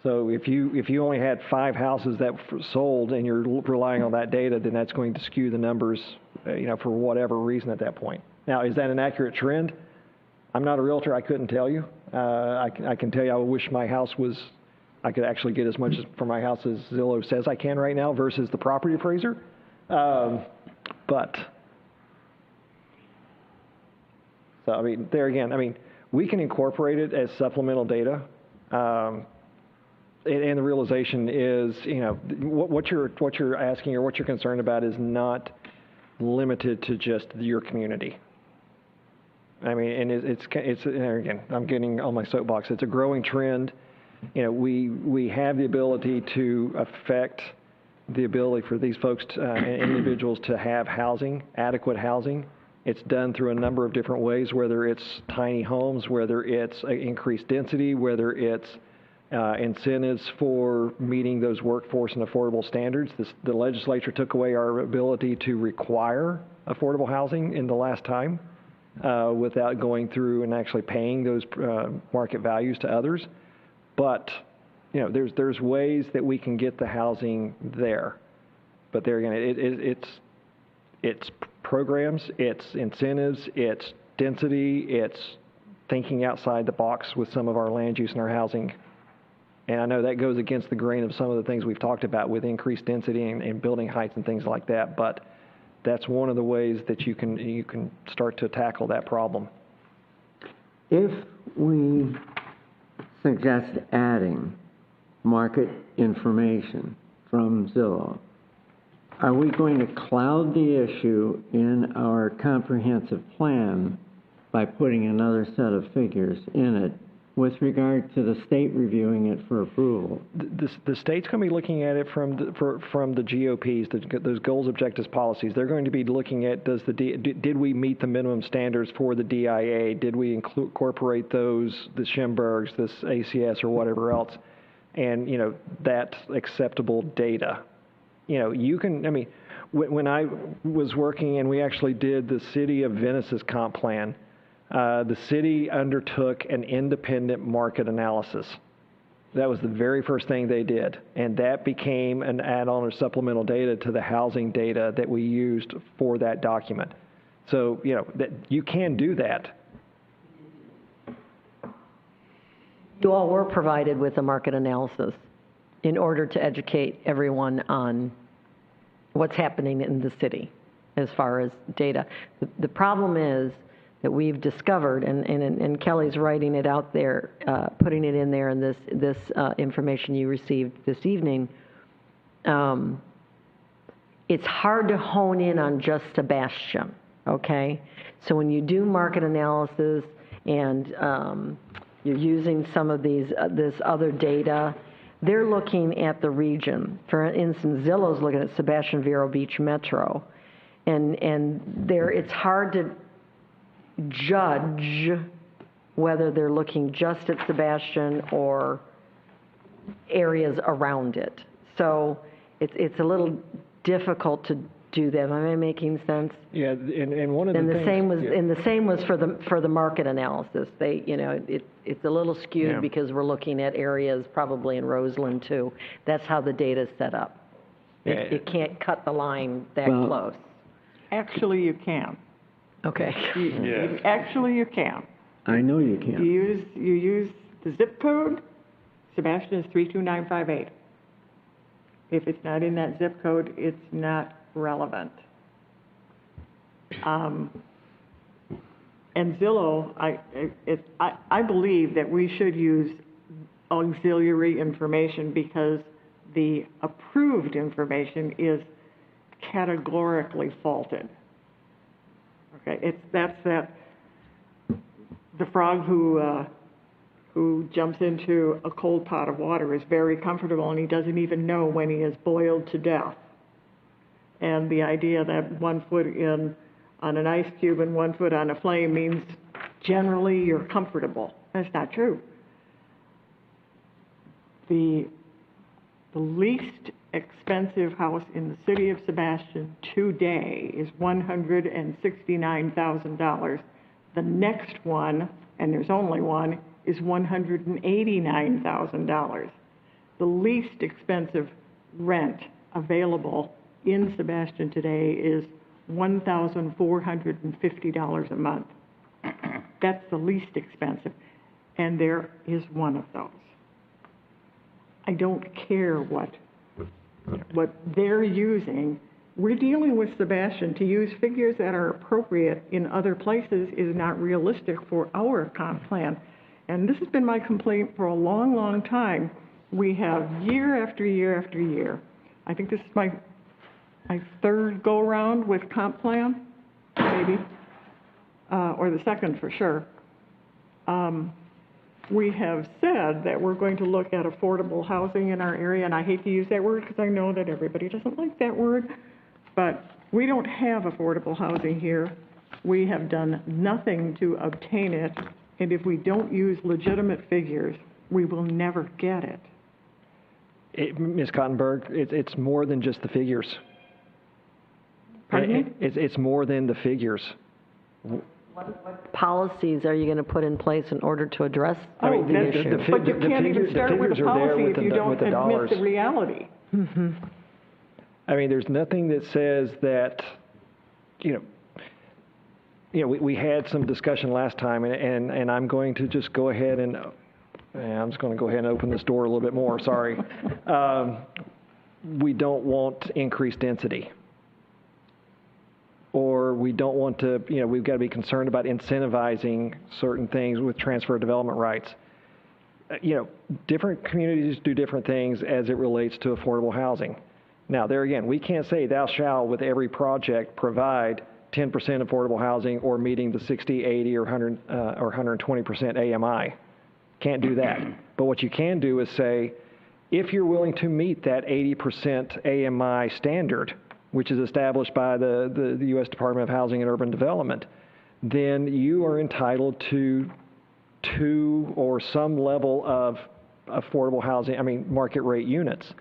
So if you only had 5 houses that sold and you're relying on that data, then that's going to skew the numbers, you know, for whatever reason at that point. Now, is that an accurate trend? I'm not a realtor, I couldn't tell you. I can tell you I wish my house was, I could actually get as much for my house as Zillow says I can right now versus the property appraiser. But, so I mean, there again, I mean, we can incorporate it as supplemental data. And the realization is, you know, what you're asking or what you're concerned about is not limited to just your community. I mean, and it's again, I'm getting on my soapbox. It's a growing trend. You know, we have the ability to affect the ability for these folks, individuals, to have housing, adequate housing. It's done through a number of different ways, whether it's tiny homes, whether it's increased density, whether it's incentives for meeting those workforce and affordable standards. The legislature took away our ability to require affordable housing in the last time without going through and actually paying those market values to others. But, you know, there's ways that we can get the housing there. But there again, it's programs, it's incentives, it's density, it's thinking outside the box with some of our land use and our housing. And I know that goes against the grain of some of the things we've talked about with increased density and building heights and things like that, but that's one of the ways that you can start to tackle that problem. If we suggest adding market information from Zillow, are we going to cloud the issue in our comprehensive plan by putting another set of figures in it with regard to the state reviewing it for approval? The state's going to be looking at it from the GOPs, those goals, objectives, policies. They're going to be looking at did we meet the minimum standards for the DIA? Did we incorporate those, the Schimbergs, this ACS, or whatever else? And, you know, that's acceptable data. You know, you can, I mean, when I was working and we actually did the City of Venice's comp plan, the city undertook an independent market analysis. That was the very first thing they did, and that became an add-on or supplemental data to the housing data that we used for that document. So, you know, that you can do that. You all were provided with a market analysis in order to educate everyone on what's happening in the city as far as data. The problem is that we've discovered, and Kelly's writing it out there, putting it in there in this information you received this evening. It's hard to hone in on just Sebastian, okay? So when you do market analysis and you're using some of this other data, they're looking at the region. For instance, Zillow's looking at Sebastian Vero Beach Metro, and there it's hard to judge whether they're looking just at Sebastian or areas around it. So it's a little difficult to do that. Am I making sense? Yeah, and one of the and things... The same was for the market analysis. They, you know, it's a little skewed because we're looking at areas probably in Roseland too. That's how the data is set up. It can't cut the line that close. Actually, you can. Okay. Actually, you can. I know you can. You use the zip code. Sebastian is 32958. If it's not in that zip code, it's not relevant. And Zillow, I believe that we should use auxiliary information because the approved information is categorically faulted. Okay, that's the frog who who jumps into a cold pot of water is very comfortable and he doesn't even know when he is boiled to death. And the idea that 1 foot in on an ice cube and 1 foot on a flame means generally you're comfortable. That's not true. The least expensive house in the city of Sebastian today is $169,000. The next one, and there's only one, is $189,000. The least expensive rent available in Sebastian today is $1,450 a month. That's the least expensive, and there is one of those. I don't care what they're using. We're dealing with Sebastian. To use figures that are appropriate in other places is not realistic for our comp plan. And this has been my complaint for a long, long time. We have year after year after year. I think this is my third go-around with comp plan, maybe, or the second for sure. We have said that we're going to look at affordable housing in our area, and I hate to use that word because I know that everybody doesn't like that word, but we don't have affordable housing here. We have done nothing to obtain it, and if we don't use legitimate figures, we will never get it. Ms. Cottenberg, it's more than just the figures. Pardon me? It's more than the figures. What policies are you going to put in place in order to address the issue? But you can't even start with a policy if you don't admit the reality. Mm-hmm. I mean, there's nothing that says that, we had some discussion last time, and I'm going to just go ahead and, I'm just going to go ahead and open this door a little bit more, sorry. We don't want increased density. Or we don't want to, we've got to be concerned about incentivizing certain things with transfer of development rights. Different communities do different things as it relates to affordable housing. Now, there again, we can't say thou shalt with every project provide 10% affordable housing or meeting the 60, 80, or 100 or 120% AMI. Can't do that. But what you can do is say, if you're willing to meet that 80% AMI standard, which is established by the U.S. Department of Housing and Urban Development, then you are entitled to or some level of affordable housing, market rate units.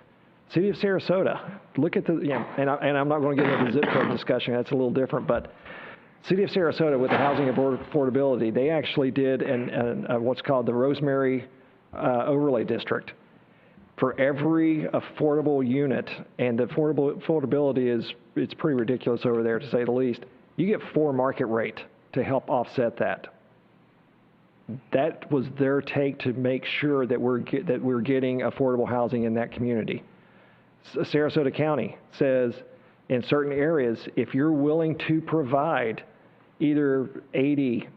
City of Sarasota, look at and I'm not going to get into the zip code discussion, that's a little different, but City of Sarasota with the housing affordability, they actually did what's called the Rosemary Overlay District. For every affordable unit, and the affordability it's pretty ridiculous over there to say the least, you get 4 market rate to help offset that. That was their take to make sure that we're getting affordable housing in that community. Sarasota County says in certain areas, if you're willing to provide either 80%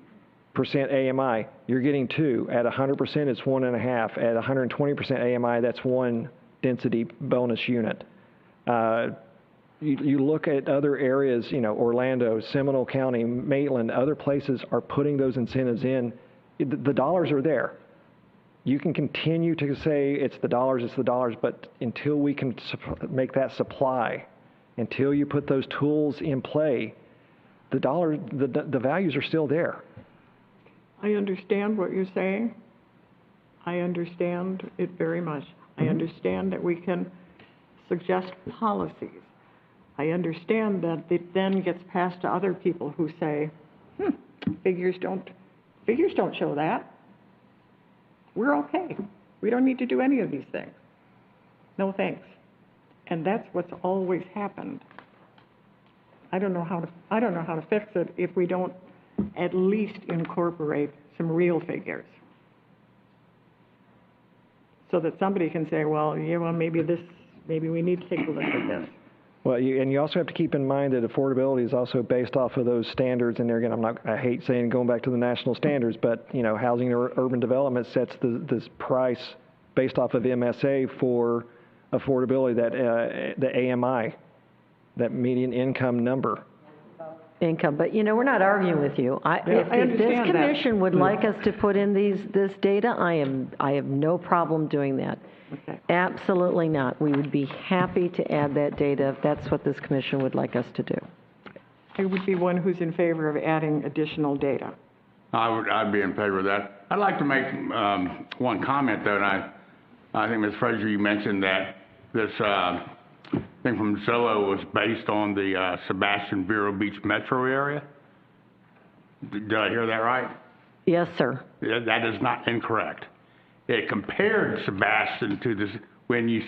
AMI, you're getting 2. At 100%, it's 1.5. At 120% AMI, that's 1 density bonus unit. You look at other areas, Orlando, Seminole County, Maitland, other places are putting those incentives in. The dollars are there. You can continue to say it's the dollars, but until we can make that supply, until you put those tools in play, the values are still there. I understand what you're saying. I understand it very much. I understand that we can suggest policies. I understand that it then gets passed to other people who say, figures don't show that. We're okay. We don't need to do any of these things. No thanks. And that's what's always happened. I don't know how to fix it if we don't at least incorporate some real figures, so that somebody can say, maybe we need to take a look at this. Well, you also have to keep in mind that affordability is also based off of those standards. And there again, I hate saying going back to the national standards, but housing and urban development sets this price based off of MSA for affordability, that the AMI, that median income number. income. But, you know, we're not arguing with you. If this understand that. commission would like us to put in this data, I have no problem doing that. Okay. Absolutely not. We would be happy to add that data if that's what this commission would like us to do. I would be one who's in favor of adding additional data. I'd be in favor of that. I'd like to make one comment, though, and I think, Ms. Fraser, you mentioned that this thing from Zillow was based on the Sebastian Vero Beach metro area. Did I hear that right? Yes, sir. That is not incorrect. It compared Sebastian to this, when you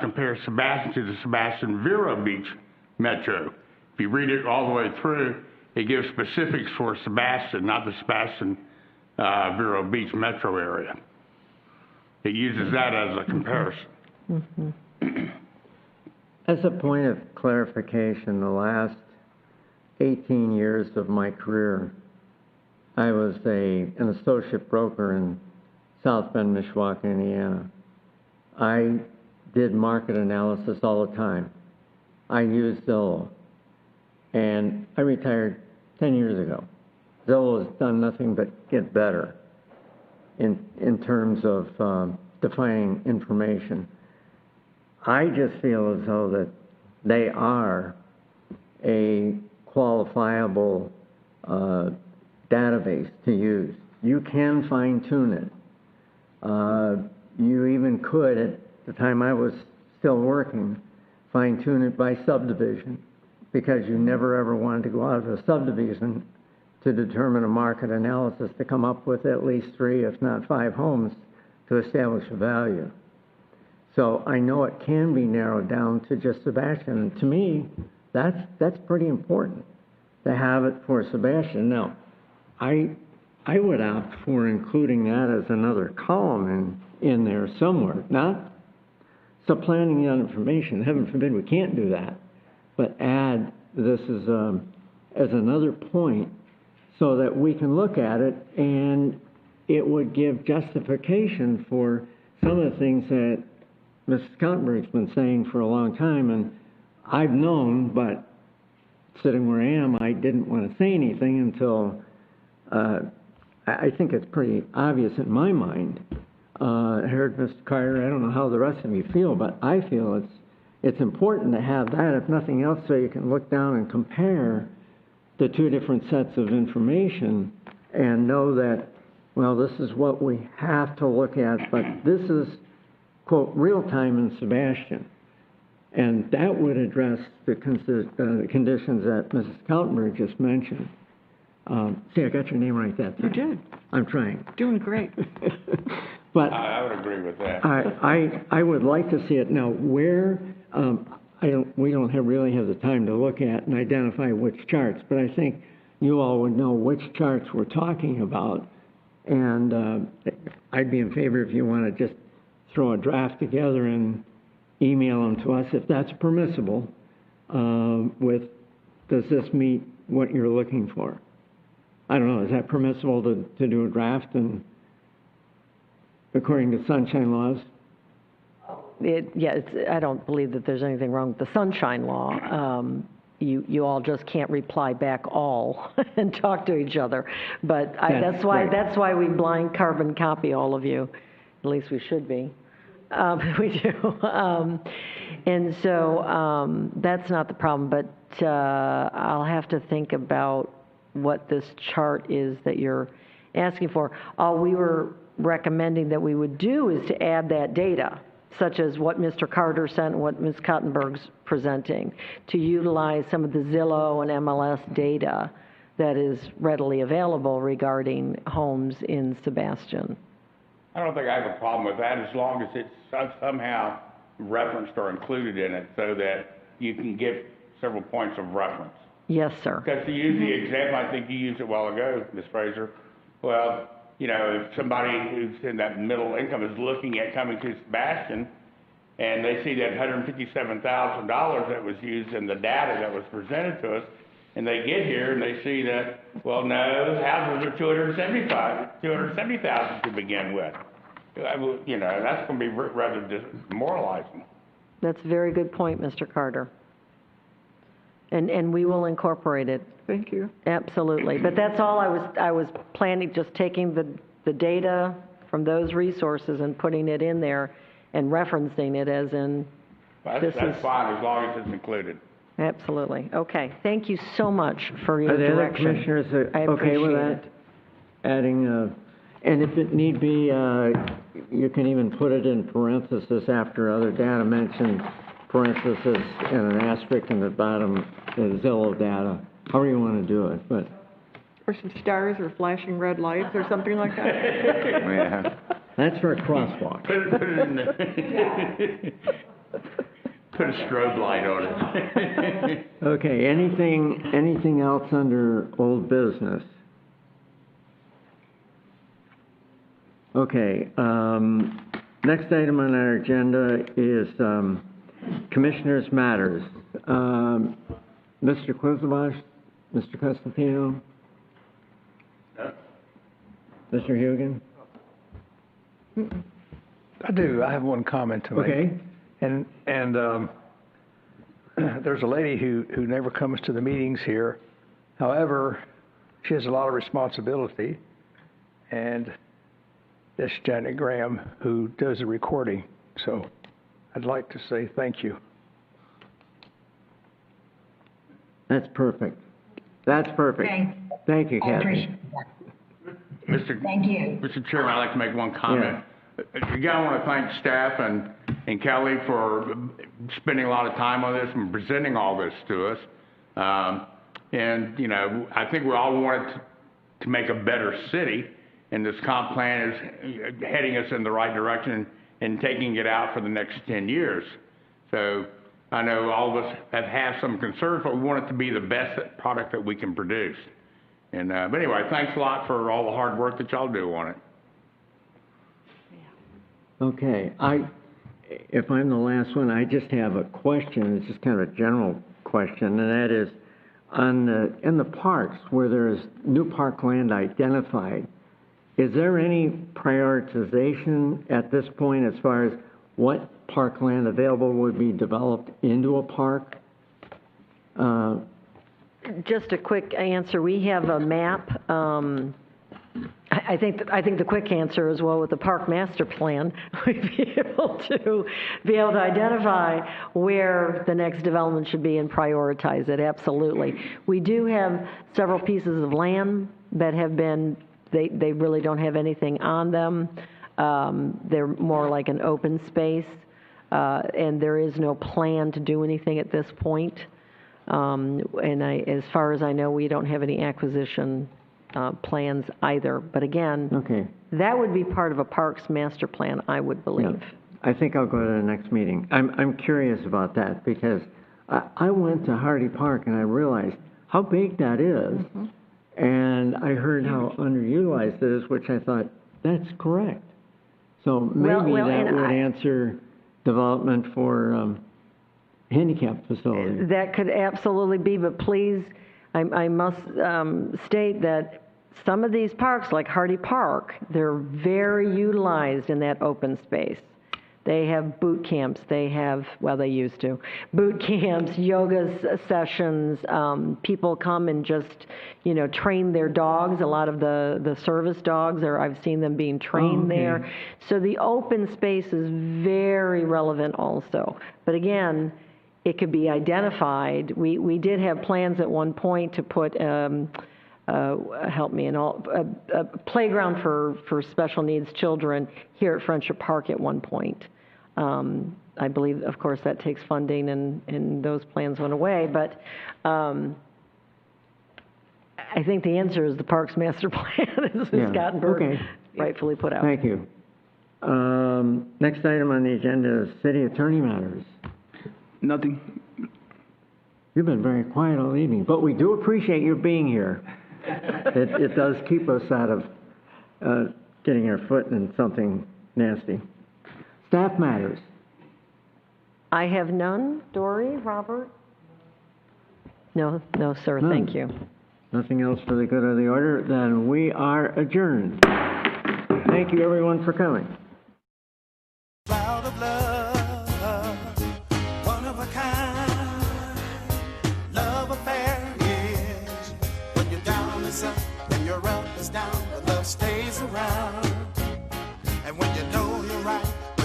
compare Sebastian to the Sebastian Vero Beach metro, if you read it all the way through, it gives specifics for Sebastian, not the Sebastian Vero Beach metro area. It uses that as a comparison. Mm-hmm. As a point of clarification, the last 18 years of my career, I was an associate broker in South Bend, Mishawaka, Indiana. I did market analysis all the time. I used Zillow. And I retired 10 years ago. Zillow has done nothing but get better in terms of defining information. I just feel as though that they are a qualifiable database to use. You can fine-tune it. You even could, at the time I was still working, fine-tune it by subdivision, because you never ever wanted to go out of a subdivision to determine a market analysis to come up with at least 3, if not 5 homes to establish a value. So I know it can be narrowed down to just Sebastian. And to me, that's pretty important to have it for Sebastian. Now, I would opt for including that as another column in there somewhere, not supplanting that information. Heaven forbid we can't do that, but add this as another point so that we can look at it, and it would give justification for some of the things that Mrs. Kaltenberg's been saying for a long time, and I've known, but sitting where I am, I didn't want to say anything until I think it's pretty obvious in my mind. I heard Mr. Carter, I don't know how the rest of you feel, but I feel it's important to have that, if nothing else, so you can look down and compare the 2 different sets of information and know that, well, this is what we have to look at, but this is, quote, real time in Sebastian. And that would address the conditions that Mrs. Kaltenberg just mentioned. See, I got your name right that time. You did. I'm trying. Doing great. But I would agree with that. I would like to see it. Now, where, we don't really have the time to look at and identify which charts, but I think you all would know which charts we're talking about. And I'd be in favor if you want to just throw a draft together and email them to us if that's permissible, with, does this meet what you're looking for? I don't know, is that permissible to do a draft and according to sunshine laws? I don't believe that there's anything wrong with the sunshine law. You all just can't reply back all and talk to each other. But that's why we blind carbon copy all of you. At least we should be. We do. And so that's not the problem, but I'll have to think about what this chart is that you're asking for. All we were recommending that we would do is to add that data, such as what Mr. Carter sent and what Ms. Kaltenberg's presenting, to utilize some of the Zillow and MLS data that is readily available regarding homes in Sebastian. I don't think I have a problem with that as long as it's somehow referenced or included in it so that you can give several points of reference. Yes, sir. Because to use the example, I think you used it a while ago, Ms. Fraser, well, you know, if somebody who's in that middle income is looking at coming to Sebastian and they see that $157,000 that was used in the data that was presented to us, and they get here and they see that, well, no, houses are $270,000 to begin with. You know, that's going to be rather demoralizing. That's a very good point, Mr. Carter. And we will incorporate it. Thank you. Absolutely. But that's all I was planning, just taking the data from those resources and putting it in there and referencing it as in, this That's is, fine, as long as it's included. absolutely. Okay. Thank you so much for Are your the other direction. commissioners I okay with appreciate that? Adding, and if it need be, you can even put it in parentheses after other data mentioned, parentheses and an asterisk in the bottom, the Zillow data, however you want to do it, but. Or some stars or flashing red lights or something like that. Yeah. That's for a crosswalk. Put it in the, put a strobe light on it. Okay, anything else under old business? Okay, next item on our agenda is, Commissioners' Matters. Mr. Quizzabosh, Mr. Costantino? Mr. Hugan? I do. I have one comment to make. Okay. And there's a lady who never comes to the meetings here. However, she has a lot of responsibility. And that's Janet Graham, who does the recording. So I'd like to say thank you. That's perfect. That's perfect. Thank you, I Kathy. appreciate that. Thank you. Mr. Chairman, I'd like to make one comment. Again, I want to thank staff and Kelly for spending a lot of time on this and presenting all this to us. And, you know, I think we all want it to make a better city, and this comp plan is heading us in the right direction and taking it out for the next 10 years. So I know all of us have had some concerns, but we want it to be the best product that we can produce. And, but anyway, thanks a lot for all the hard work that y'all do on it. Okay, if I'm the last one, I just have a question. It's just kind of a general question, and that is, in the parks where there's new parkland identified, is there any prioritization at this point as far as what parkland available would be developed into a park? Just a quick answer. We have a map. I think the quick answer is, well, with the park master plan, we'd be able to identify where the next development should be and prioritize it. Absolutely. We do have several pieces of land that have been, they really don't have anything on them. They're more like an open space, and there is no plan to do anything at this point. And as far as I know, we don't have any acquisition plans either. But again, Okay. that would be part of a parks master plan, I would believe. Yeah. I think I'll go to the next meeting. I'm curious about that because I went to Hardy Park and I realized how big that is. And I heard how underutilized it is, which I thought, that's correct. So maybe that would answer development for handicap facilities. That could absolutely be, but please, I must state that some of these parks, like Hardy Park, they're very utilized in that open space. They have boot camps, they used to, boot camps, yoga sessions, people come and just, train their dogs. A lot of the service dogs, I've seen them being trained there. So the open space is very relevant also. But again, it could be identified. We did have plans at one point to put, help me, a playground for special needs children here at Friendship Park at one point. I believe, of course, that takes funding and those plans went away, but I think the answer is the Parks Master Plan, as Scott Bird rightfully put out. Thank you. Next item on the agenda is city attorney matters. Nothing. You've been very quiet all evening, but we do appreciate your being here. It does keep us out of getting our foot in something nasty. Staff matters. I have none. Dory, Robert? No, sir. None. Thank you. Nothing else for the good of the order. Then we are adjourned. Thank you, everyone, for coming. Cloud of love.